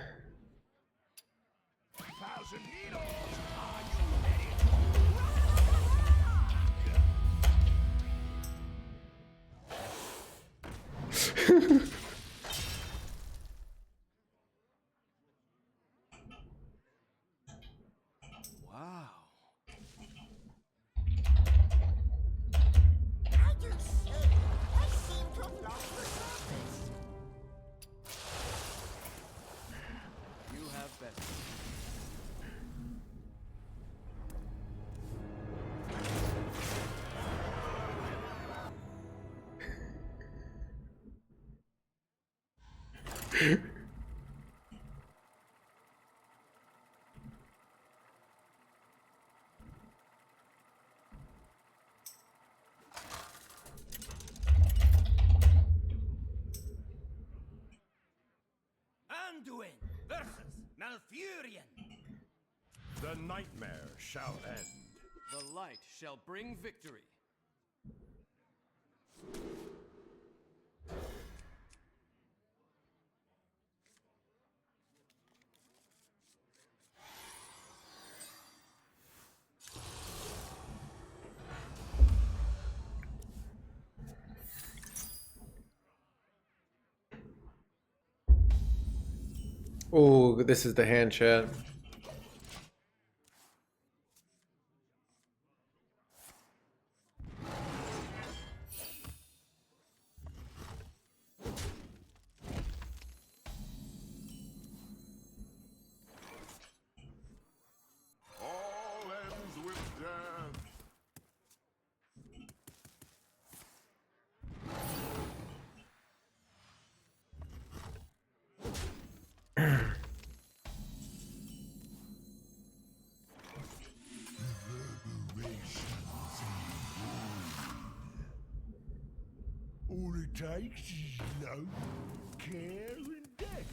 Wow. I do say, I seem to have lost the surface. You have better. Anduin versus Malfurion. The nightmare shall end. The light shall bring victory. Oh, this is the hand chat. All ends with death. All it takes is love, care, and death.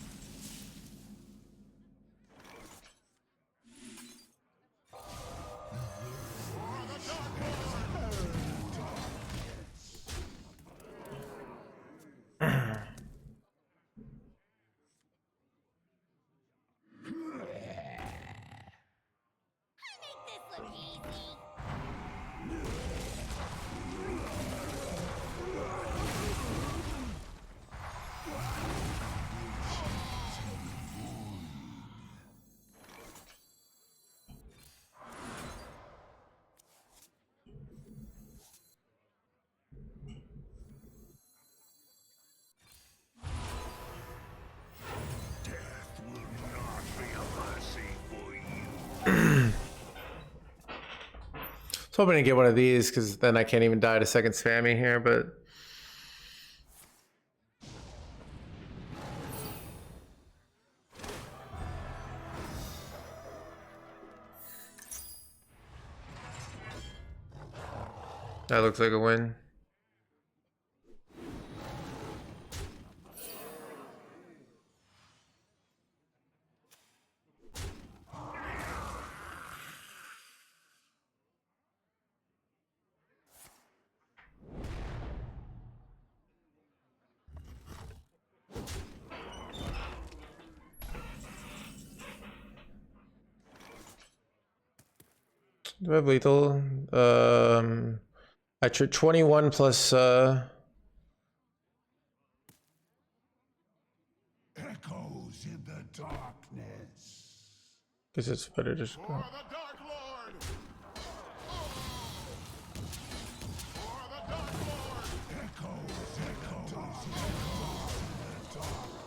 Death will not be a mercy for you. I was hoping to get one of these because then I can't even die to second spammy here, but That looks like a win. Do I have lethal? I tried 21 plus Echoes in the darkness. guess it's better just go. For the Dark Lord! For the Dark Lord! Echoes in the darkness.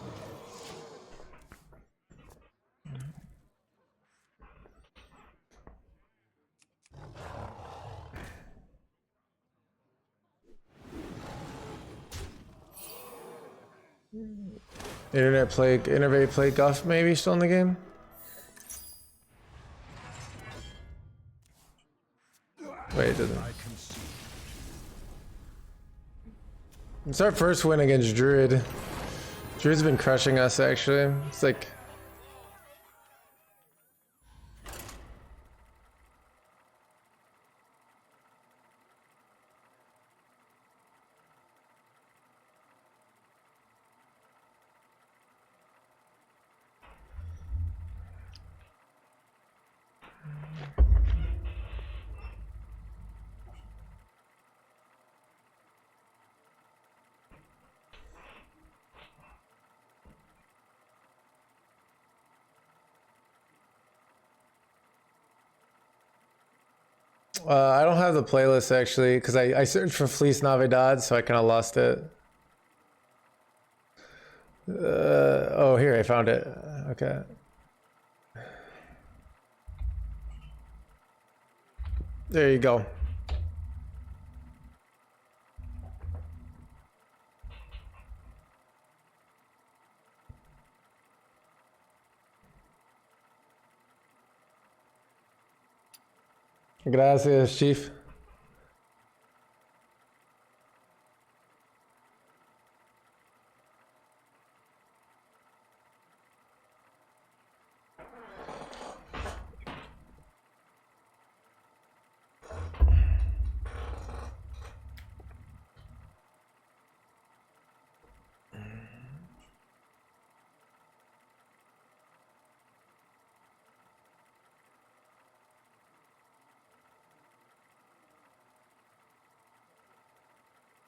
Internet play Guff maybe still in the game? Wait, it doesn't. It's our first win against Druid. Druid's been crushing us actually. It's like I don't have the playlist actually because I searched for Fleece Navidad, so I kind of lost it. Oh, here I found it. Okay. There you go. Gracias, Chief.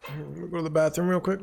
I'm gonna go to the bathroom real quick.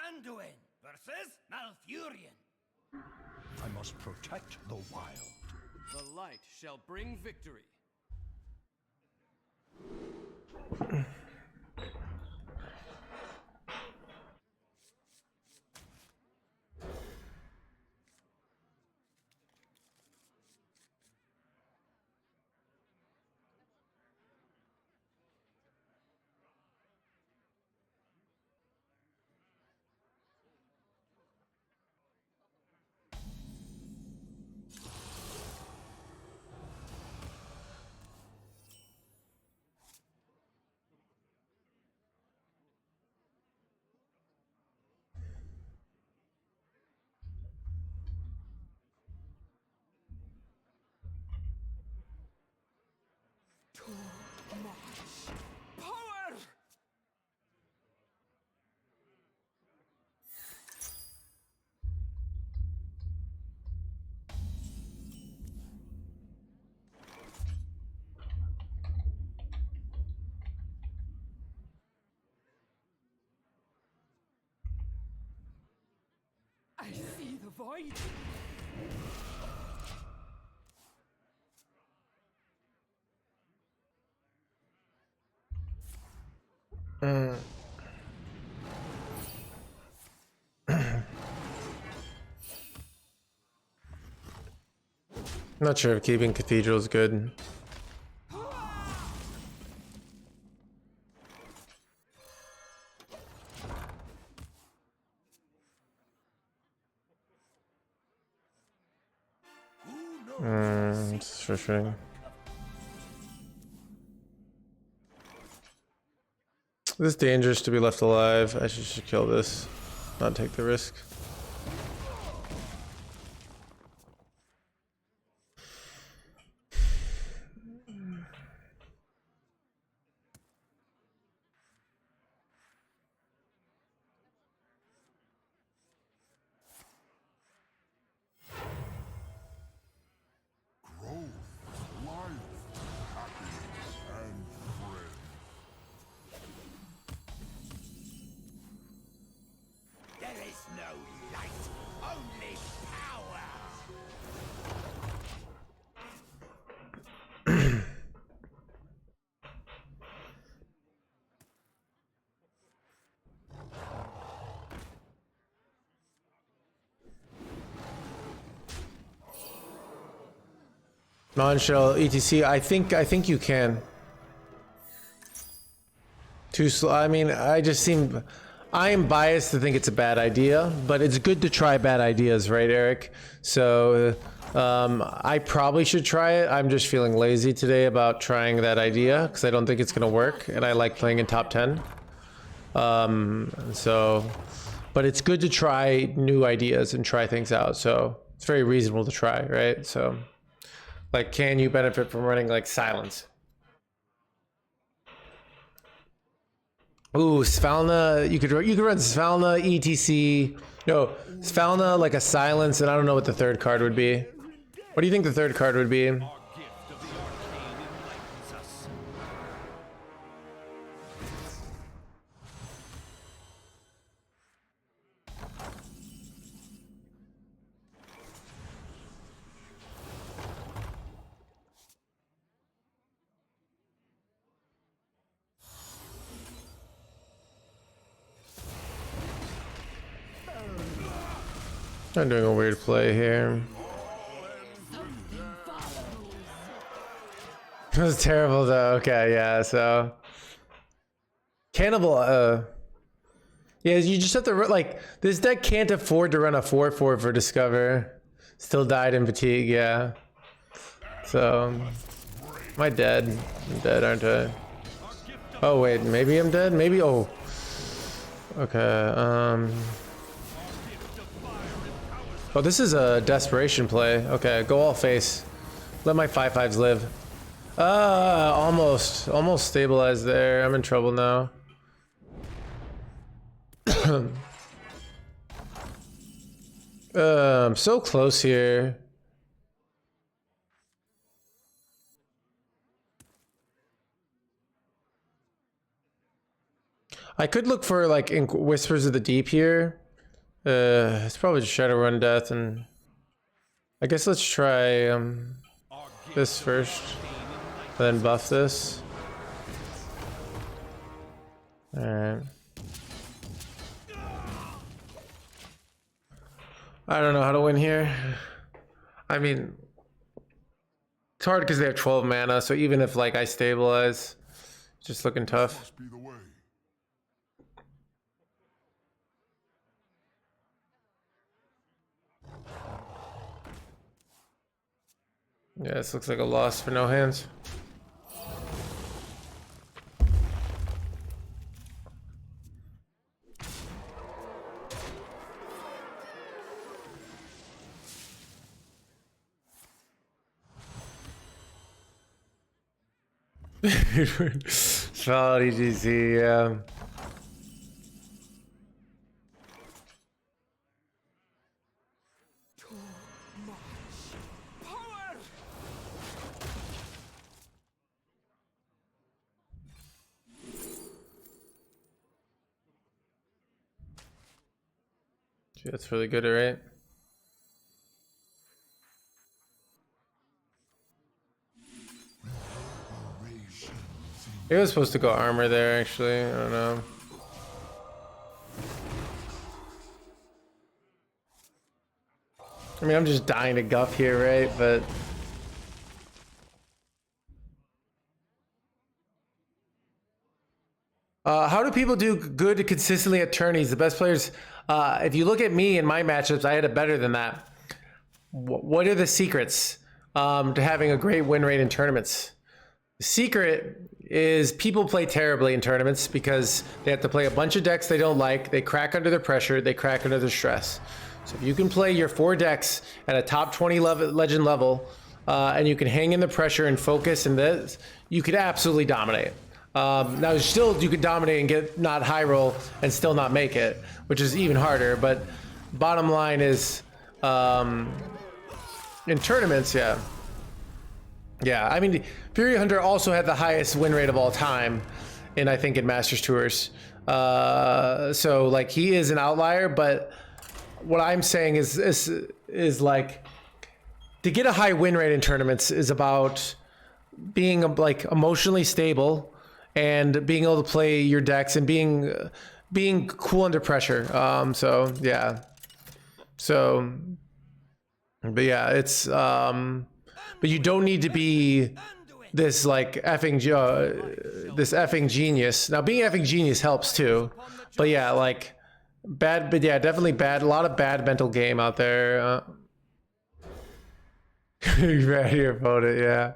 Anduin versus Malfurion. I must protect the wild. The light shall bring victory. void? Not sure if keeping Cathedral is good. It's frustrating. This is dangerous to be left alive. I should kill this, not take the risk. There is no light, only power. Non-shell etc. I think you can. Too slow. I mean, I am biased to think it's a bad idea, but it's good to try bad ideas, right, Eric? So I probably should try it. I'm just feeling lazy today about trying that idea because I don't think it's gonna work, and I like playing in top 10. But it's good to try new ideas and try things out. So it's very reasonable to try, right? So, like, can you benefit from running like silence? Ooh, Svalna, you could run Svalna, ETC. No, Svalna, like a silence, and I don't know what the third card would be. What do you think the third card would be? Our gift of the arcane enlightens us. I'm doing a weird play here. That was terrible though. Okay, yeah, so Cannibal, yeah, you just have to like, this deck can't afford to run a 4/4 for Discover. Still died in fatigue, yeah. So am I dead? I'm dead, aren't I? Oh wait, maybe I'm dead? Maybe, oh. Okay, oh, this is a desperation play. Okay, go all face. Let my 5/5s live. Almost stabilized there. I'm in trouble now. I'm so close here. I could look for like Whispers of the Deep here. It's probably just Shadowrun Death, and I guess let's try this first, then buff this. All right. I don't know how to win here. I mean, it's hard because they have 12 mana, so even if like I stabilize, it's just looking tough. Must be the way. Yeah, this looks like a loss for no hands. Solid EGC, yeah. Gee, that's really good, right? It was supposed to go armor there, actually. I don't know. I mean, I'm just dying to guff here, right? But how do people do good consistently at tourneys? The best players, if you look at me in my matchups, I had it better than that. What are the secrets to having a great win rate in tournaments? The secret is people play terribly in tournaments because they have to play a bunch of decks they don't like. They crack under the pressure. They crack under the stress. So if you can play your 4 decks at a top 20 legend level, and you can hang in the pressure and focus and this, you could absolutely dominate. Now still you could dominate and get not high roll and still not make it, which is even harder. But bottom line is, in tournaments, yeah. I mean, Fury Hunter also had the highest win rate of all time, I think in Masters Tours. So like he is an outlier, but what I'm saying is like to get a high win rate in tournaments is about being like emotionally stable and being able to play your decks and being cool under pressure. So yeah. So, but yeah, it's but you don't need to be this like this effing genius. Now being effing genius helps too, but yeah, like bad. But yeah, definitely bad. A lot of bad mental game out there. You read your opponent, yeah.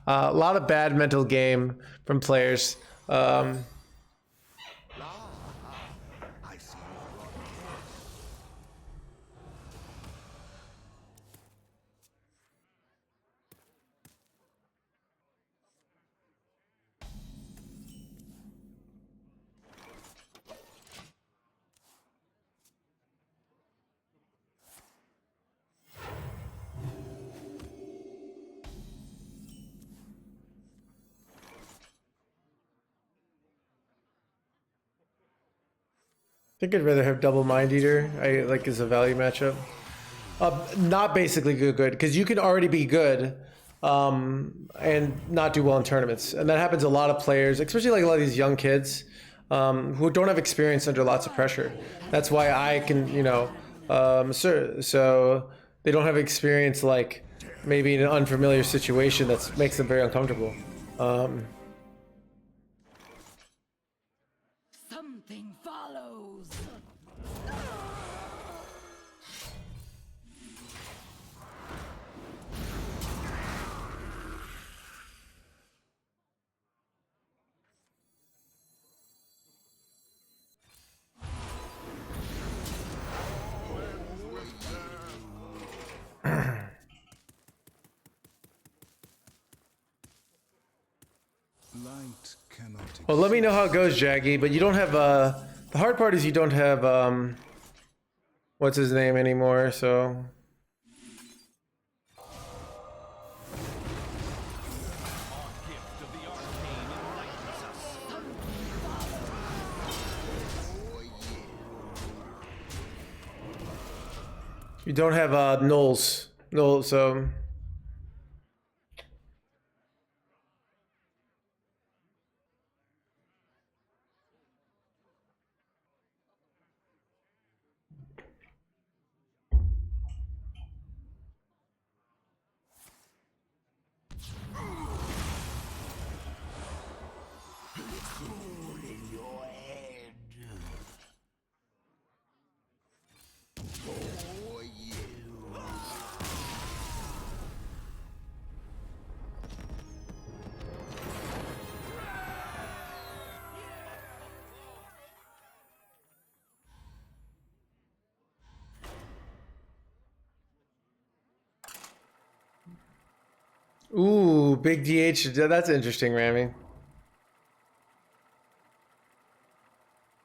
A lot of bad mental game from players. I think I'd rather have double Mind Eater. I like as a value matchup. Not basically good, because you can already be good and not do well in tournaments, and that happens to a lot of players, especially like a lot of these young kids who don't have experience under lots of pressure. That's why I can, you know, so they don't have experience like maybe in an unfamiliar situation that makes them very uncomfortable. Something follows. Light cannot Well, let me know how it goes, Jaggy. But you don't have the hard part is you don't have what's his name anymore. So Gift of the arcane enlightens us. you don't have Knowles. So ooh, big DH. That's interesting, Rami.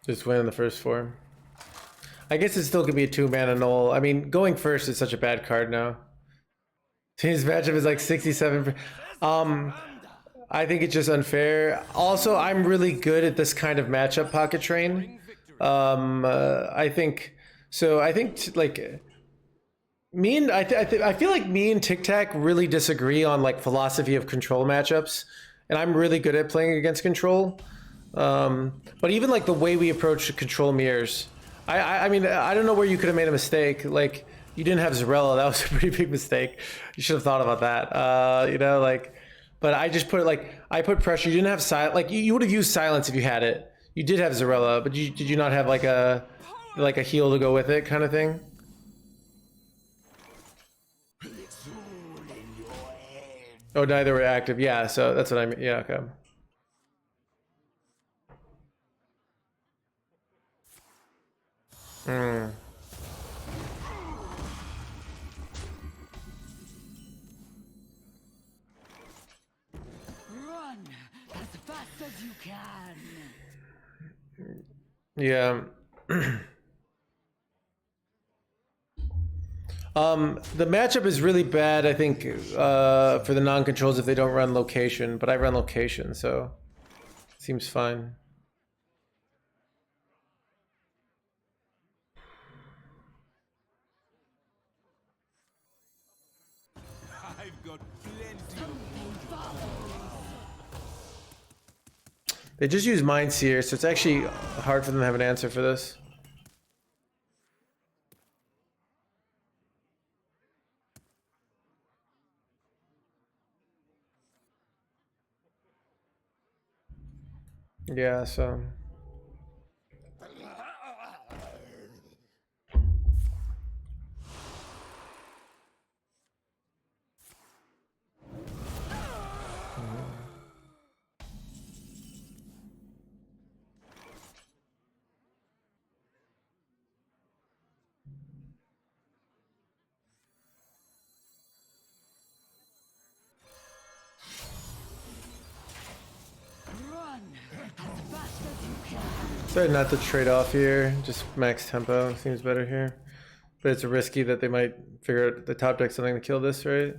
Just winning the first 4. I guess it still could be a 2-mana null. I mean, going first is such a bad card now. His matchup is like 67. I think it's just unfair. Also, I'm really good at this kind of matchup, Pocket Train. I think so. I think like me and I feel like me and Tic Tac really disagree on like philosophy of control matchups, and I'm really good at playing against control. But even like the way we approach control mirrors, I mean, I don't know where you could have made a mistake. Like, you didn't have Zarella. That was a pretty big mistake. You should have thought about that. You know, like, but I just put like, I put pressure. You didn't have silence. Like, you would have used silence if you had it. You did have Zarella, but did you not have like a heal to go with it kind of thing? Oh, neither were active. Yeah, so that's what I mean. Yeah, okay. Hmm. Run as fast as you can. Yeah. The matchup is really bad, I think, for the non-controls if they don't run location, but I run location, so seems fine. I've got plenty of They just use Mind Seer, so it's actually hard for them to have an answer for this. Yeah, so... Run as fast as you can. Sorry not to trade off here, just max tempo seems better here. But it's risky that they might figure out the top deck something to kill this, right?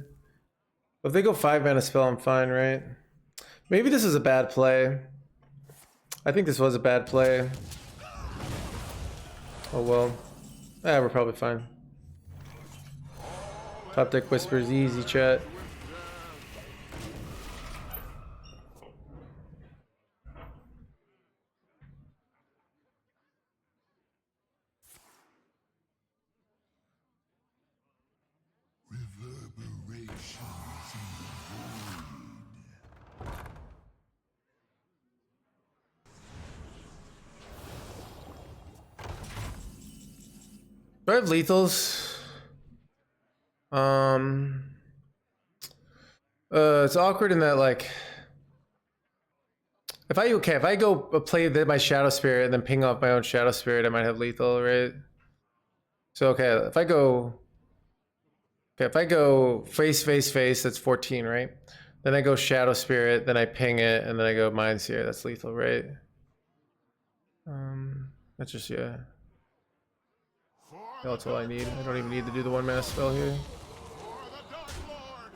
If they go 5 mana spell, I'm fine, right? Maybe this is a bad play. I think this was a bad play. Oh well. We're probably fine. Top deck whispers, easy chat. Do I have lethals? It's awkward in that, like, if I go play my Shadow Spirit and then ping off my own Shadow Spirit, I might have lethal, right? So if I go face, that's 14, right? Then I go Shadow Spirit, then I ping it, and then I go Mind Seer, that's lethal, right? That's just, yeah. That's all I need. I don't even need to do the 1 mana spell here. For the Dark Lord!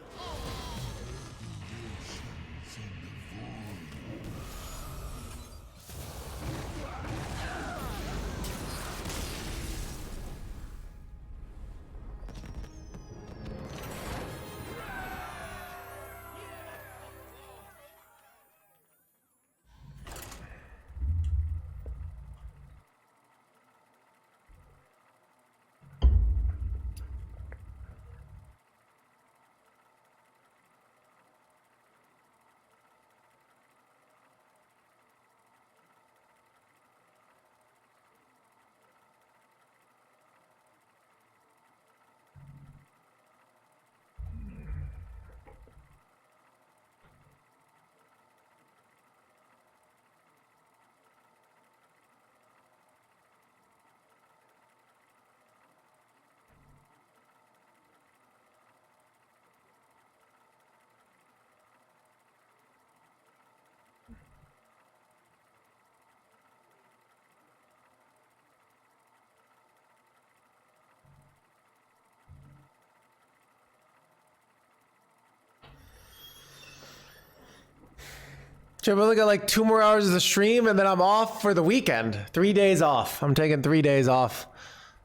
I've only got like 2 more hours of the stream and then I'm off for the weekend. 3 days off. I'm taking 3 days off.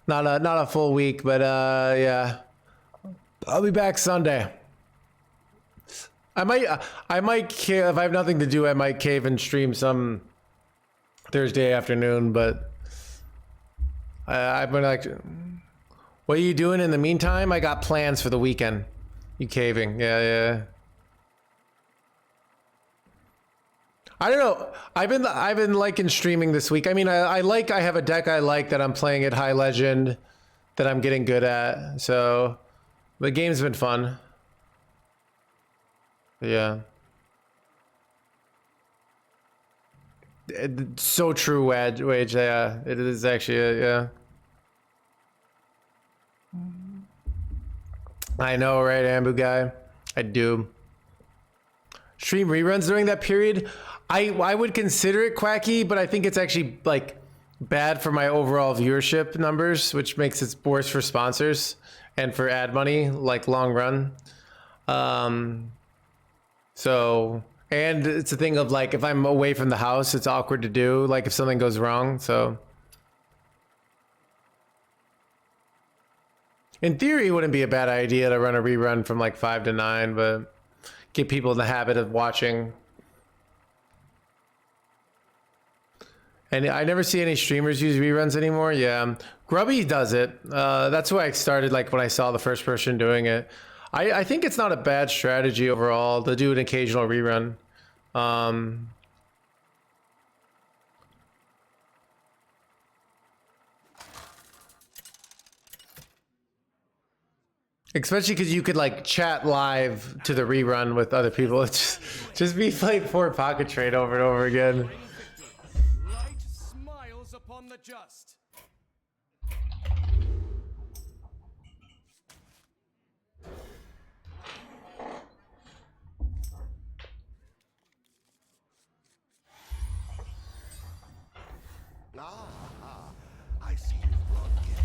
Not a full week, but yeah. I'll be back Sunday. If I have nothing to do, I might cave and stream some Thursday afternoon, but I've been like, what are you doing in the meantime? I got plans for the weekend. You caving? Yeah. I don't know. I've been liking streaming this week. I mean, I have a deck I like that I'm playing at high legend that I'm getting good at. So the game's been fun. Yeah. So true, Wage. Yeah, it is actually. Yeah. I know, right, Ambu guy? I do. Stream reruns during that period? I would consider it quacky, but I think it's actually like bad for my overall viewership numbers, which makes it worse for sponsors and for ad money, like long run. So, and it's a thing of like, if I'm away from the house, it's awkward to do, like if something goes wrong, so. In theory, it wouldn't be a bad idea to run a rerun from like 5 to 9, but get people in the habit of watching. And I never see any streamers use reruns anymore. Yeah, Grubby does it. That's why I started, like when I saw the first person doing it. I think it's not a bad strategy overall to do an occasional rerun. Especially because you could like chat live to the rerun with other people. It's just be playing for Pocket Trade over and over again. Light smiles upon the just. I see you've brought guests.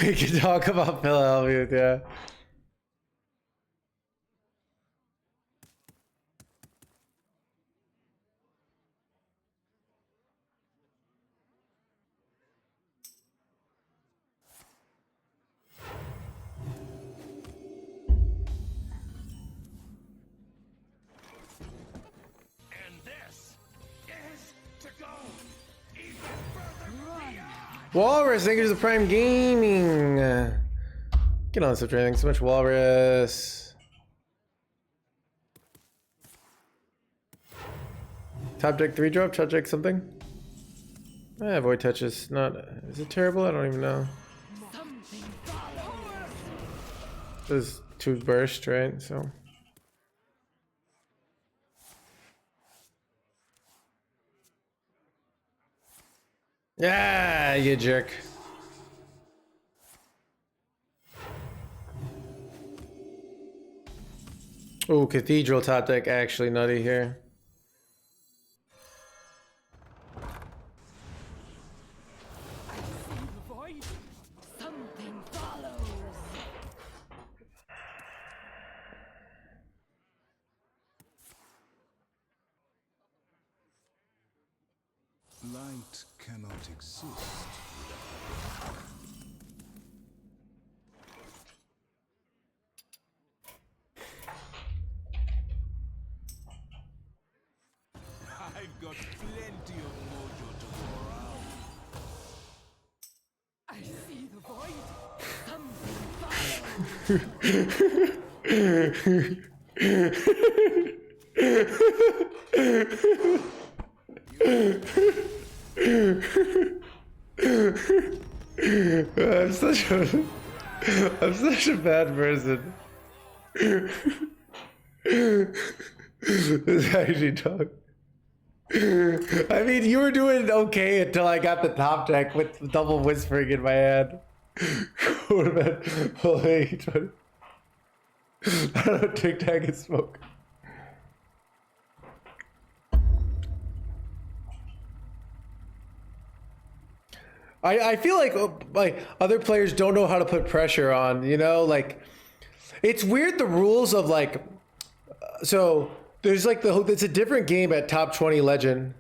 We can talk about Philadelphia, yeah. And this is to go even further beyond. Walrus, thank you to the Prime Gaming. Get on some training. So much Walrus. Top deck 3 drop, top deck something. Void touch is not. Is it terrible? I don't even know. Something follows. There's 2 burst, right? So. Yeah, you jerk. Oh, Cathedral top deck actually nutty here. I see the void. Something follows. Light cannot exist. I've got plenty of mojo to go around. I see the void. Something I'm such a bad person. This actually talk. I mean, you were doing okay until I got the top deck with double whispering in my head. Quarterback, play 20. I don't know, Tic Tac and smoke. I feel like other players don't know how to put pressure on, you know, like it's weird the rules of like so there's like it's a different game at top 20 legend.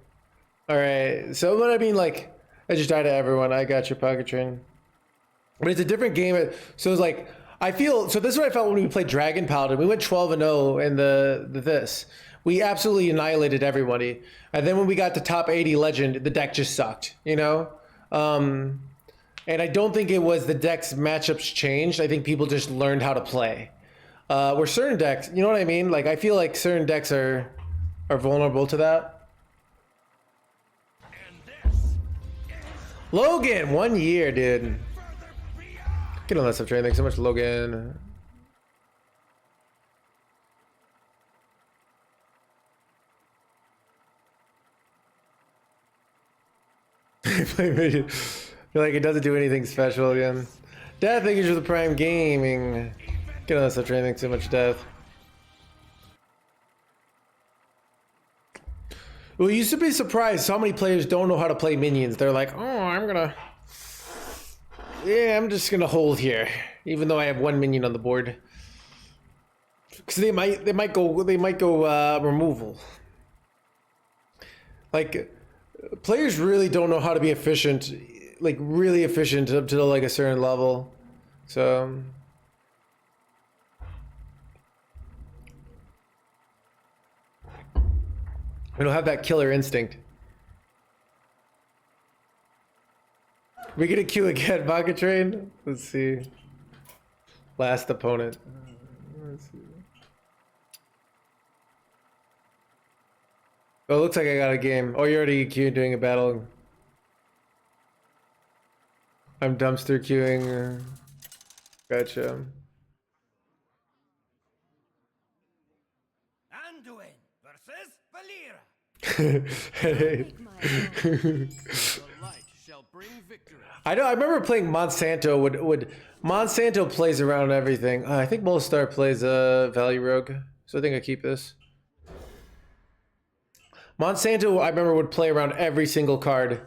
All right, so what I mean, like I just died to everyone. I got your pocket train, but it's a different game. So it's like I feel so. This is what I felt when we played Dragon Paladin. We went 12-0 in the this. We absolutely annihilated everybody, and then when we got to top 80 legend, the deck just sucked, you know. And I don't think it was the deck's matchups changed. I think people just learned how to play. Where certain decks, you know what I mean? Like I feel like certain decks are vulnerable to that. Logan, 1 year, dude. Get on that stuff, train. Thanks so much, Logan. Play Minion. Feel like it doesn't do anything special again. Death, thank you for the Prime Gaming. Get on that stuff, train. Thanks so much, Death. Well, you used to be surprised how many players don't know how to play minions. They're like, oh, I'm just gonna hold here, even though I have one minion on the board. Because they might go removal. Like players really don't know how to be efficient, like really efficient up to like a certain level. So we don't have that killer instinct. We get a queue again, Vodka Train. Let's see. Last opponent. Let's see. Oh, it looks like I got a game. Oh, you're already queuing doing a battle. I'm dumpster queuing. Gotcha. Anduin versus Valera. Hey. The light shall bring victory. I know. I remember playing Monsanto. Would Monsanto plays around everything? I think Molestar plays Value Rogue, so I think I keep this. Monsanto, I remember would play around every single card.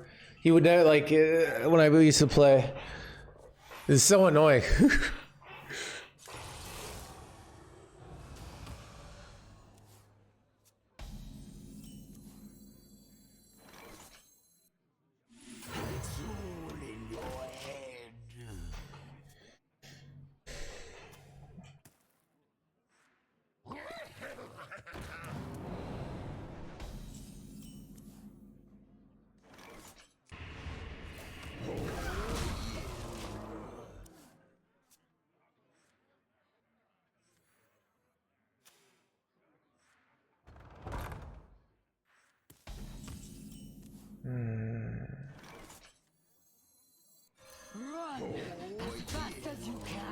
He would never like when I used to play. It's so annoying. Run as fast as you can.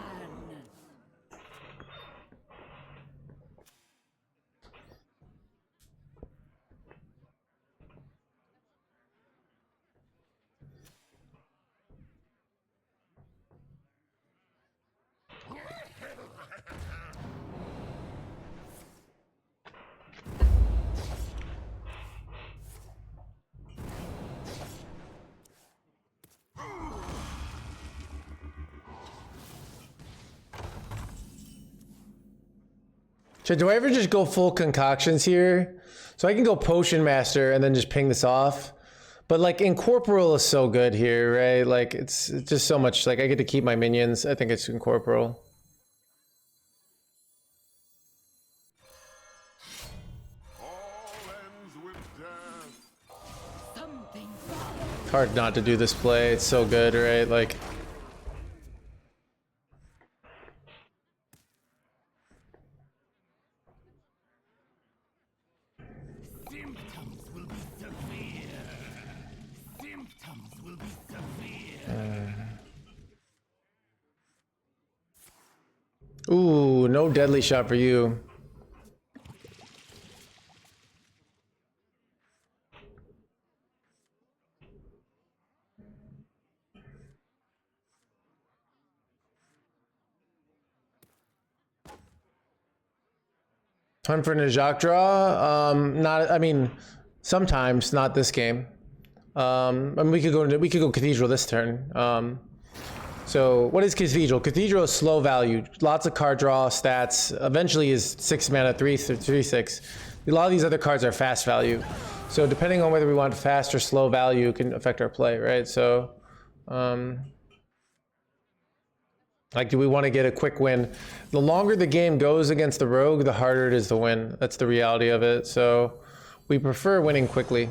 So do I ever just go full concoctions here? So I can go Potion Master and then just ping this off. But like Incorporeal is so good here, right? Like it's just so much, like I get to keep my minions. I think it's Incorporeal. All ends with death. Something It's hard not to do this play. It's so good, right? Like Symptoms will be severe. Symptoms will be severe. ooh, no deadly shot for you. Hunt for Najak draw. Not. I mean, sometimes not this game. I mean, we could go Cathedral this turn. So what is Cathedral? Cathedral is slow value, lots of card draw stats. Eventually is 6 mana, 3/6. A lot of these other cards are fast value. So depending on whether we want fast or slow value can affect our play, right? So, like, do we want to get a quick win? The longer the game goes against the rogue, the harder it is to win. That's the reality of it. So we prefer winning quickly.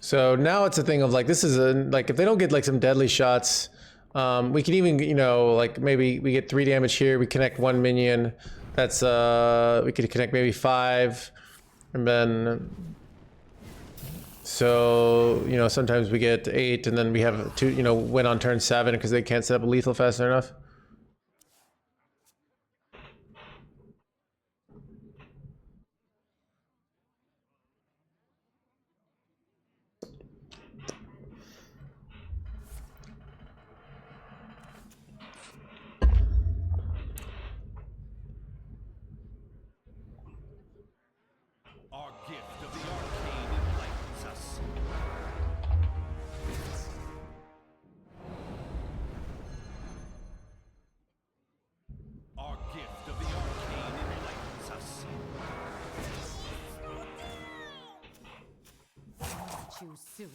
So now it's a thing of like, this is like, if they don't get like some deadly shots, we can even, you know, like maybe we get 3 damage here, we connect 1 minion. That's, we could connect maybe 5. And then, so, you know, sometimes we get 8 and then we have 2, you know, win on turn 7 because they can't set up a lethal fast enough. Our gift of the arcane enlightens us. Our gift of the arcane enlightens us. Choose soon.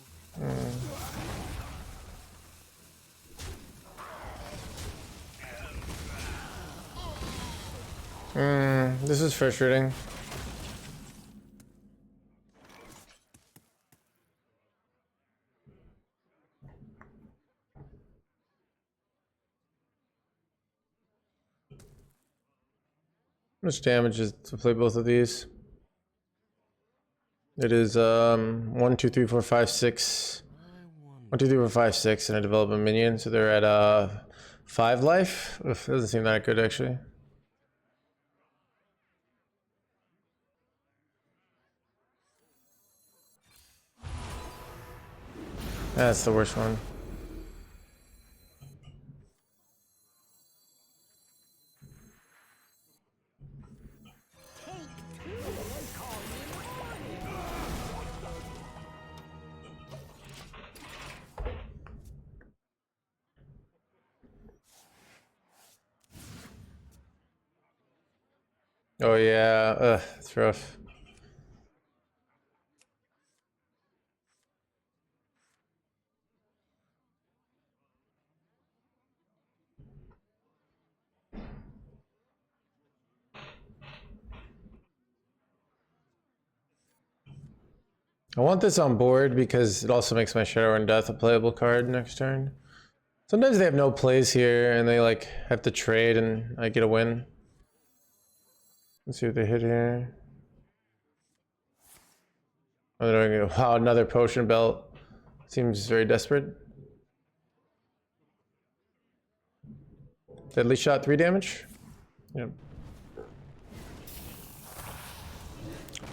This is frustrating. How much damage is to play both of these? It is 1, 2, 3, 4, 5, 6. 1, 2, 3, 4, 5, 6, and I develop a minion, so they're at 5 life. Oof, doesn't seem that good actually. That's the worst one. Oh yeah, it's rough. I want this on board because it also makes my Shadowrun Death a playable card next turn. Sometimes they have no plays here and they like have to trade and I get a win. Let's see what they hit here. Oh, they're gonna, wow, another potion belt. Seems very desperate. Deadly shot, 3 damage. Yep.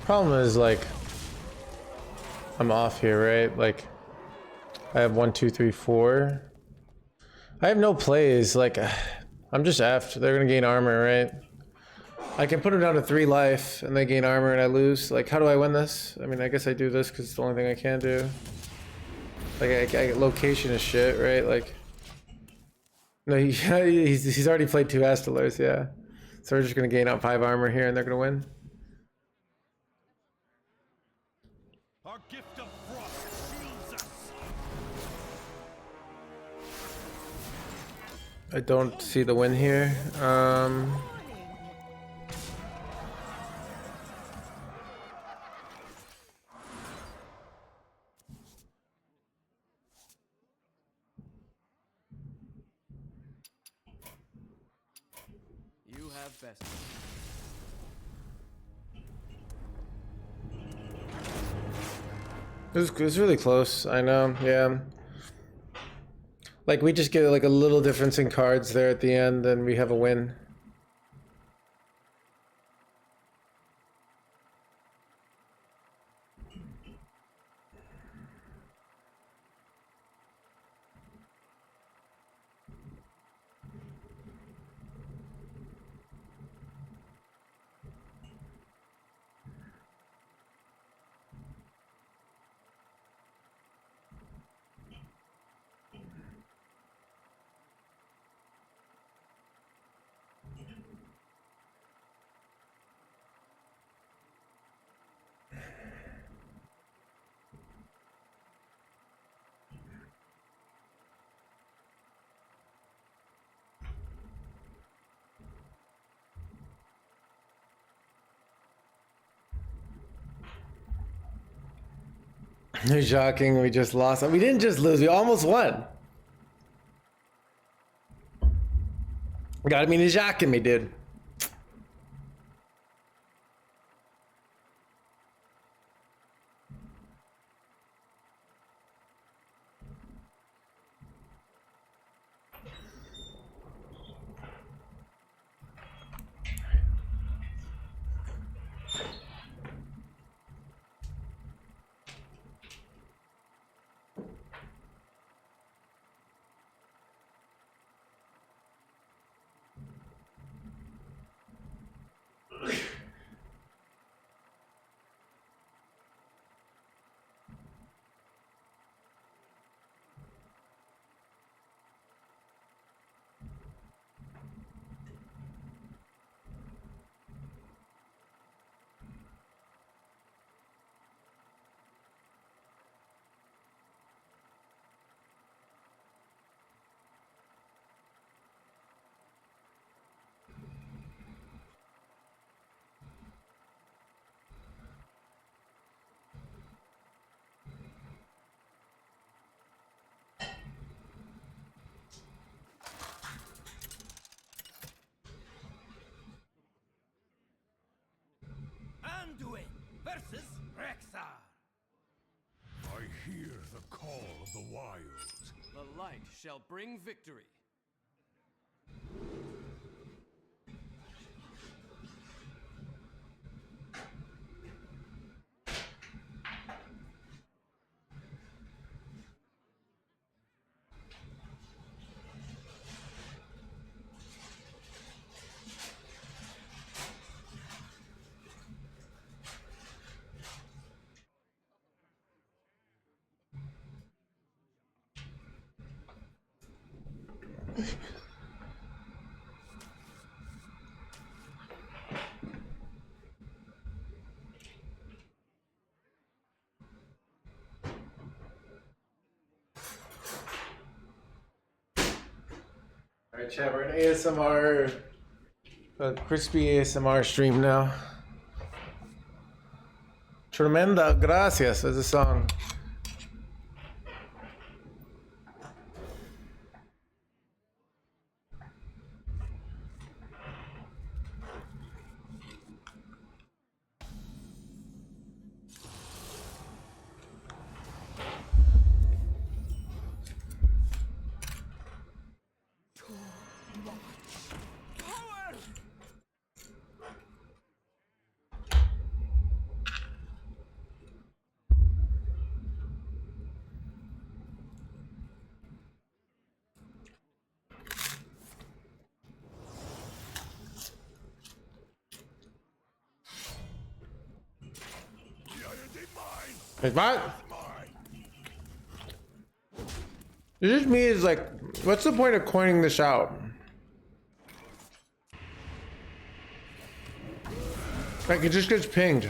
Problem is like, I'm off here, right? Like, I have 1, 2, 3, 4. I have no plays. Like, I'm just effed. They're gonna gain armor, right? I can put them down to 3 life and they gain armor and I lose. Like, how do I win this? I mean, I guess I do this because it's the only thing I can do. Like, location is shit, right? Like, no, he's already played 2 Astalars, yeah. So we're just gonna gain out 5 armor here and they're gonna win. Our gift of frost shields us. I don't see the win here. You have best. It was really close, I know, yeah. Like, we just get like a little difference in cards there at the end and we have a win. Shocking, we just lost. We didn't just lose, we almost won. Gotta be shocking me, dude. Anduin versus Rexar. I hear the call of the wilds. The light shall bring victory. Alright, chat, we're in ASMR, a crispy ASMR stream now. Tremenda gracias is a song. Wait, what? It just me is like, what's the point of coining this out? Like, it just gets pinged.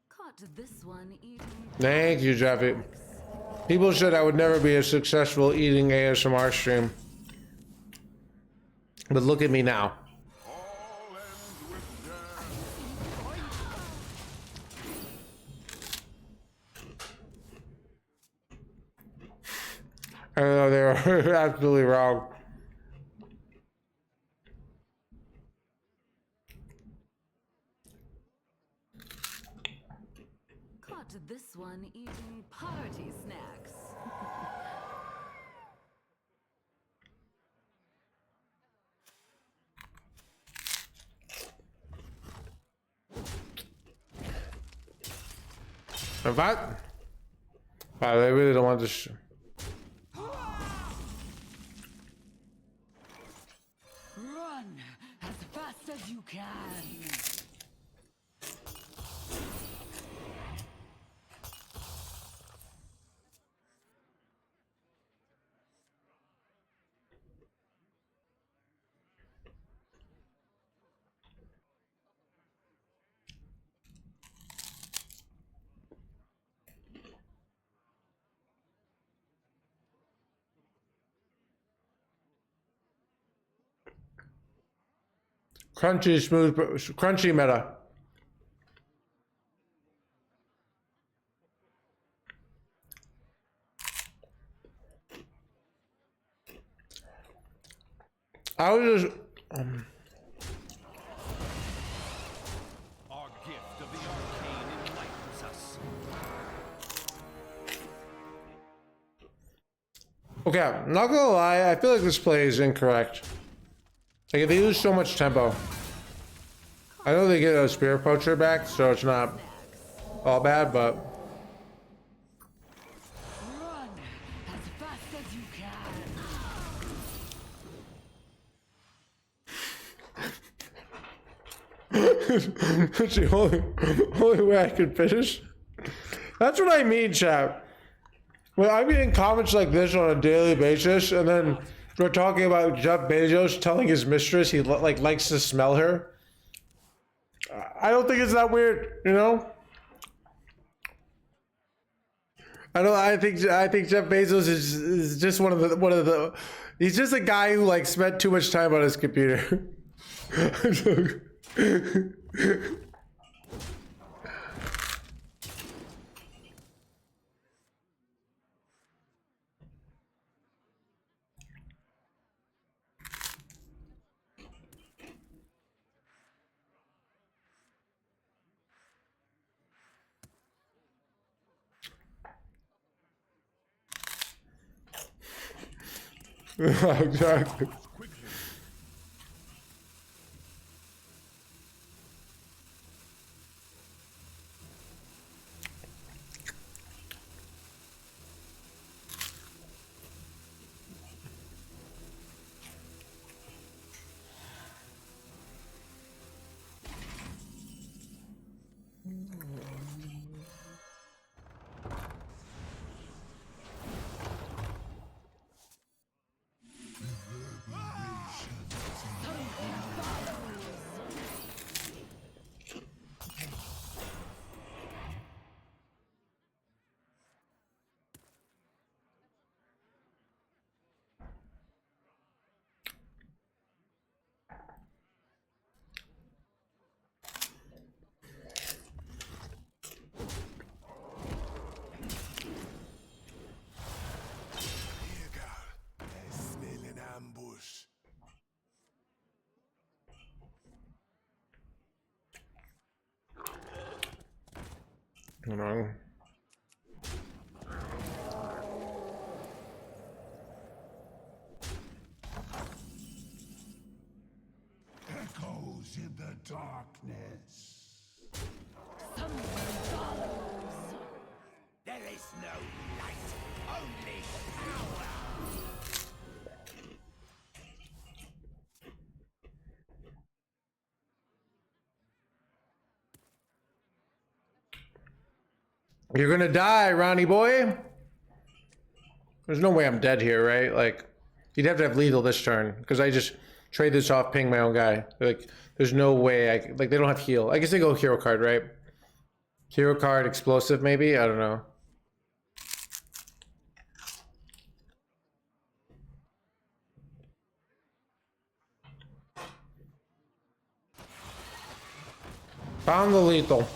Caught this one eating. Thank you, Jeffy. People said I would never be a successful eating ASMR stream. But look at me now. All ends with death. I know they were absolutely wrong. Caught this one eating party snacks. In fact, wow, they really don't want this. Run as fast as you can. Crunchy, smooth, crunchy meta. I was just... Our gift of the arcane enlightens us. Okay, I'm not gonna lie, I feel like this play is incorrect. Like, they lose so much tempo. I know they get a Spear Poacher back, so it's not all bad, but... Run as fast as you can. That's the only way I can finish. That's what I mean, chat. When I'm getting comments like this on a daily basis, and then we're talking about Jeff Bezos telling his mistress he likes to smell her. I don't think it's that weird, you know. I think Jeff Bezos is just one of the. He's just a guy who like spent too much time on his computer. Exactly. Hold on. Echoes in the darkness. There is no light, only power. You're gonna die, Ronnie boy. There's no way I'm dead here, right? Like, you'd have to have lethal this turn because I just trade this off, ping my own guy. Like, there's no way like they don't have heal. I guess they go hero card, right? Hero card, explosive, maybe. I don't know. Found the lethal.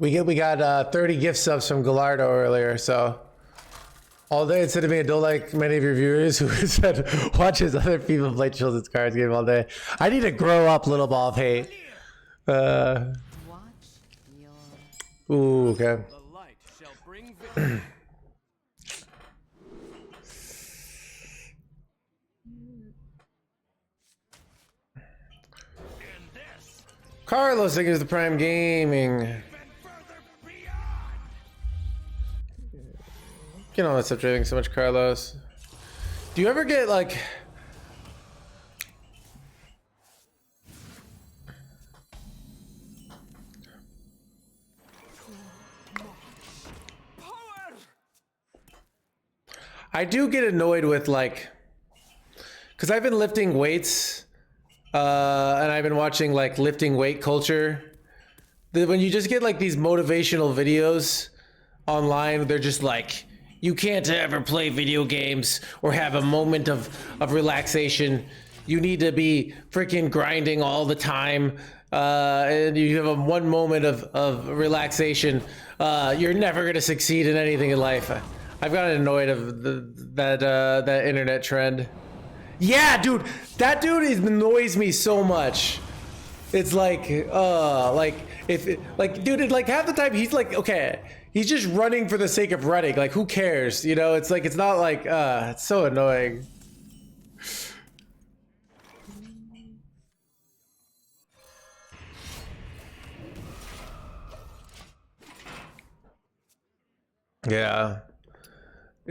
We got 30 gift subs from Gallardo earlier, so all day instead of me, I don't like many of your viewers who said watches other people play Children's Cards game all day. I need to grow up, little ball of hate. Watch your... Ooh, okay. The light shall bring victory. Carlos, thank you for the Prime Gaming. Even further beyond. You know, stop driving so much, Carlos. Do you ever get like? I do get annoyed with like, because I've been lifting weights, and I've been watching like lifting weight culture. When you just get like these motivational videos online, they're just like, you can't ever play video games or have a moment of relaxation. You need to be freaking grinding all the time. And you have one moment of relaxation. You're never going to succeed in anything in life. I've gotten annoyed of that internet trend. Yeah, dude, that dude annoys me so much. It's like, dude, like half the time he's like, okay, he's just running for the sake of running. Like, who cares? You know, it's like, it's not like, it's so annoying. Yeah.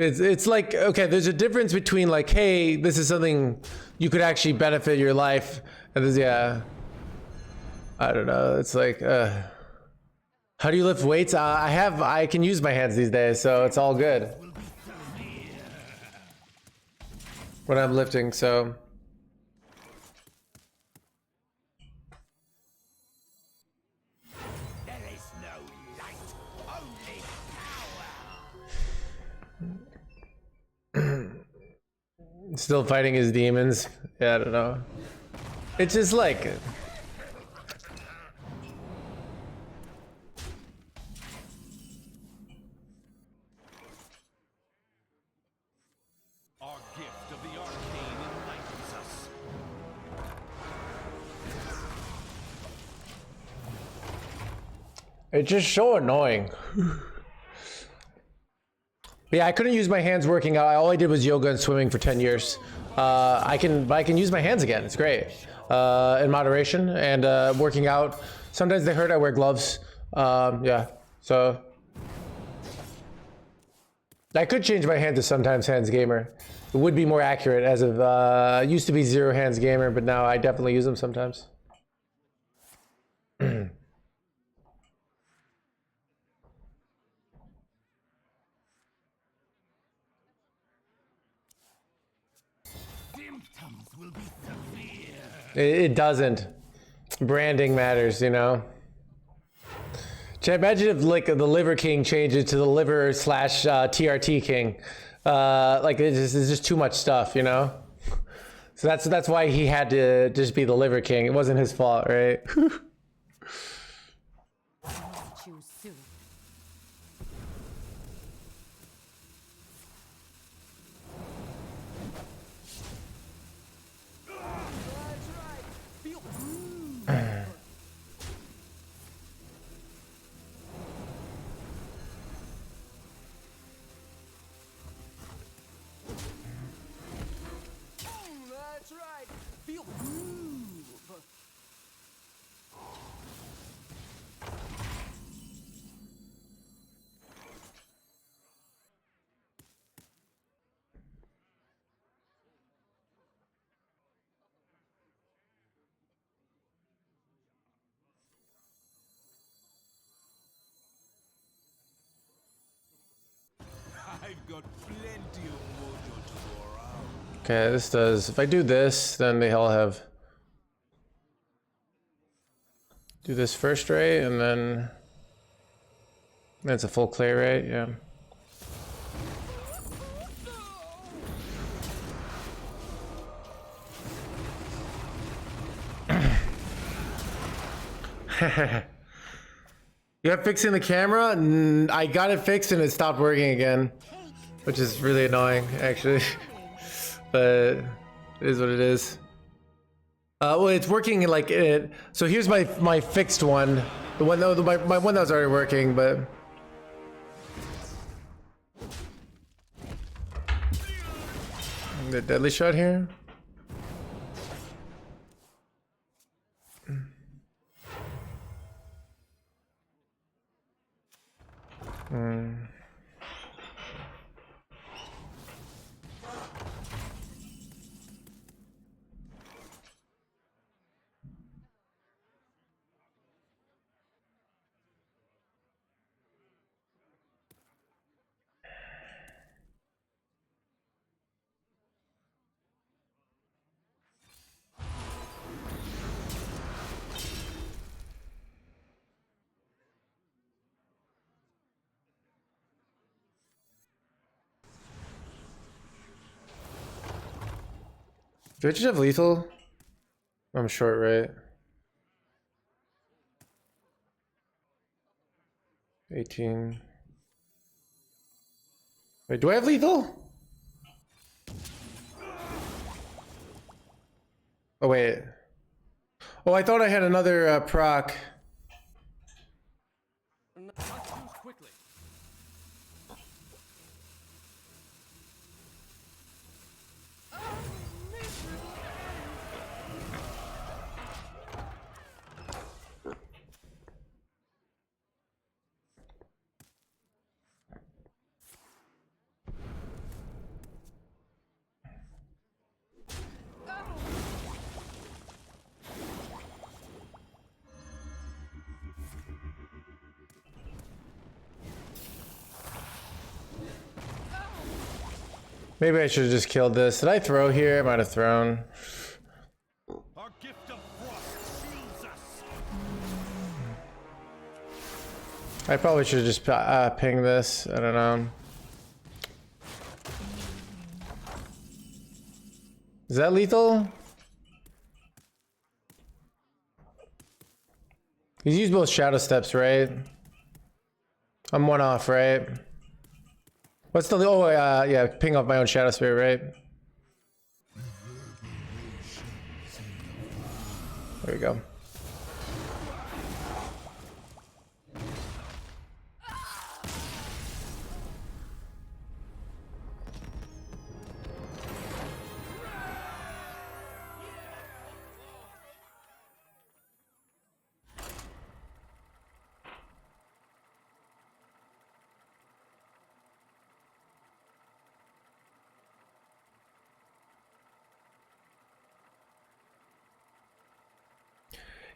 It's like, okay, there's a difference between like, hey, this is something you could actually benefit your life. And there's, yeah. I don't know. It's like, how do you lift weights? I can use my hands these days, so it's all good when I'm lifting, so. There is no light, only power. Still fighting his demons. Yeah, I don't know. It's just like, Our gift of the arcane enlightens us. it's just so annoying. Yeah, I couldn't use my hands working out. All I did was yoga and swimming for 10 years. I can use my hands again. It's great. In moderation and working out. Sometimes they hurt. I wear gloves. Yeah. So I could change my hand to sometimes hands gamer. It would be more accurate as of used to be 0 hands gamer, but now I definitely use them sometimes. Symptoms will be severe. It doesn't. Branding matters, you know. Imagine if like the Liver King changes to the Liver / TRT King. Like it's just too much stuff, you know. So that's why he had to just be the Liver King. It wasn't his fault, right? choose soon. That's right. Feel groove. I've got plenty of mojo to go around. Okay, this does. If I do this, then they all have. Do this first ray, and then that's a full clay ray. Yeah. You have fixing the camera? I got it fixed and it stopped working again, which is really annoying, actually. But it is what it is. Well, it's working like it. So here's my fixed one, the one that my one that was already working, but. The deadly shot here. Do I just have lethal? I'm short, right? 18. Wait, do I have lethal? Oh, wait. Oh, I thought I had another proc. Not too quickly. Maybe I should have just killed this. Did I throw here? I might have thrown. Our gift of frost shields us. I probably should have just pinged this. I don't know. Is that lethal? He's used both shadow steps, right? I'm one off, right? What's the yeah, ping off my own shadow spirit, right? There we go.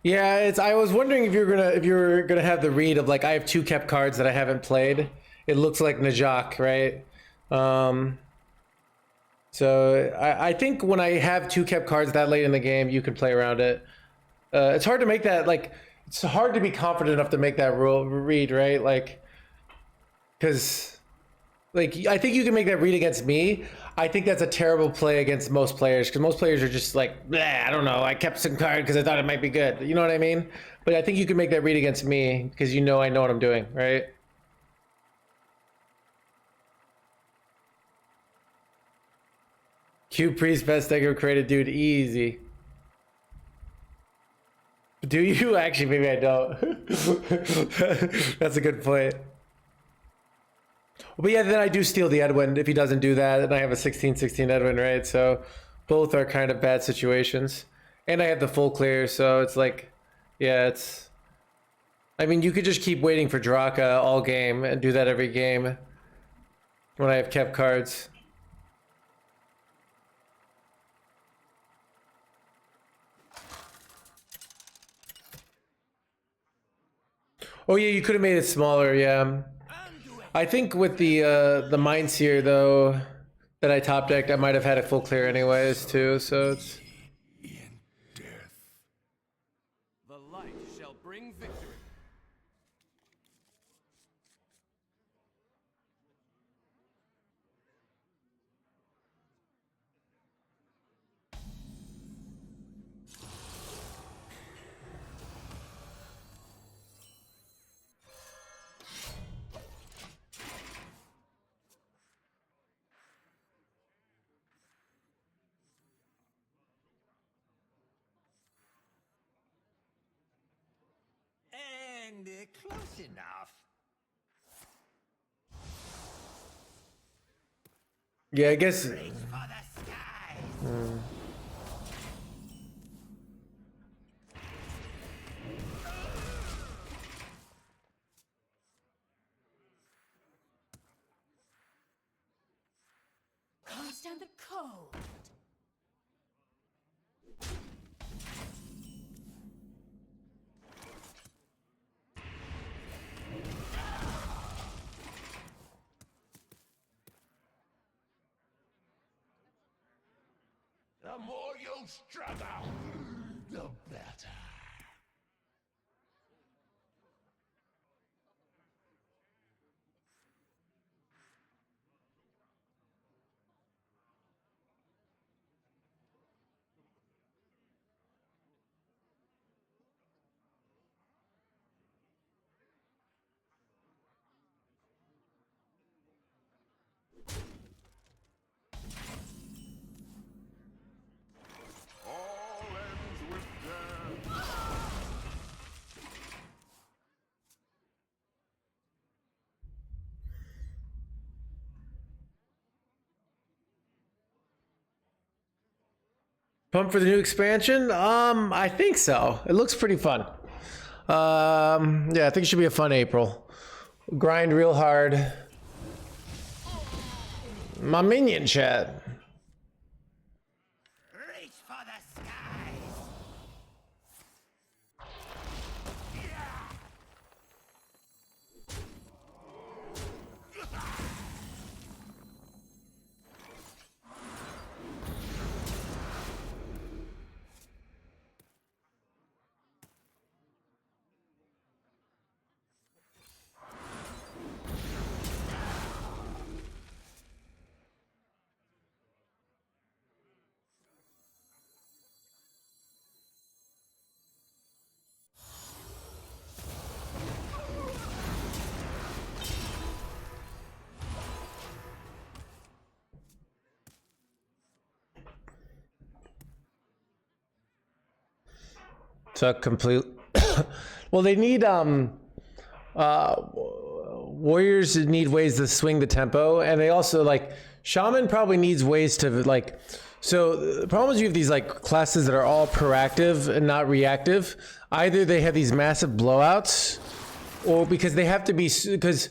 Yeah, it's. I was wondering if you were gonna have the read of like I have 2 kept cards that I haven't played. It looks like Najak, right? So I think when I have 2 kept cards that late in the game, you can play around it. It's hard to make that like. It's hard to be confident enough to make that rule read, right? Like, because like I think you can make that read against me. I think that's a terrible play against most players because most players are just like, I don't know. I kept some card because I thought it might be good. You know what I mean? But I think you can make that read against me because I know what I'm doing, right? Q Priest best deck ever created, dude. Easy. Do you actually? Maybe I don't. That's a good point. But yeah, then I do steal the Edwin if he doesn't do that, and I have a 16/16 Edwin, right? So both are kind of bad situations. And I have the full clear, so it's like, yeah, it's... I mean, you could just keep waiting for Draka all game and do that every game when I have kept cards. Oh yeah, you could have made it smaller, yeah. I think with the Mind Seer though that I top decked, I might have had a full clear anyways too, so it's The light shall bring victory. and close enough. Yeah, I guess. Reach for the skies. Can't stand the cold. The more you struggle, the better. All ends with death. Pumped for the new expansion? I think so. It looks pretty fun. Yeah, I think it should be a fun April. Grind real hard. My minion chat. Reach for the skies. So complete. Well, they need warriors need ways to swing the tempo, and they also like shaman probably needs ways to like. So the problem is you have these like classes that are all proactive and not reactive. Either they have these massive blowouts, or because they have to be because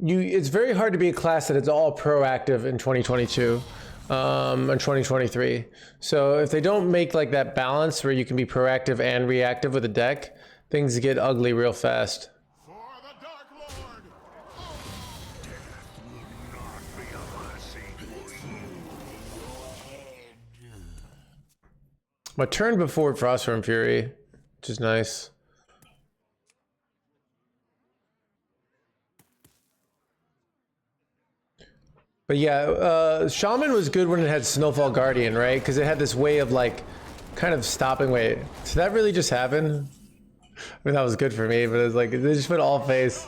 you. It's very hard to be a class that is all proactive in 2022. In 2023. So if they don't make like that balance where you can be proactive and reactive with a deck, things get ugly real fast. For the Dark Lord. Death will not be a mercy for you. My turn before Frostform Fury, which is nice. But yeah, Shaman was good when it had Snowfall Guardian, right? Because it had this way of like kind of stopping. Wait, did that really just happen? I mean, that was good for me, but it's like they just went all face.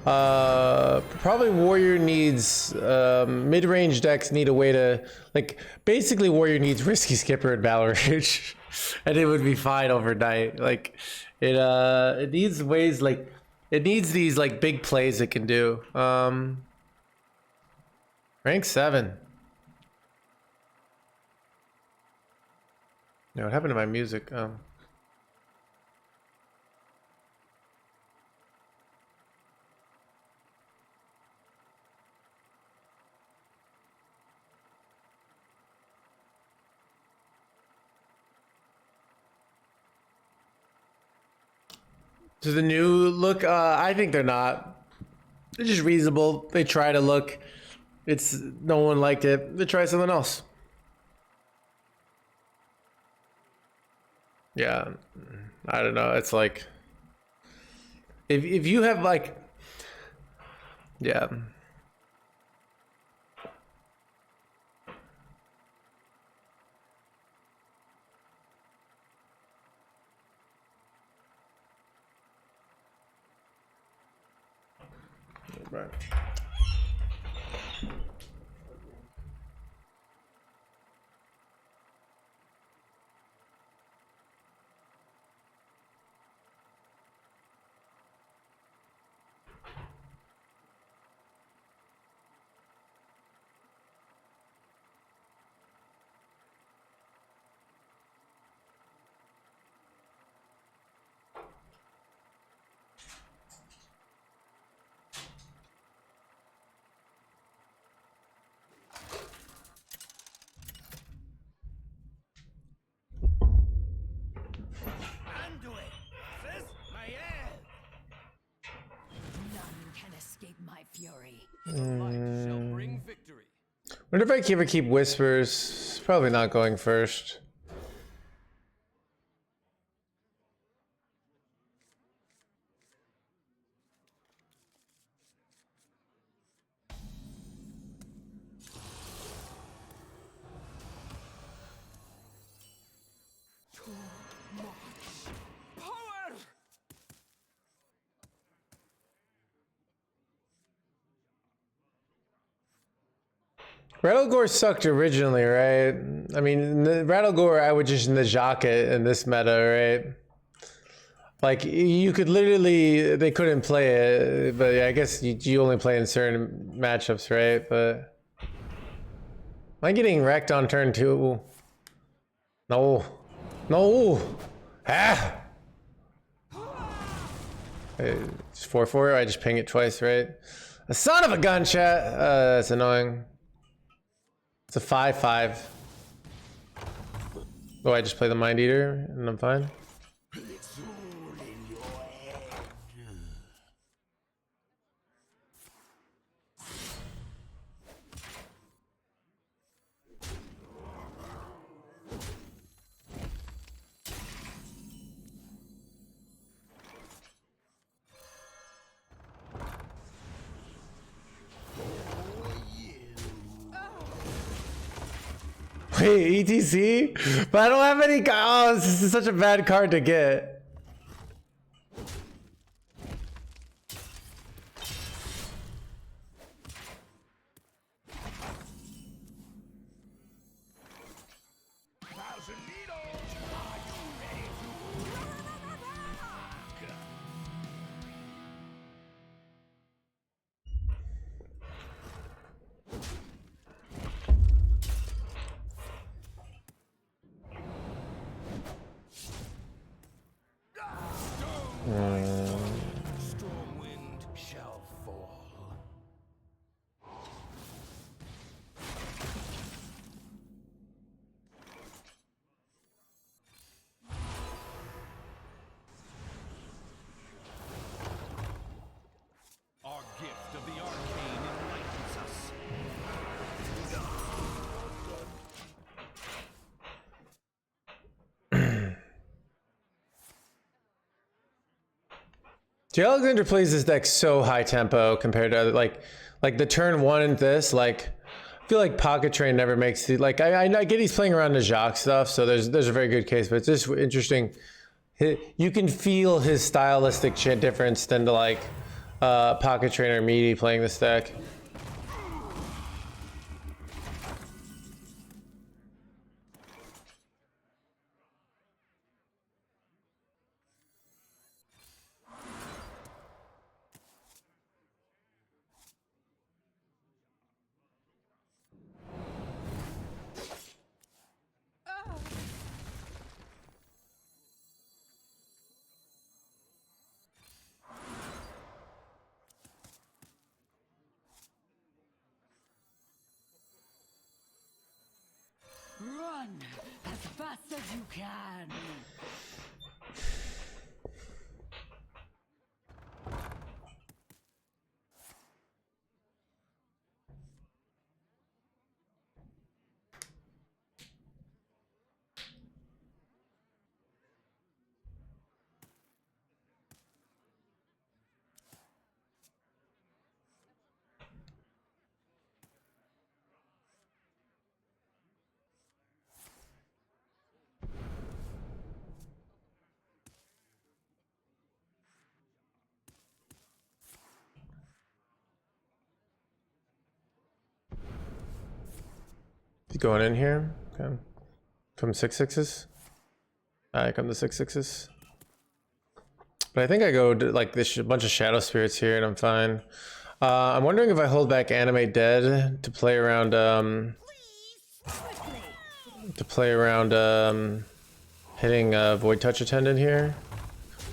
Probably Warrior needs mid-range decks need a way to like basically Warrior needs Risky Skipper and Battle Rage, and it would be fine overnight. Like it needs ways like it needs these like big plays it can do. Rank 7. No, what happened to my music? To the new look, I think they're not. They're just reasonable. They try to look. It's no one liked it. They try something else. Yeah, I don't know. It's like if you have like, yeah. Right. escape my fury. The light shall bring victory. Wonder if I can ever keep whispers. Probably not going first. Power! Rattlegore sucked originally, right? I mean, the Rattlegore, I would just Najak it in this meta, right? Like, you could literally, they couldn't play it, but yeah, I guess you only play in certain matchups, right? But am I getting wrecked on turn 2? No. No! Ah! It's 4-4, I just ping it twice, right? A son of a gun, chat! That's annoying. It's a 5-5. Oh, I just play the Mind Eater and I'm fine. Wait, ETC? But I don't have any. Oh, this is such a bad card to get. Storm wind shall fall. Our gift of the arcane enlightens us. Jay Alexander plays this deck so high tempo compared to other, like the turn 1 in this, like I feel like Pocket Train never makes the, like I get he's playing around the Jacques stuff, so there's a very good case, but it's just interesting. You can feel his stylistic difference than to like Pocket Train or Meaty playing this deck. Run as fast as you can. Going in here. Okay. Come 6/6s. I come to 6/6s. But I think I go to like this bunch of Shadow Spirits here and I'm fine. I'm wondering if I hold back Animate Dead to play around hitting Void Touch Attendant here.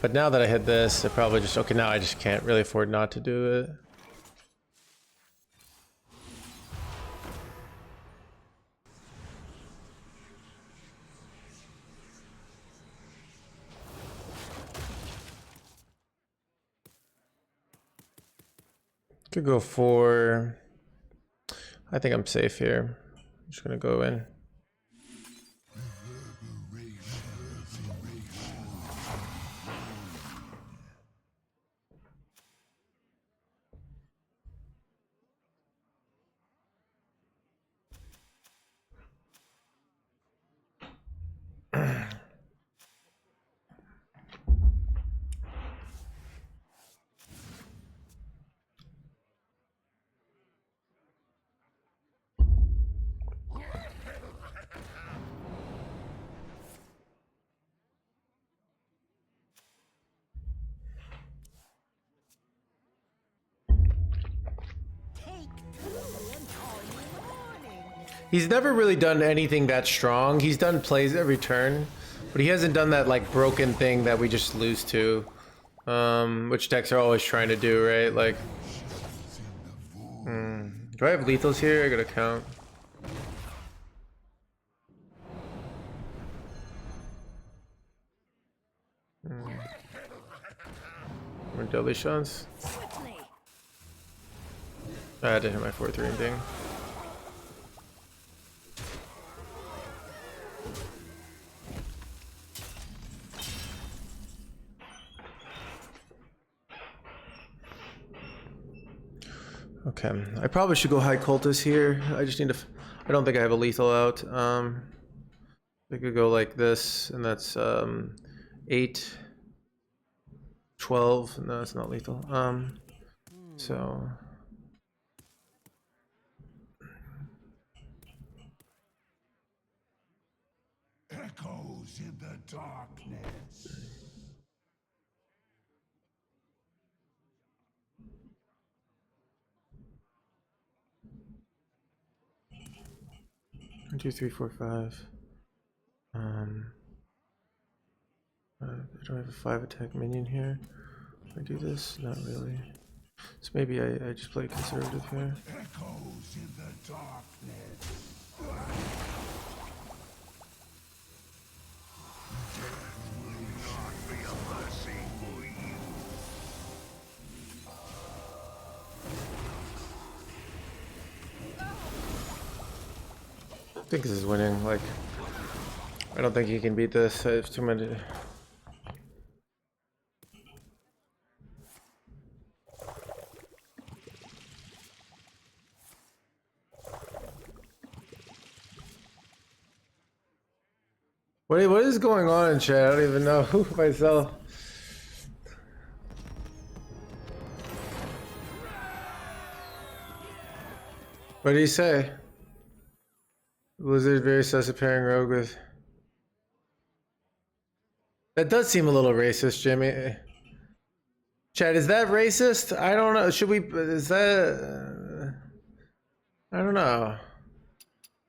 But now that I hit this, I probably just, okay, now I just can't really afford not to do it. Could go for. I think I'm safe here. I'm just gonna go in. He's never really done anything that strong. He's done plays every turn, but he hasn't done that like broken thing that we just lose to, which decks are always trying to do, right? Like, do I have lethals here? I gotta count. More deadly shots. I had to hit my 4-3 thing. Okay, I probably should go high cultist here. I just need to. I don't think I have a lethal out. I could go like this, and that's 8, 12. No, it's not lethal. So. Echoes in the darkness. One, 2, 3, 4, 5. I don't have a 5 attack minion here. Can I do this? Not really. So maybe I just play conservative here. Echoes in the darkness. Death will not be a mercy for you. I think this is winning. Like, I don't think he can beat this. I have too many. What is going on in chat? I don't even know myself. What did he say? Blizzard very sus of pairing rogue with. That does seem a little racist, Jimmy. Chat, is that racist? I don't know. Should we? Is that? I don't know.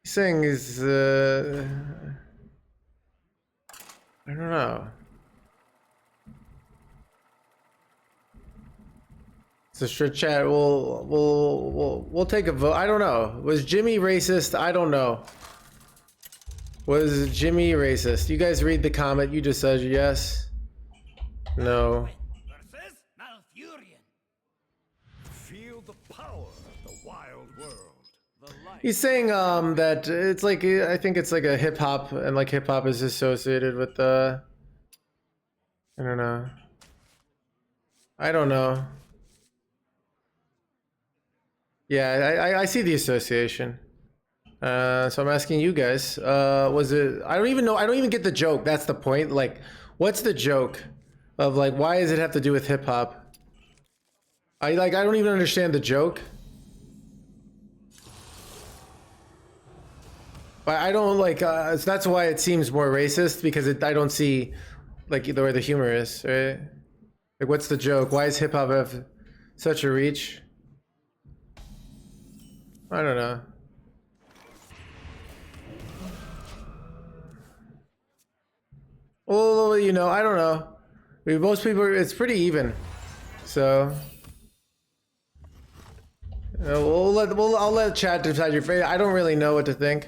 He's saying he's. I don't know. So sure, chat. We'll take a vote. I don't know. Was Jimmy racist? I don't know. Was Jimmy racist? You guys read the comment. You just said yes. No. Versus Malfurion. Feel the power of the wild world. The light. He's saying that it's like, I think it's like a hip hop, and like hip hop is associated with the. I don't know. I don't know. Yeah, I see the association. So I'm asking you guys, was it, I don't even know, I don't even get the joke. That's the point. Like, what's the joke of like, why does it have to do with hip hop? I don't even understand the joke. But I don't like, so that's why it seems more racist, because I don't see like the way the humor is, right? Like, what's the joke? Why does hip hop have such a reach? I don't know. Well, you know, I don't know. Most people, it's pretty even. So, I'll let chat decide your fate. I don't really know what to think.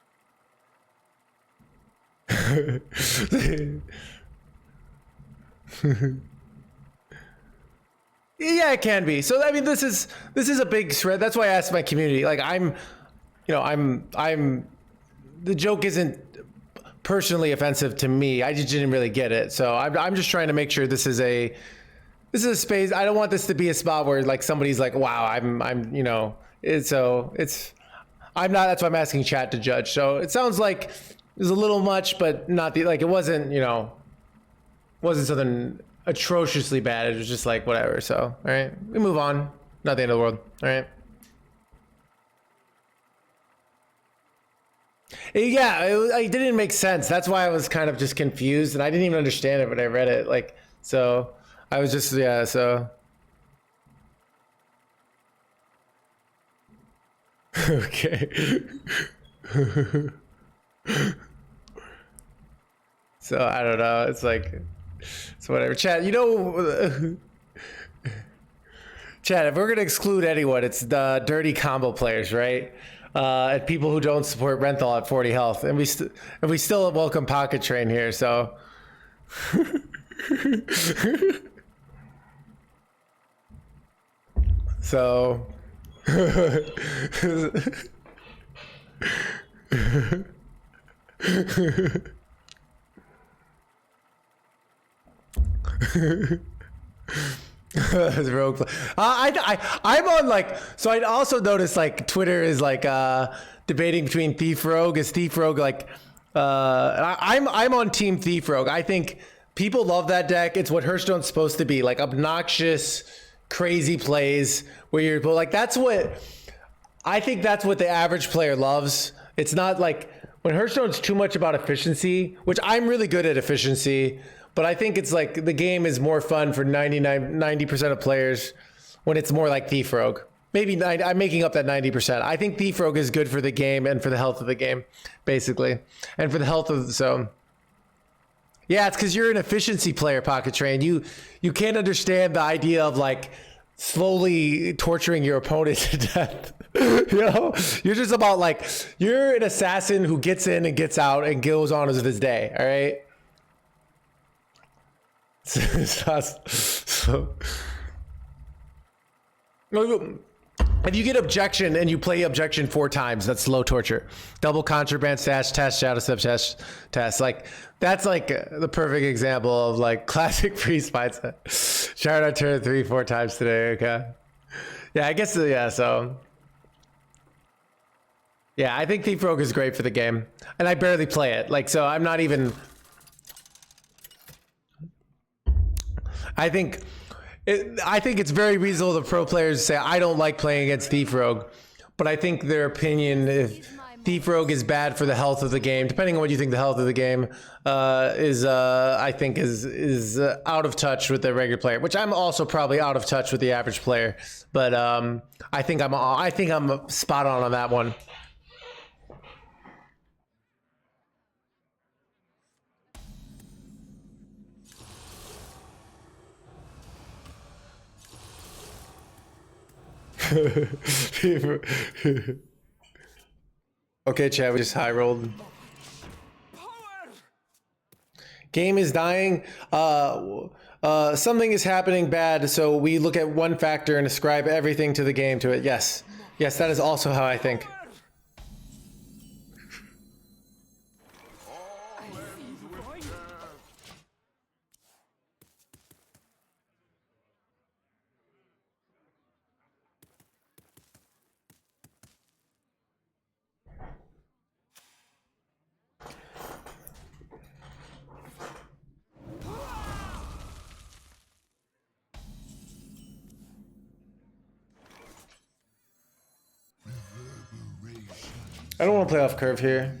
Yeah, it can be. So I mean, this is a big thread. That's why I asked my community. Like, I'm the joke isn't personally offensive to me. I just didn't really get it. So I'm just trying to make sure this is a space. I don't want this to be a spot where like somebody's like, wow, I'm I'm not. That's why I'm asking chat to judge. So it sounds like there's a little much, but not it wasn't wasn't something atrociously bad. It was just like whatever. So all right, we move on. Not the end of the world. All right. Yeah, it didn't make sense. That's why I was kind of just confused, and I didn't even understand it when I read it. Like, so I was just so. Okay. So I don't know. It's like, it's whatever. Chat, Chat, if we're gonna exclude anyone, it's the dirty combo players, right? And people who don't support Renthal at 40 health, and we still welcome Pocket Train here. So. So. Rogue. I'm on like, so I also noticed like Twitter is like debating between Thief Rogue. Is Thief Rogue like I'm on team Thief Rogue. I think people love that deck. It's what Hearthstone's supposed to be, like obnoxious, crazy plays where you're like, that's what I think, that's what the average player loves. It's not like when Hearthstone's too much about efficiency, which I'm really good at efficiency. But I think it's like the game is more fun for 90% of players when it's more like Thief Rogue. Maybe I'm making up that 90%. I think Thief Rogue is good for the game and for the health of the game, basically. And for the health of yeah, it's because you're an efficiency player, Pocket Train. You can't understand the idea of like slowly torturing your opponent to death. You're just about like, you're an assassin who gets in and gets out and goes on with his day, all right? So, if you get objection and you play objection 4 times, that's slow torture. Double contraband stash, test, shadow step, test. Like, that's like the perfect example of like classic priest mindset. Shout out turn 3-4 times today. Okay. Yeah, I guess, yeah, so. Yeah, I think Thief Rogue is great for the game. And I barely play it. Like, so I'm not even. I think it's very reasonable to pro players to say, I don't like playing against Thief Rogue, but I think their opinion, if Thief Rogue is bad for the health of the game, depending on what you think the health of the game is out of touch with the regular player, which I'm also probably out of touch with the average player. But I think I'm spot on that one. Okay, Chad, we just high rolled. Game is dying. Something is happening bad, so we look at one factor and ascribe everything to the game to it. Yes, that is also how I think. I don't want to play off curve here.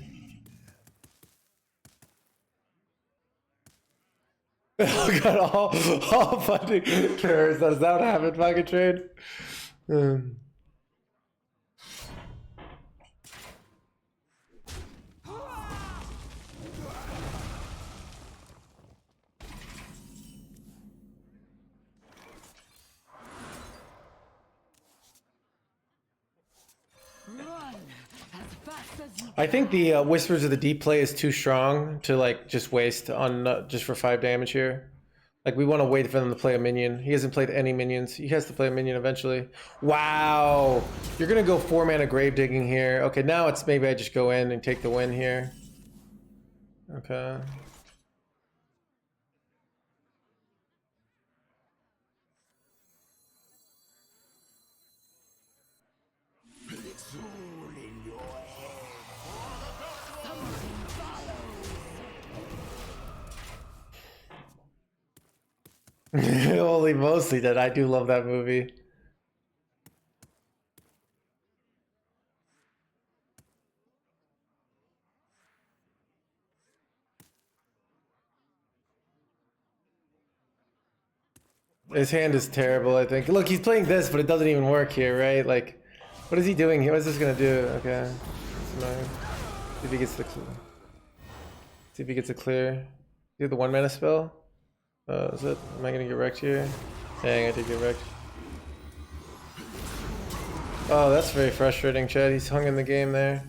Oh god, all funding curves. Does that what happened, fucking trade? Run as fast as as you I can. think the Whispers of the Deep play is too strong to like just waste on just for 5 damage here. Like we want to wait for them to play a minion. He hasn't played any minions. He has to play a minion eventually. Wow, you're gonna go 4 mana grave digging here. Okay, now it's maybe I just go in and take the win here. Okay. Holy mostly that I do love that movie. His hand is terrible, I think. Look, he's playing this, but it doesn't even work here, right? Like, what is he doing here? What is this gonna do? Okay. That's annoying. See if he gets the clear. See if he gets a clear. You have the 1 mana spell? Is it? Am I gonna get wrecked here? Dang, I did get wrecked. Oh, that's very frustrating, Chad. He's hung in the game there.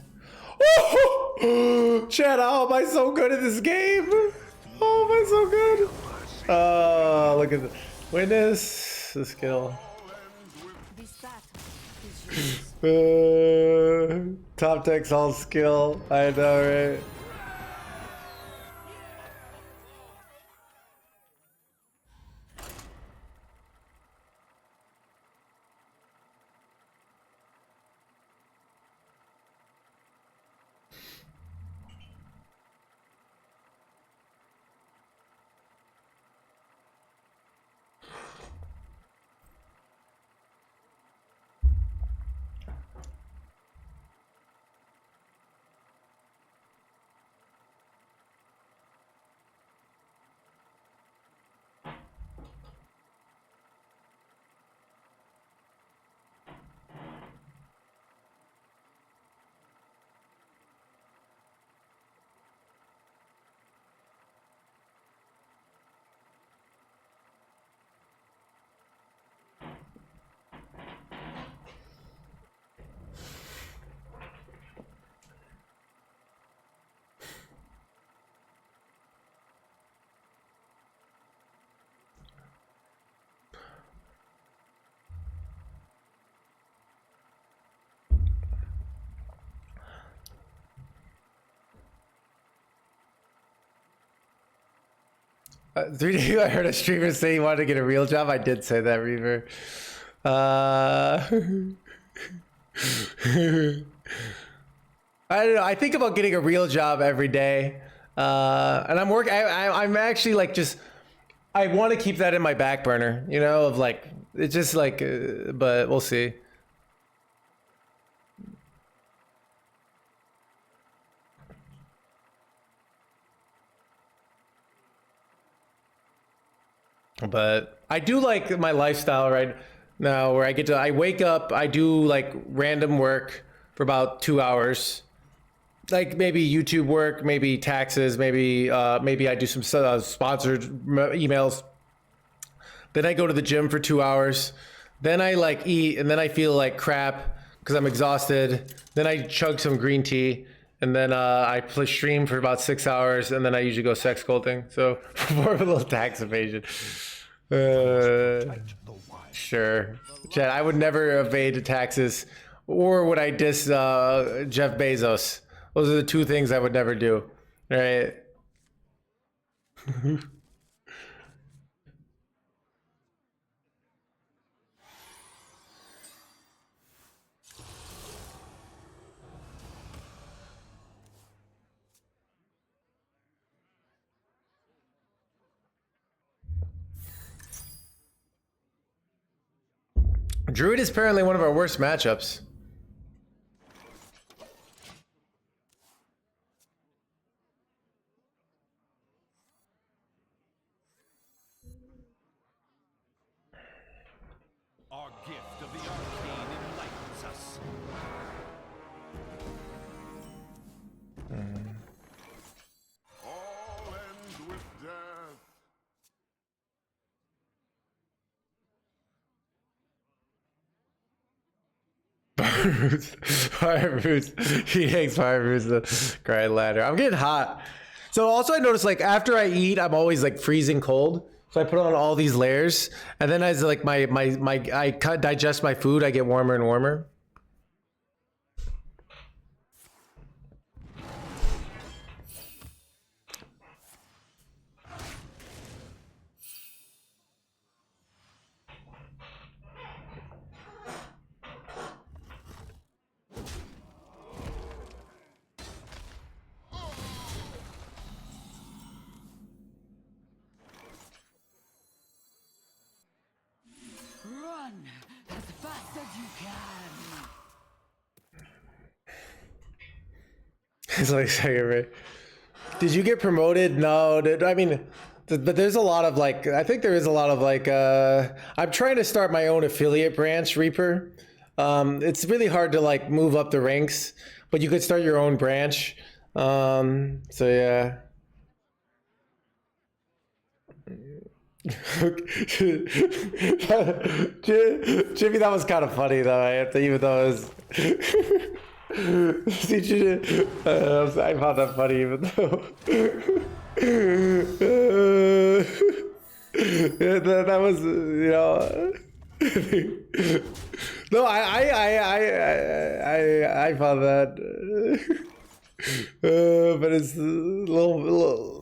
Chad, how am I so good at this game? Oh, am I so good? Oh, look at the witness the skill. This battle is yours. Top deck's all skill. I know, right? I heard a streamer say he wanted to get a real job. I did say that, Reaver. I don't know. I think about getting a real job every day, and I'm working. I'm actually like just. I want to keep that in my back burner, you know, of like it's just like, but we'll see. But I do like my lifestyle right now where I wake up, I do like random work for about 2 hours. Like maybe YouTube work, maybe taxes, maybe I do some sponsored emails. Then I go to the gym for 2 hours. Then I like eat and then I feel like crap because I'm exhausted. Then I chug some green tea. And then I play stream for about 6 hours, and then I usually go sex sculpting. So more of a little tax evasion. Sure, Chad. I would never evade taxes, or would I diss Jeff Bezos? Those are the 2 things I would never do. All right. Druid is apparently one of our worst matchups. Our gift of the arcane enlightens us. All ends with death. Fire boots. He hangs fire boots the grind ladder. I'm getting hot. So also I noticed like after I eat, I'm always like freezing cold. So I put on all these layers, and then as like digest my food, I get warmer and warmer. Run as fast as you can. It's like second rate. Did you get promoted? No, dude. I mean, but there's a lot of like, I think there is a lot of like, I'm trying to start my own affiliate branch, Reaper. It's really hard to like move up the ranks, but you could start your own branch. So yeah. Jimmy, that was kind of funny though, even though it was I found that funny even though that was, you know. No, I found that but it's a little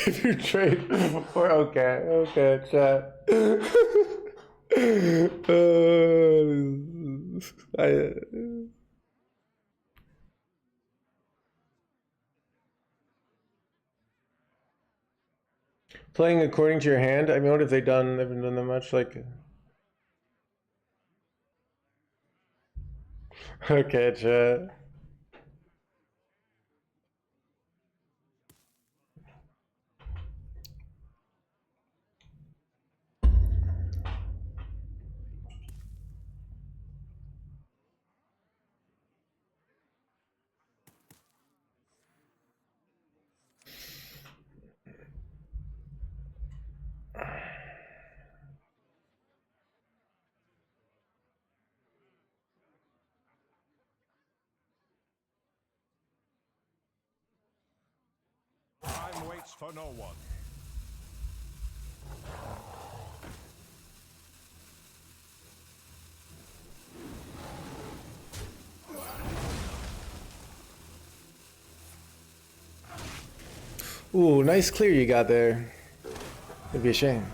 if you trade before, okay, chat. Playing according to your hand. I mean, what have they done? They haven't done that much. Like, okay, chat. Time waits for no one. Ooh, nice clear you got there. It'd be a shame.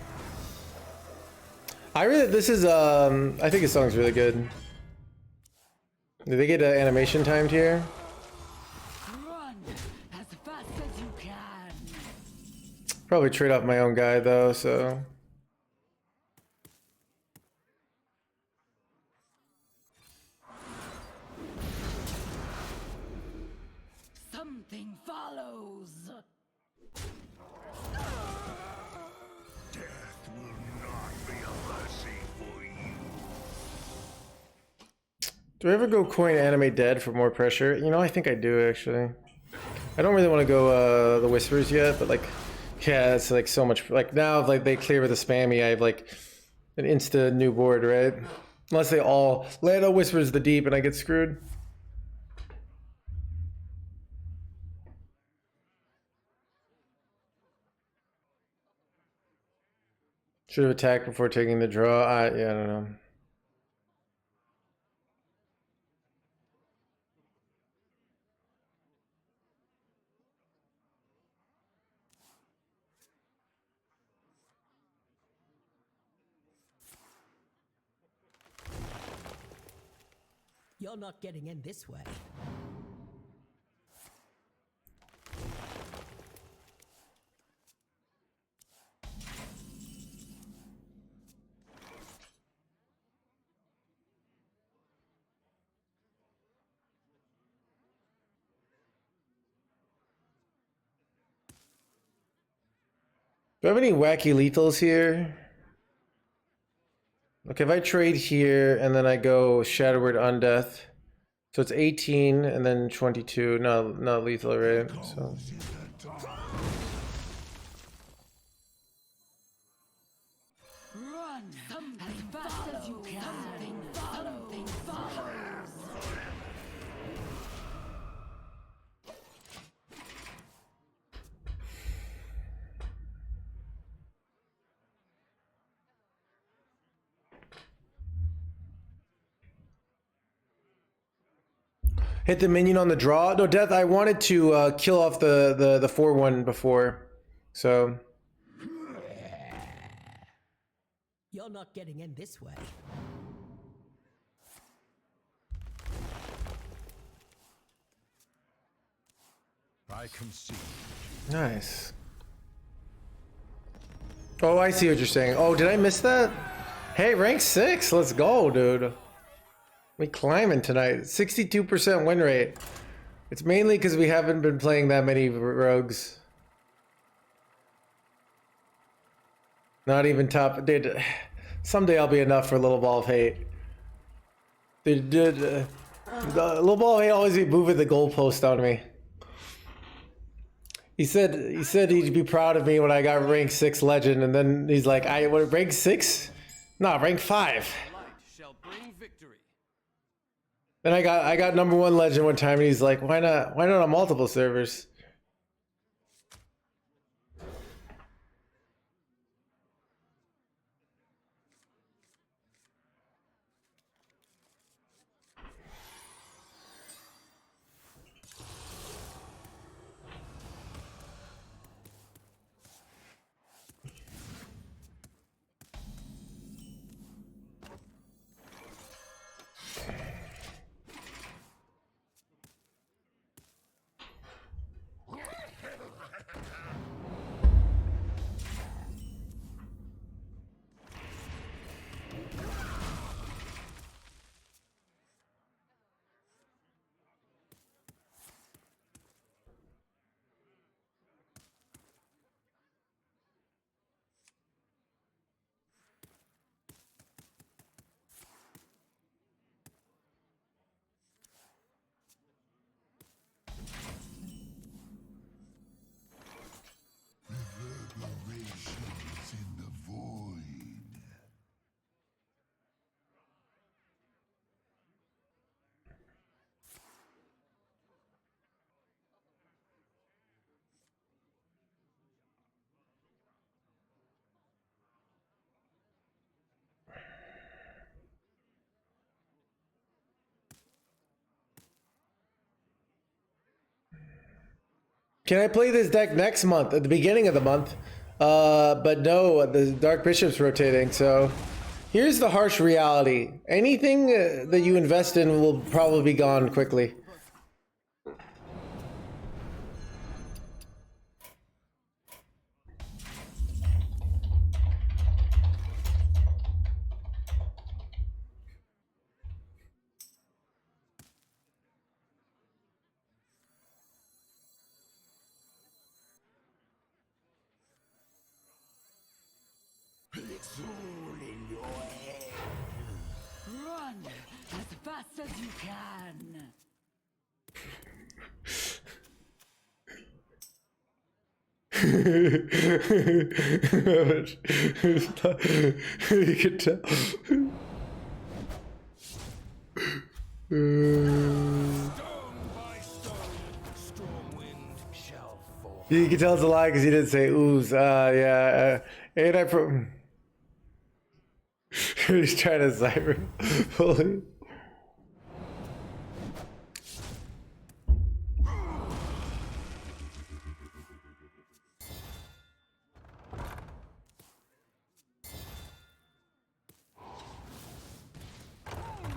This is, I think this song's really good. Did they get animation timed here? Run as fast as you can. Probably trade off my own guy though, so. Something follows. Death will not be a mercy for you. Do I ever go coin animate dead for more pressure? You know, I think I do actually. I don't really want to go the whispers yet, but like, yeah, it's like so much. Like now, like they clear with the spammy, I have like an insta new board, right? Unless they all land on whispers the deep and I get screwed. Should have attacked before taking the draw. Yeah, I don't know. You're not getting in this way. Do I have any wacky lethals here? Okay, if I trade here and then I go Shadowward Undeath, so it's 18 and then 22. No, not lethal, right? So Hit the minion on the draw. No, Death, I wanted to kill off the 4-1 before. So... You're not getting in this way. I concede. Nice. Oh, I see what you're saying. Oh, did I miss that? Hey, rank 6. Let's go, dude. We climbing tonight. 62% win rate. It's mainly because we haven't been playing that many rogues. Not even top. Dude, someday I'll be enough for Little Ball of Hate. Dude, the Little Ball of Hate always be moving the goalpost on me. He said he'd be proud of me when I got rank 6 legend, and then he's like, what, rank 6? No, rank 5. Light shall bring victory. Then I got number 1 legend one time, and he's like, why not on multiple servers? Reverberations in the void. Can I play this deck next month, at the beginning of the month? But no, the Dark Bishop's rotating, so... Here's the harsh reality. Anything that you invest in will probably be gone quickly. It's all in your head. Run as fast as you can. You can tell. You can tell it's a lie because he didn't say ooze. Yeah. And I he's trying to siren. Holy.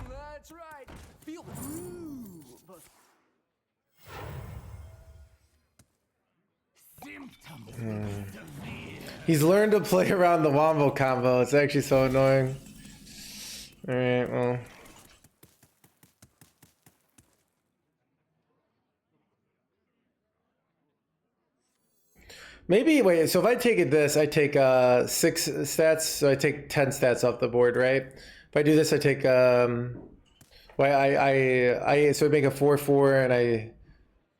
That's right. Feel the groove. He's learned to play around the wombo combo. It's actually so annoying. Alright, well. Maybe, wait, so if I take it this, I take 6 stats, so I take 10 stats off the board, right? If I do this, I take, so I make a 4/4, and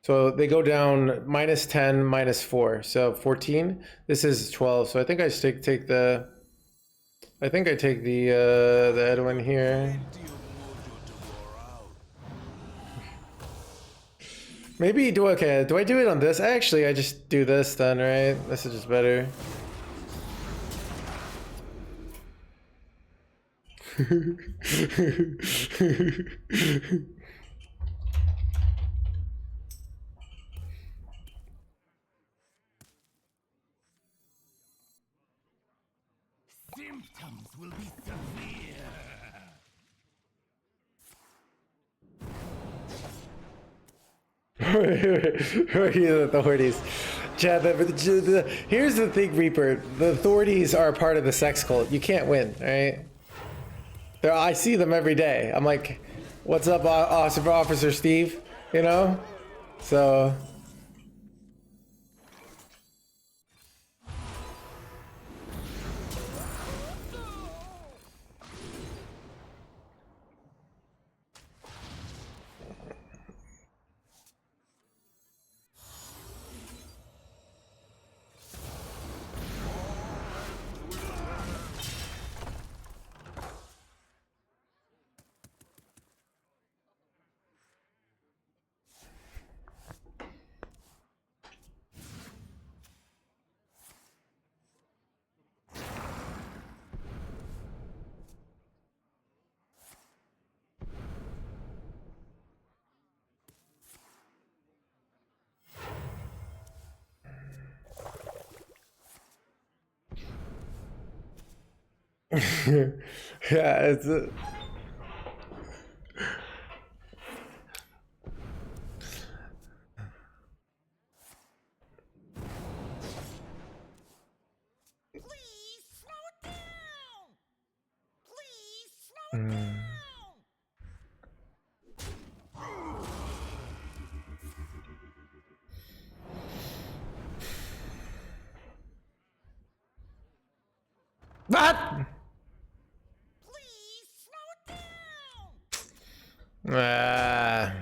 so they go down -10, -4, so 14. This is 12, so I think I just take the, I think I take the Edwin here. Maybe do I do it on this? Actually, I just do this then, right? This is just better. symptoms will be severe. Where are the authorities? Chad, here's the thing, Reaper. The authorities are part of the sex cult. You can't win, right? I see them every day. I'm like, what's up, Officer Steve? You know? So... yeah, it's Please slow down! Please slow down! what? Please slow down! Ah.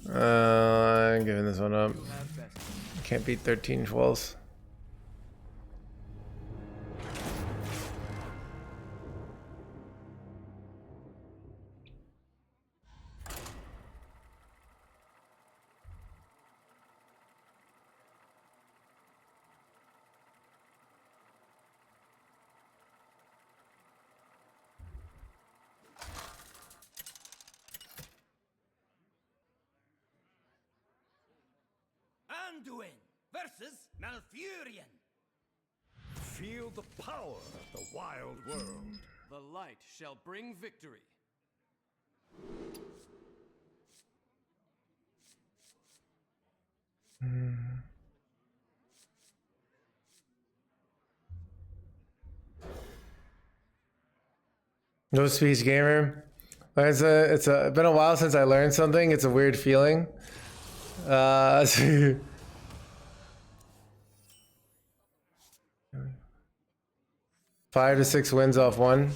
I'm giving this one up. Can't beat 13 12s. Anduin versus Malfurion. Feel the power of the wild world. The light shall bring victory. No speech gamer. It's been a while since I learned something. It's a weird feeling. 5 to 6 wins off one.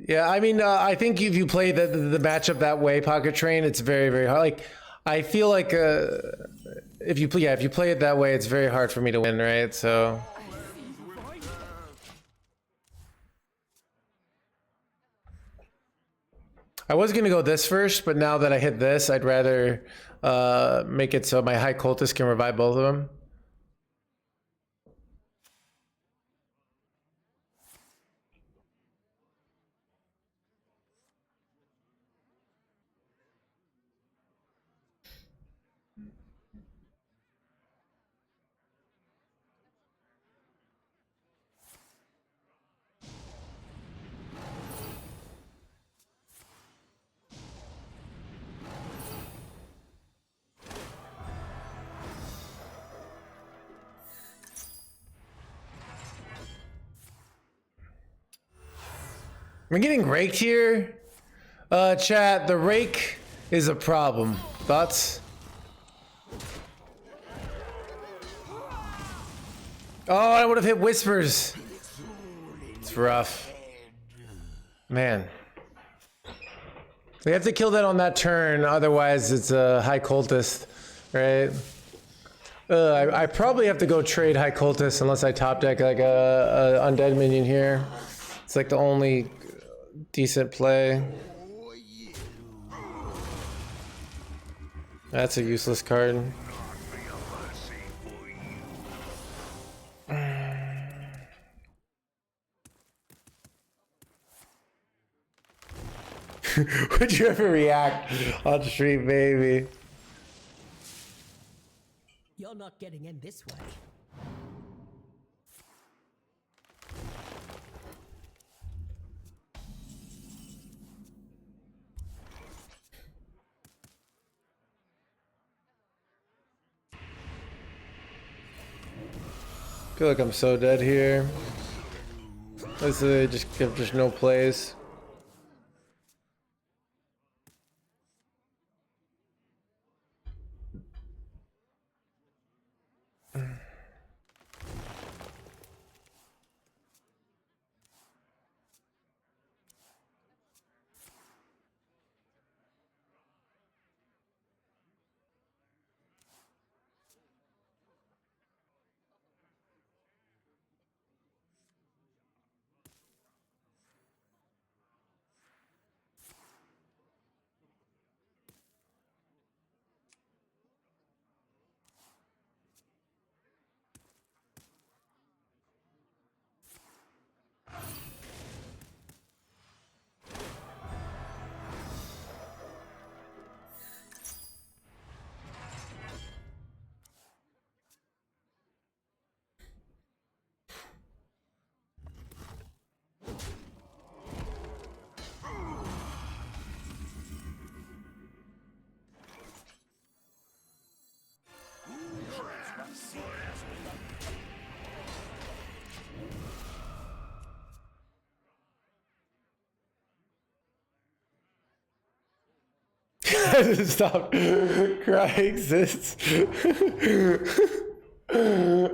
Yeah, I mean, I think if you play the matchup that way, Pocket Train, it's very, very hard. Like, I feel like if you play it that way, it's very hard for me to win, right? So. I was gonna go this first, but now that I hit this, I'd rather make it so my High Cultist can revive both of them. We're getting raked here. Chat, the rake is a problem. Thoughts? Oh, I would have hit whispers. It's rough. Man. We have to kill that on that turn, otherwise it's a High Cultist, right? I probably have to go trade High Cultist unless I top deck like a Undead minion here. It's like the only decent play. That's a useless card. Would you ever react on stream, baby? not getting in this way. I feel like I'm so dead here. This is just no plays. Stop crying, sis.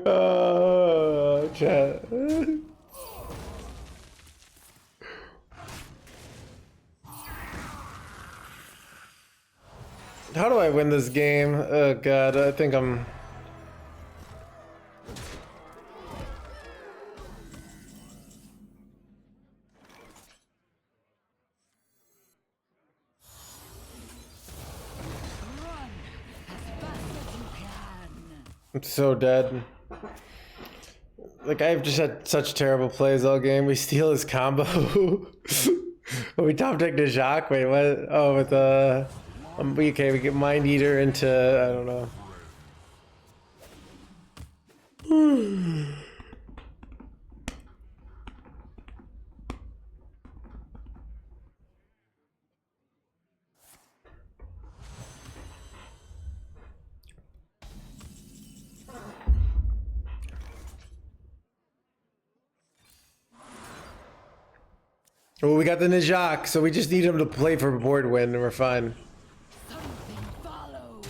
Oh, chat. How do I win this game? Oh god, I think I'm... Run as fast as you can. I'm so dead. Like, I've just had such terrible plays all game. We steal his combo. We top deck to Jacques. Wait, what? Oh, with okay, we get Mind Eater into, I don't know. Well, we got the Nijak, so we just need him to play for a board win and we're fine. Something follows.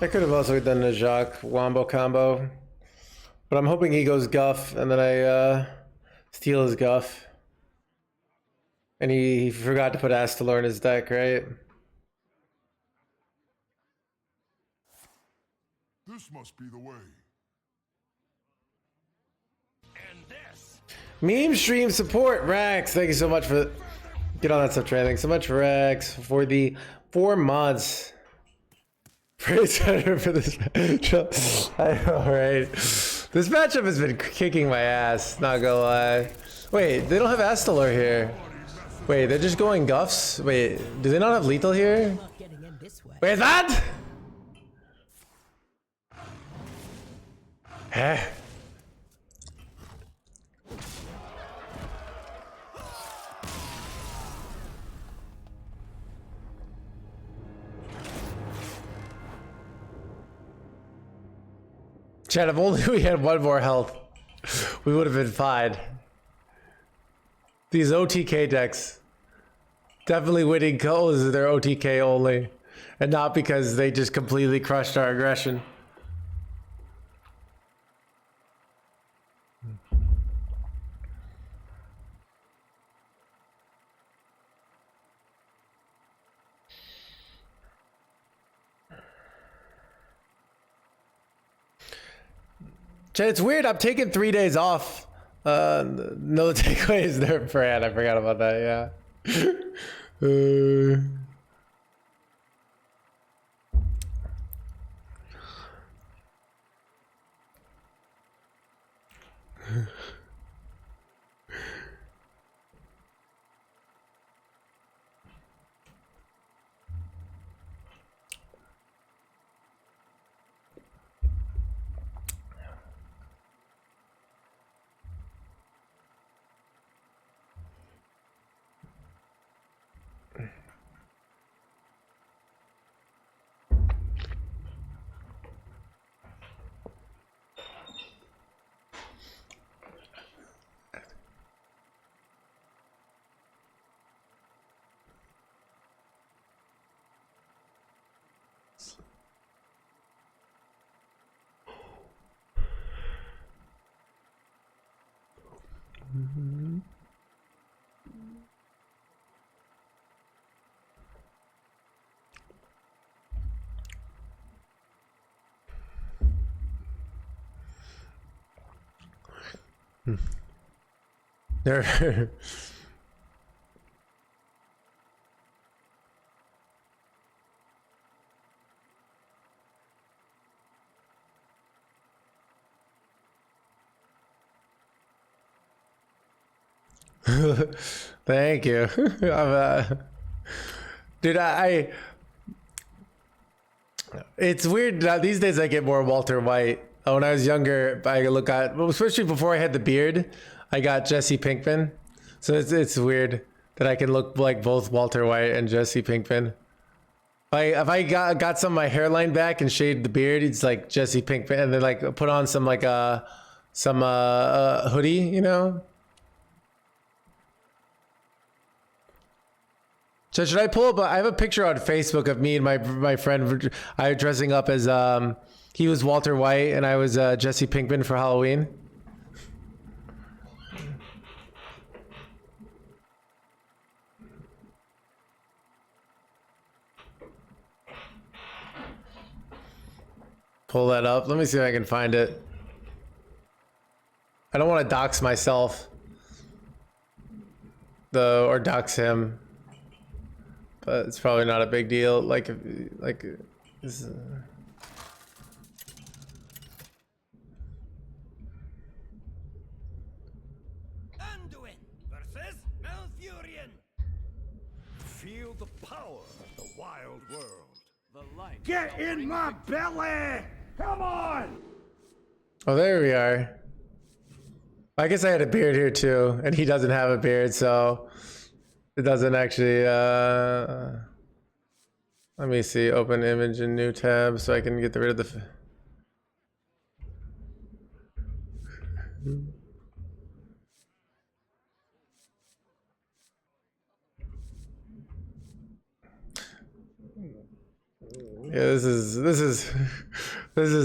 I could have also done the Jacques Wombo combo, but I'm hoping he goes Guff and then I steal his Guff. And he forgot to put Astalor in his deck, right? This must be the way. And this Meme stream support, Rex. Thank you so much for get on that stuff, Trey. Thanks so much, Rex, for the 4 months. Praise Center for this matchup. I know, right? This matchup has been kicking my ass, not gonna lie. Wait, they don't have Astalor here. Wait, they're just going Guffs? Wait, do they not have lethal here? Not getting in this way. Wait, that? Heh. Chad, if only we had 1 more health, we would have been fine. These OTK decks Definitely winning goals their OTK only, and not because they just completely crushed our aggression. It's weird. I'm taking 3 days off. No takeaways there, Brad. I forgot about that. Yeah. There. Thank you. Dude, it's weird now these days. I get more Walter White. When I was younger, I look at, well, especially before I had the beard, I got Jesse Pinkman. So it's weird that I can look like both Walter White and Jesse Pinkman. If I got some of my hairline back and shaved the beard, it's like Jesse Pinkman, and then like put on some like some hoodie, you know. So should I pull up? I have a picture on Facebook of me and my friend. I dressing up as he was Walter White and I was Jesse Pinkman for Halloween. Pull that up. Let me see if I can find it. I don't want to dox myself, though, or dox him. But it's probably not a big deal. Like this, Anduin versus Malfurion. Feel the power of the wild world. The light. Get in my belly! Come on! oh, there we are. I guess I had a beard here too, and he doesn't have a beard, so it doesn't actually. Let me see. Open image in new tab so I can get rid of the. Yeah, this is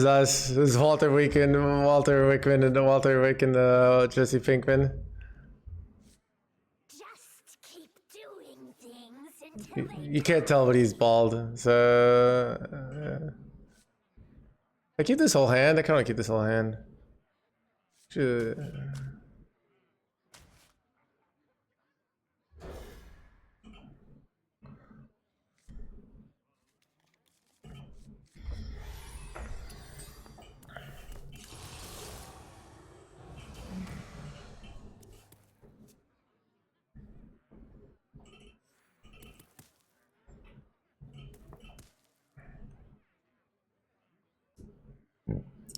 us. This is Walter Wickman, and Walter Wick and Jesse Pinkman. Just keep doing things until You can't tell, but he's bald. So yeah. I keep this whole hand. I kind of want to keep this whole hand.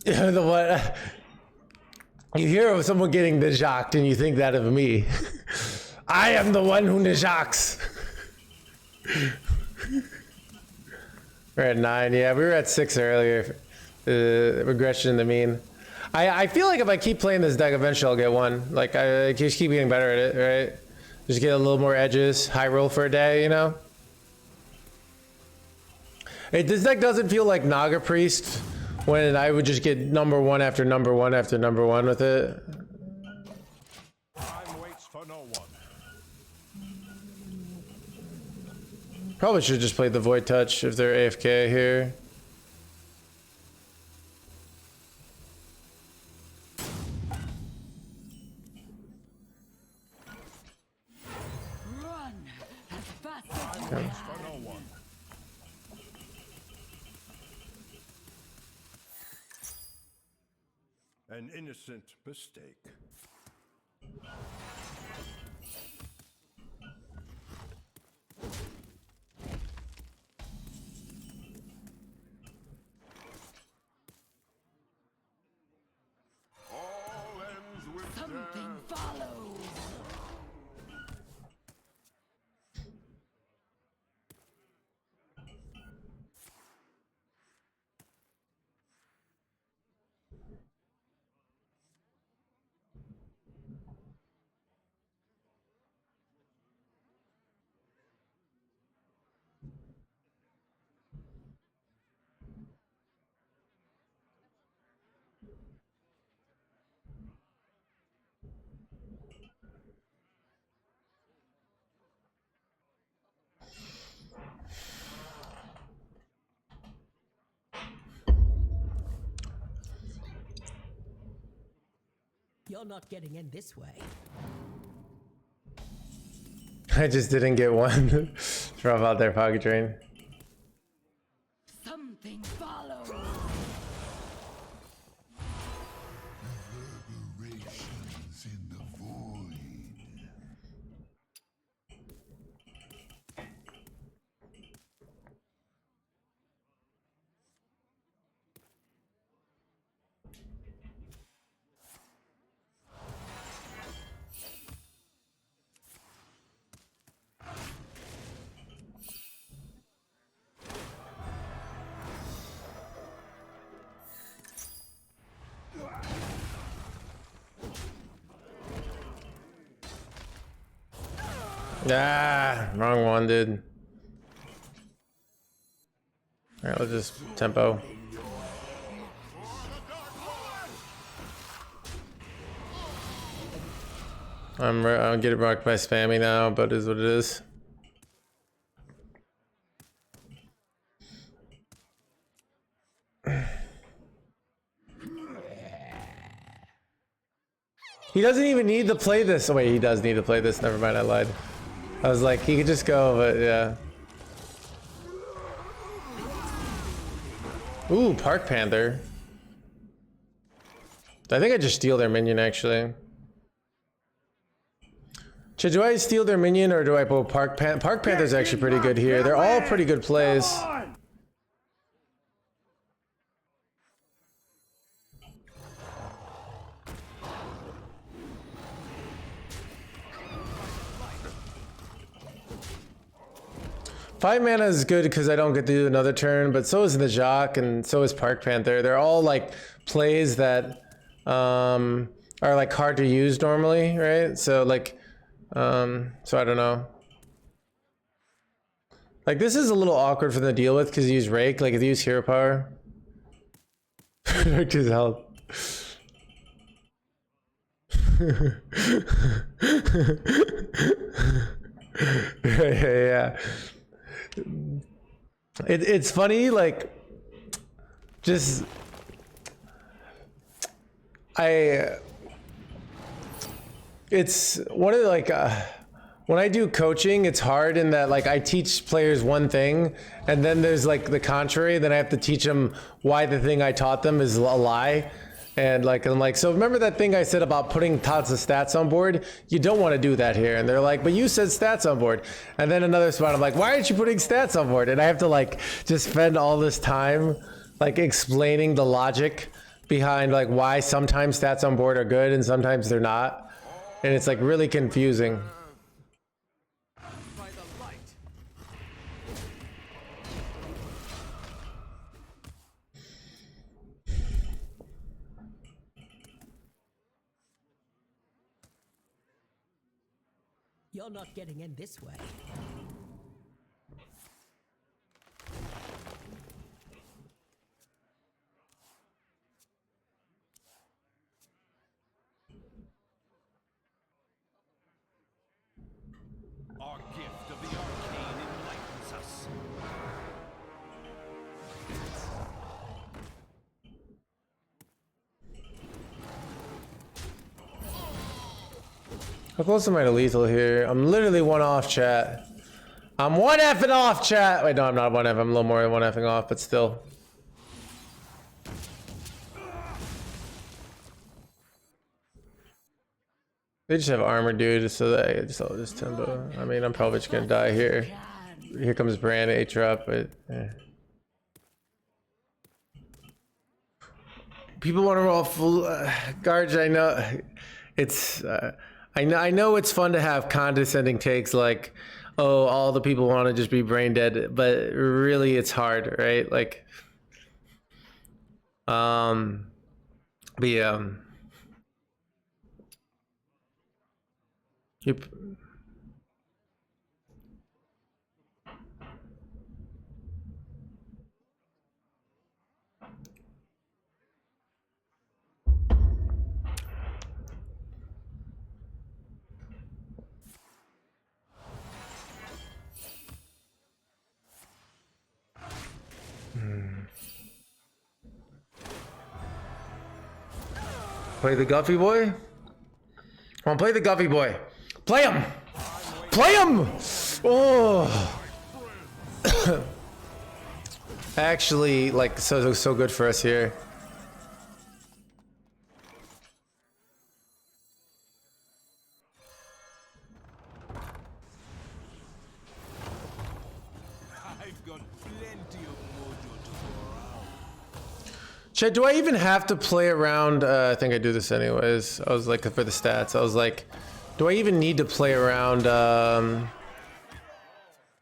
The what? You hear of someone getting Najakt and you think that of me. I am the one who Najakts. We're at 9. Yeah, we were at 6 earlier. Regression in the mean. I feel like if I keep playing this deck, eventually I'll get one. Like I just keep getting better at it, right? Just get a little more edges, high roll for a day, you know? This deck doesn't feel like Naga Priest when I would just get number one after number one after number one with it. Time waits for no one. Probably should just play the Void Touch if they're AFK here. Run as fast as you Time waits for no one. An innocent mistake. All ends with Something death. follows. You're not getting in this way. I just didn't get one. Drop out their pocket drain. Something follows. Reverberations in the void. Ah, wrong one, dude. Alright, let's just tempo. I'll get it rocked by spamming now, but it is what it is. He doesn't even need to play this. Oh wait, he does need to play this. Never mind, I lied. I was like, he could just go, but yeah. Ooh, Park Panther. I think I just steal their minion, actually. Do I steal their minion or do I pull Park Panther? Park Panther's actually pretty good here. They're all pretty good plays. 5 mana is good because I don't get to do another turn, but so is the Jock and so is Park Panther. They're all like plays that are like hard to use normally, right? So like, so I don't know. Like this is a little awkward for them to deal with because you use Rake. Like if you use Hero Power, protect his health. yeah. It's funny, like, just it's one of the, like, when I do coaching, it's hard in that, like, I teach players one thing, and then there's, like, the contrary, then I have to teach them why the thing I taught them is a lie. And like, I'm like, so remember that thing I said about putting tons of stats on board? You don't want to do that here. And they're like, but you said stats on board. And then another spot, I'm like, why aren't you putting stats on board? And I have to like, just spend all this time, like explaining the logic behind like why sometimes stats on board are good and sometimes they're not. And it's like really confusing. By the light. You're not getting in this way. Our gift of the arcane enlightens us. How close am I to lethal here? I'm literally one off, chat. I'm one effing off, chat. Wait, no, I'm not one F. I'm a little more than one effing off, but still. They just have armor, dude, so that I just, I'll just tempo. I mean, I'm probably just gonna die here. Here comes Brand, Aatrop, but people want to roll full guards. I know it's. I know it's fun to have condescending takes like, oh, all the people want to just be brain dead, but really, it's hard, right? Like, but yeah. Yep. Play the Guffy boy? Come on, play the Guffy boy. Play him! Play him! Oh! Actually, like, so good for us here. I've got plenty of mojo to go around. Chet, do I even have to play around? I think I do this anyways. I was like, for the stats, I was like, do I even need to play around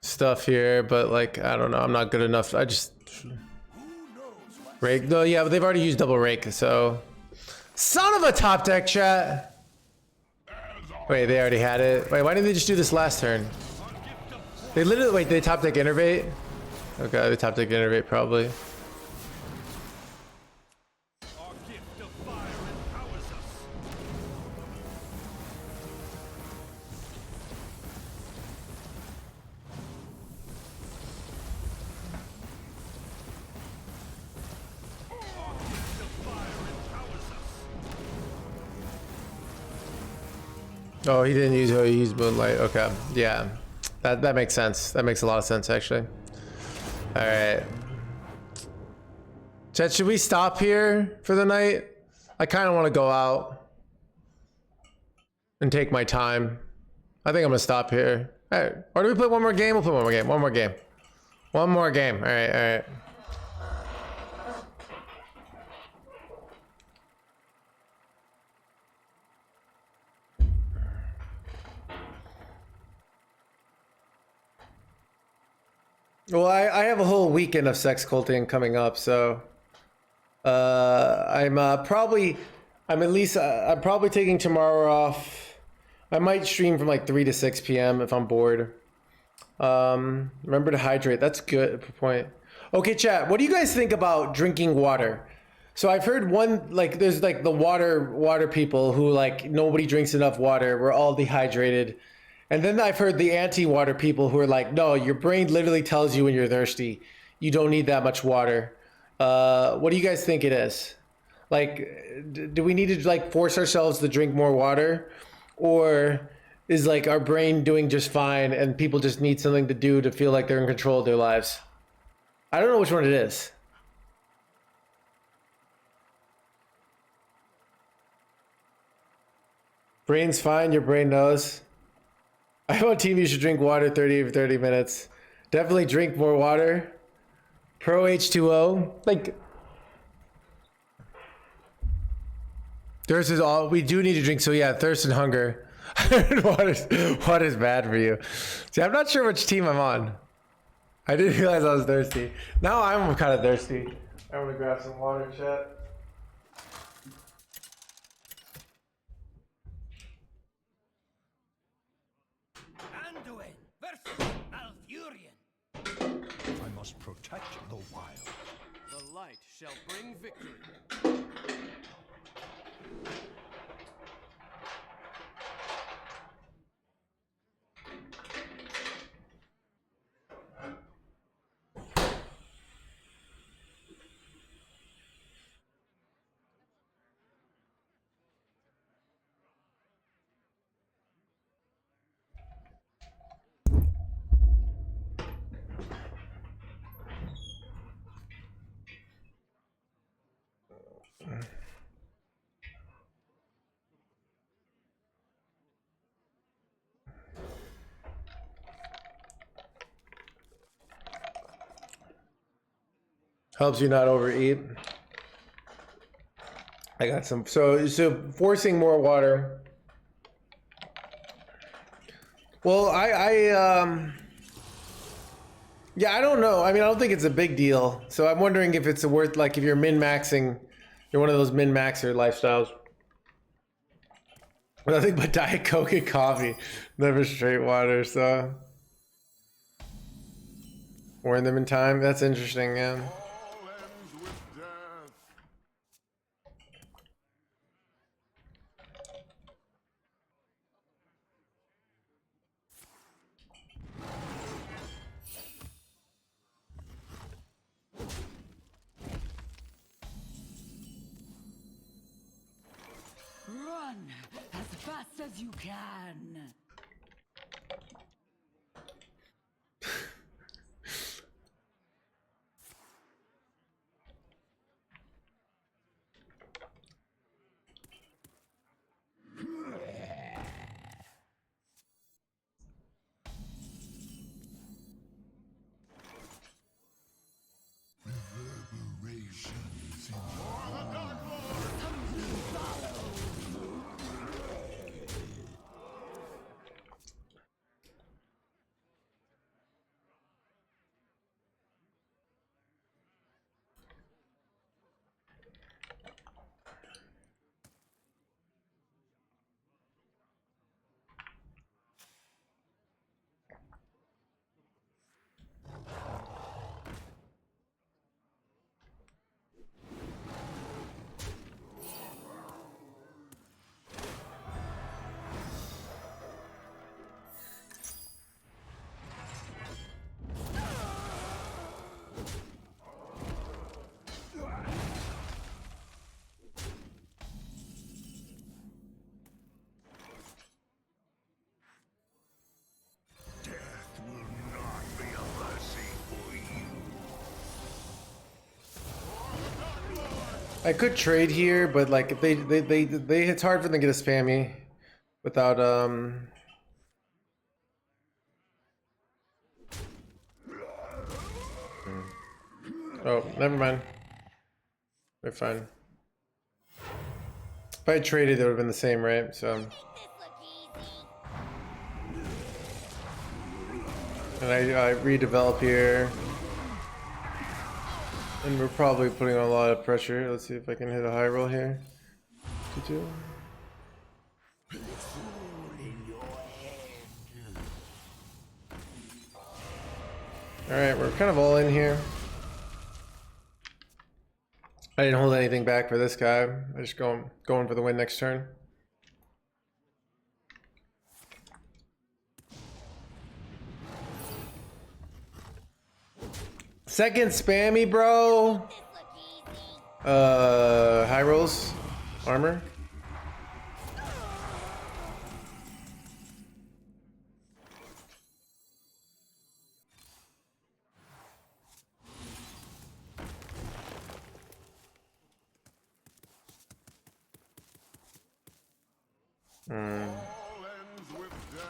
stuff here? But like, I don't know. I'm not good enough. I just rake. No, yeah, but they've already used double rake. So, son of a top deck, chat. Wait, they already had it. Wait, why didn't they just do this last turn? They literally wait. They top deck innervate. Okay, they top deck innervate probably. Our gift of fire empowers us. Our gift of fire empowers us. Oh, he didn't use. Oh, he used moonlight. Okay, yeah, that makes sense. That makes a lot of sense actually. All right, Chet, should we stop here for the night? I kind of want to go out and take my time. I think I'm gonna stop here. All right, or do we play one more game? We'll play one more game. One more game. One more game. All right, all right. Well, I have a whole weekend of sex culting coming up, so I'm probably taking tomorrow off. I might stream from like 3 to 6 p.m. if I'm bored. Remember to hydrate. That's good point. Okay, chat. What do you guys think about drinking water? So I've heard there's like the water people who like nobody drinks enough water. We're all dehydrated. And then I've heard the anti-water people who are like, no, your brain literally tells you when you're thirsty. You don't need that much water. What do you guys think it is? Like, do we need to like force ourselves to drink more water? Or is like our brain doing just fine and people just need something to do to feel like they're in control of their lives? I don't know which one it is. Brain's fine, your brain knows. I want team you should drink water 30 minutes. Definitely drink more water. Pro H2O. Like, thirst is all we do need to drink. So yeah, thirst and hunger. Water's bad for you. See, I'm not sure which team I'm on. I didn't realize I was thirsty. Now I'm kind of thirsty. I'm gonna grab some water, chat. perfect Malfurion. I must protect the wild. The light shall bring victory. Helps you not overeat. I got some. So forcing more water. Well, yeah, I don't know. I mean, I don't think it's a big deal. So I'm wondering if it's worth, like, if you're min-maxing, you're one of those min-maxer lifestyles. Nothing but Diet Coke and coffee, never straight water. So pouring them in time. That's interesting, yeah. All ends with death. Run as fast as you can. Reverberations in For the Dark Lord. Death will not be a mercy for you. I could trade here, but like if they it's hard for them to get a spammy without Oh, never mind. We're fine. If I had traded, it would have been the same, right? So. And I redevelop here. And we're probably putting on a lot of pressure. Let's see if I can hit a high roll here. 2-2. Alright, we're kind of all in here. I didn't hold anything back for this guy. I just going for the win next turn. Second spammy, bro. High rolls, armor. All ends with death.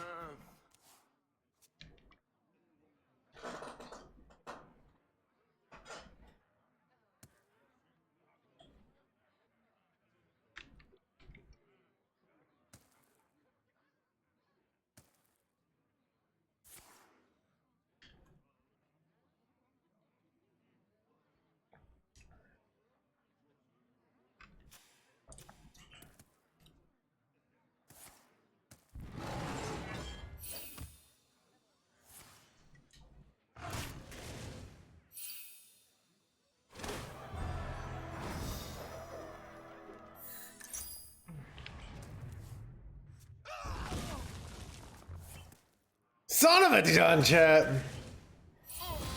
Son of a gun, chat.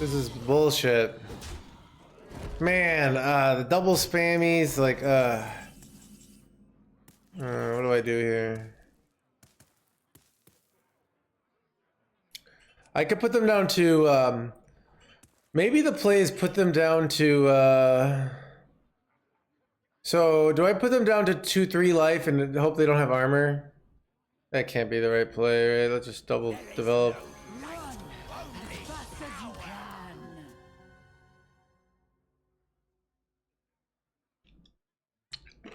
This is bullshit. Man, the double spammies, like, what do I do here? I could put them down to, maybe the plays put them down to, so do I put them down to 2-3 life and hope they don't have armor? That can't be the right play, right? Let's just double develop. Run as fast as you can.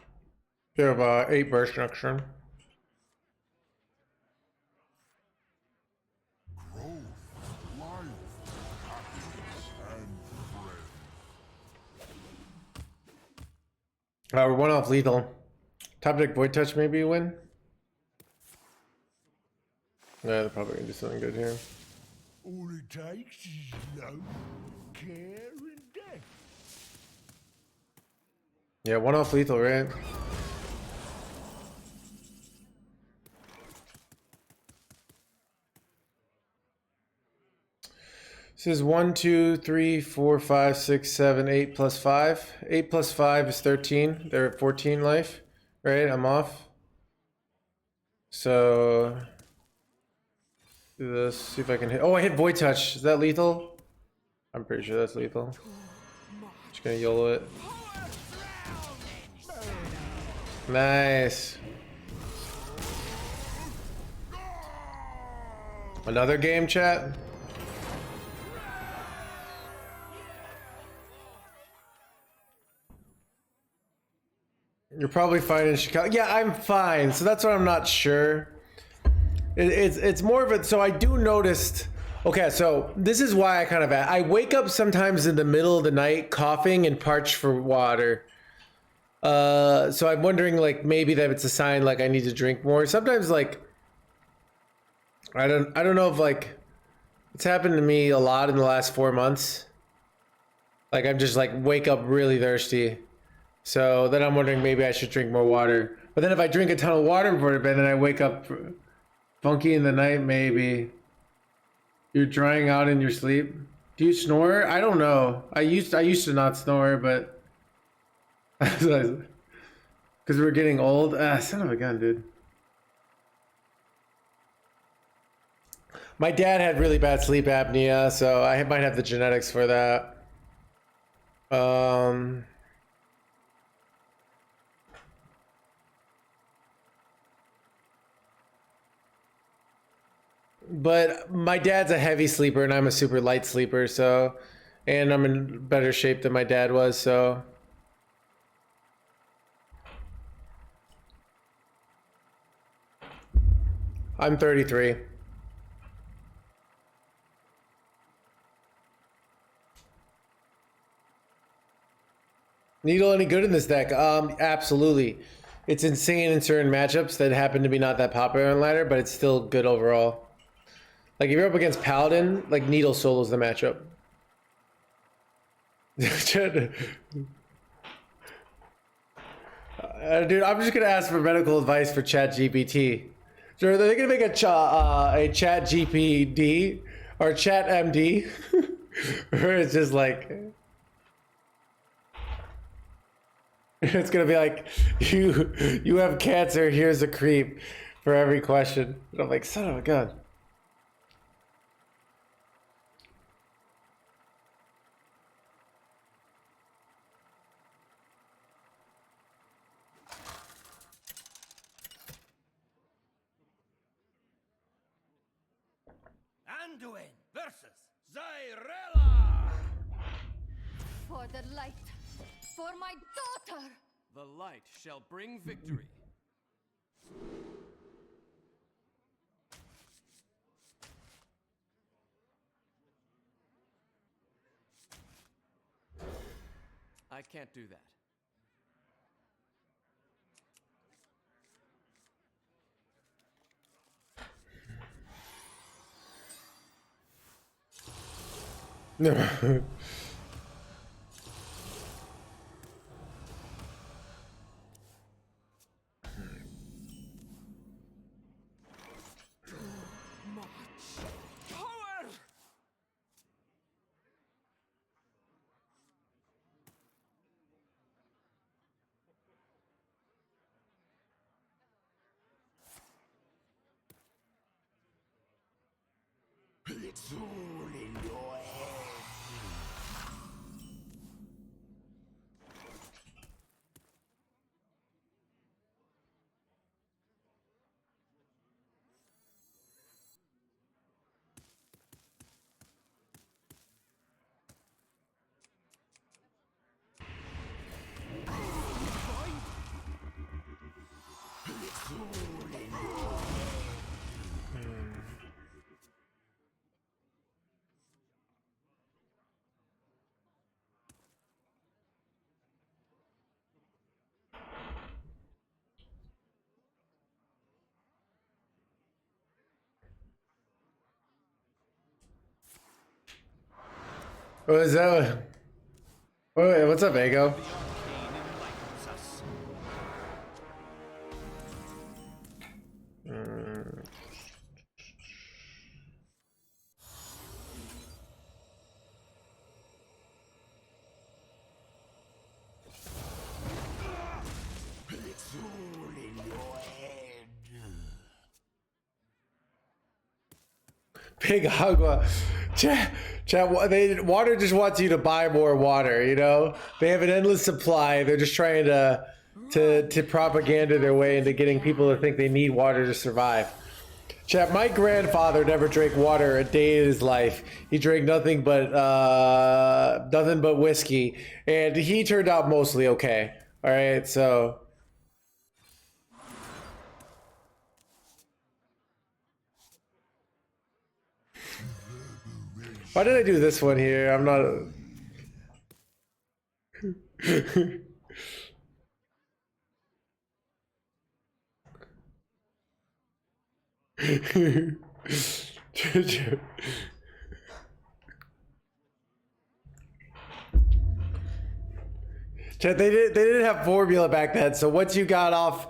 You have 8 burst next turn. Growth, life, happiness, and friends. We're 1 off lethal. Top deck void touch, maybe you win. Yeah, they're probably gonna do something good here. All it takes is love, care, and death. Yeah, 1 off lethal, right? This is 1, 2, 3, 4, 5, 6, 7, 8 plus 5. 8 plus 5 is 13. They're at 14 life, right? I'm off. So do this. See if I can hit. Oh, I hit void touch. Is that lethal? I'm pretty sure that's lethal. Just gonna YOLO it. Nice. Another game, chat. You're probably fine in Chicago. Yeah, I'm fine. So that's what I'm not sure. It's more of it. So I do notice. Okay, so this is why I wake up sometimes in the middle of the night coughing and parched for water. So I'm wondering, like, maybe that it's a sign like I need to drink more. Sometimes, like, I don't know if, like, it's happened to me a lot in the last 4 months. Like, I'm just like wake up really thirsty. So then I'm wondering maybe I should drink more water. But then if I drink a ton of water before bed, then I wake up funky in the night, maybe. You're drying out in your sleep. Do you snore? I don't know. I used to not snore, but because we're getting old. Son of a gun, dude. My dad had really bad sleep apnea, so I might have the genetics for that. But my dad's a heavy sleeper and I'm a super light sleeper, so, and I'm in better shape than my dad was, so. I'm 33. Needle any good in this deck? Absolutely. It's insane in certain matchups that happen to be not that popular on ladder, but it's still good overall. Like if you're up against Paladin, like Needle solos the matchup. Dude, I'm just gonna ask for medical advice for Chat GPT. So are they gonna make a Chat GPD or Chat MD? Or it's just like it's gonna be like you have cancer, here's a creep for every question. And I'm like, son of a gun. Anduin versus Zyrella! For the light, for my daughter! The light shall bring victory. I can't do that. No. It's all in your head. What is that? Wait, what's up, Ego? The arcane enlightens us. It's all in your head. Big Agua. Chat, water just wants you to buy more water, you know? They have an endless supply. They're just trying to propaganda their way into getting people to think they need water to survive. Chat, my grandfather never drank water a day in his life. He drank nothing but whiskey, and he turned out mostly okay. All right, so why did I do this one here? I'm not. Chat, they didn't have formula back then, so once you got off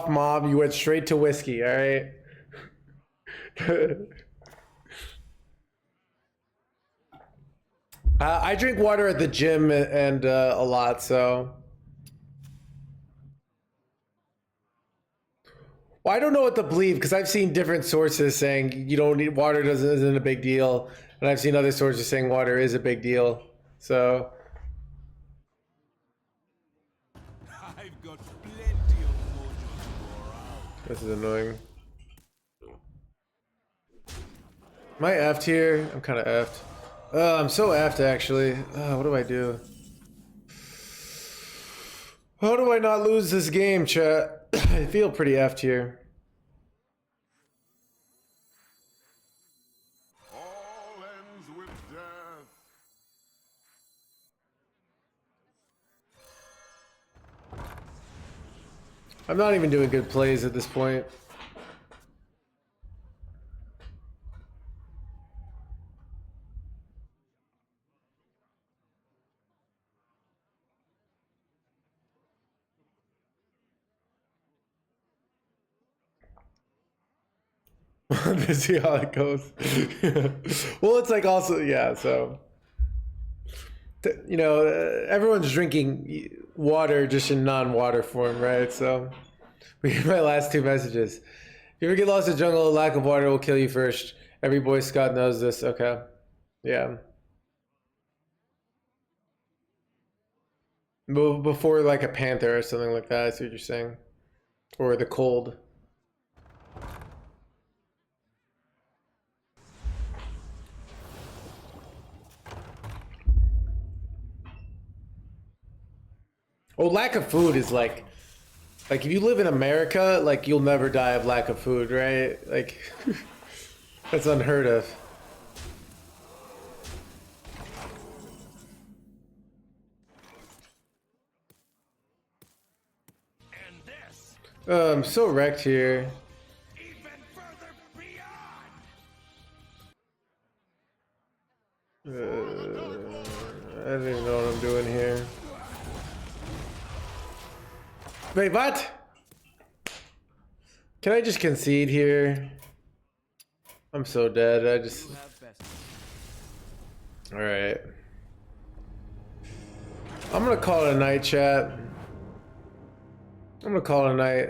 mom, you went straight to whiskey. All right. I drink water at the gym and a lot, so. Well, I don't know what to believe because I've seen different sources saying you don't need water isn't a big deal, and I've seen other sources saying water is a big deal. So. I've got plenty of mojo to go around. This is annoying. Am I effed here? I'm kind of effed. I'm so effed actually. What do I do? How do I not lose this game, chat? I feel pretty effed here. All ends with death. I'm not even doing good plays at this point. To see how it goes. Well, it's like also, yeah, so you know, everyone's drinking water just in non-water form, right? So we get my last two messages. If you ever get lost in the jungle, a lack of water will kill you first. Every Boy Scout knows this. Okay. Yeah. Before like a panther or something like that, I see what you're saying. Or the cold. Oh, lack of food is like if you live in America, like you'll never die of lack of food, right? Like that's unheard of. And this, I'm so wrecked here. even further beyond. I don't even know what I'm doing here. Wait, what? Can I just concede here? I'm so dead. I just. You have best. All right. I'm gonna call it a night, chat. I'm gonna call it a night.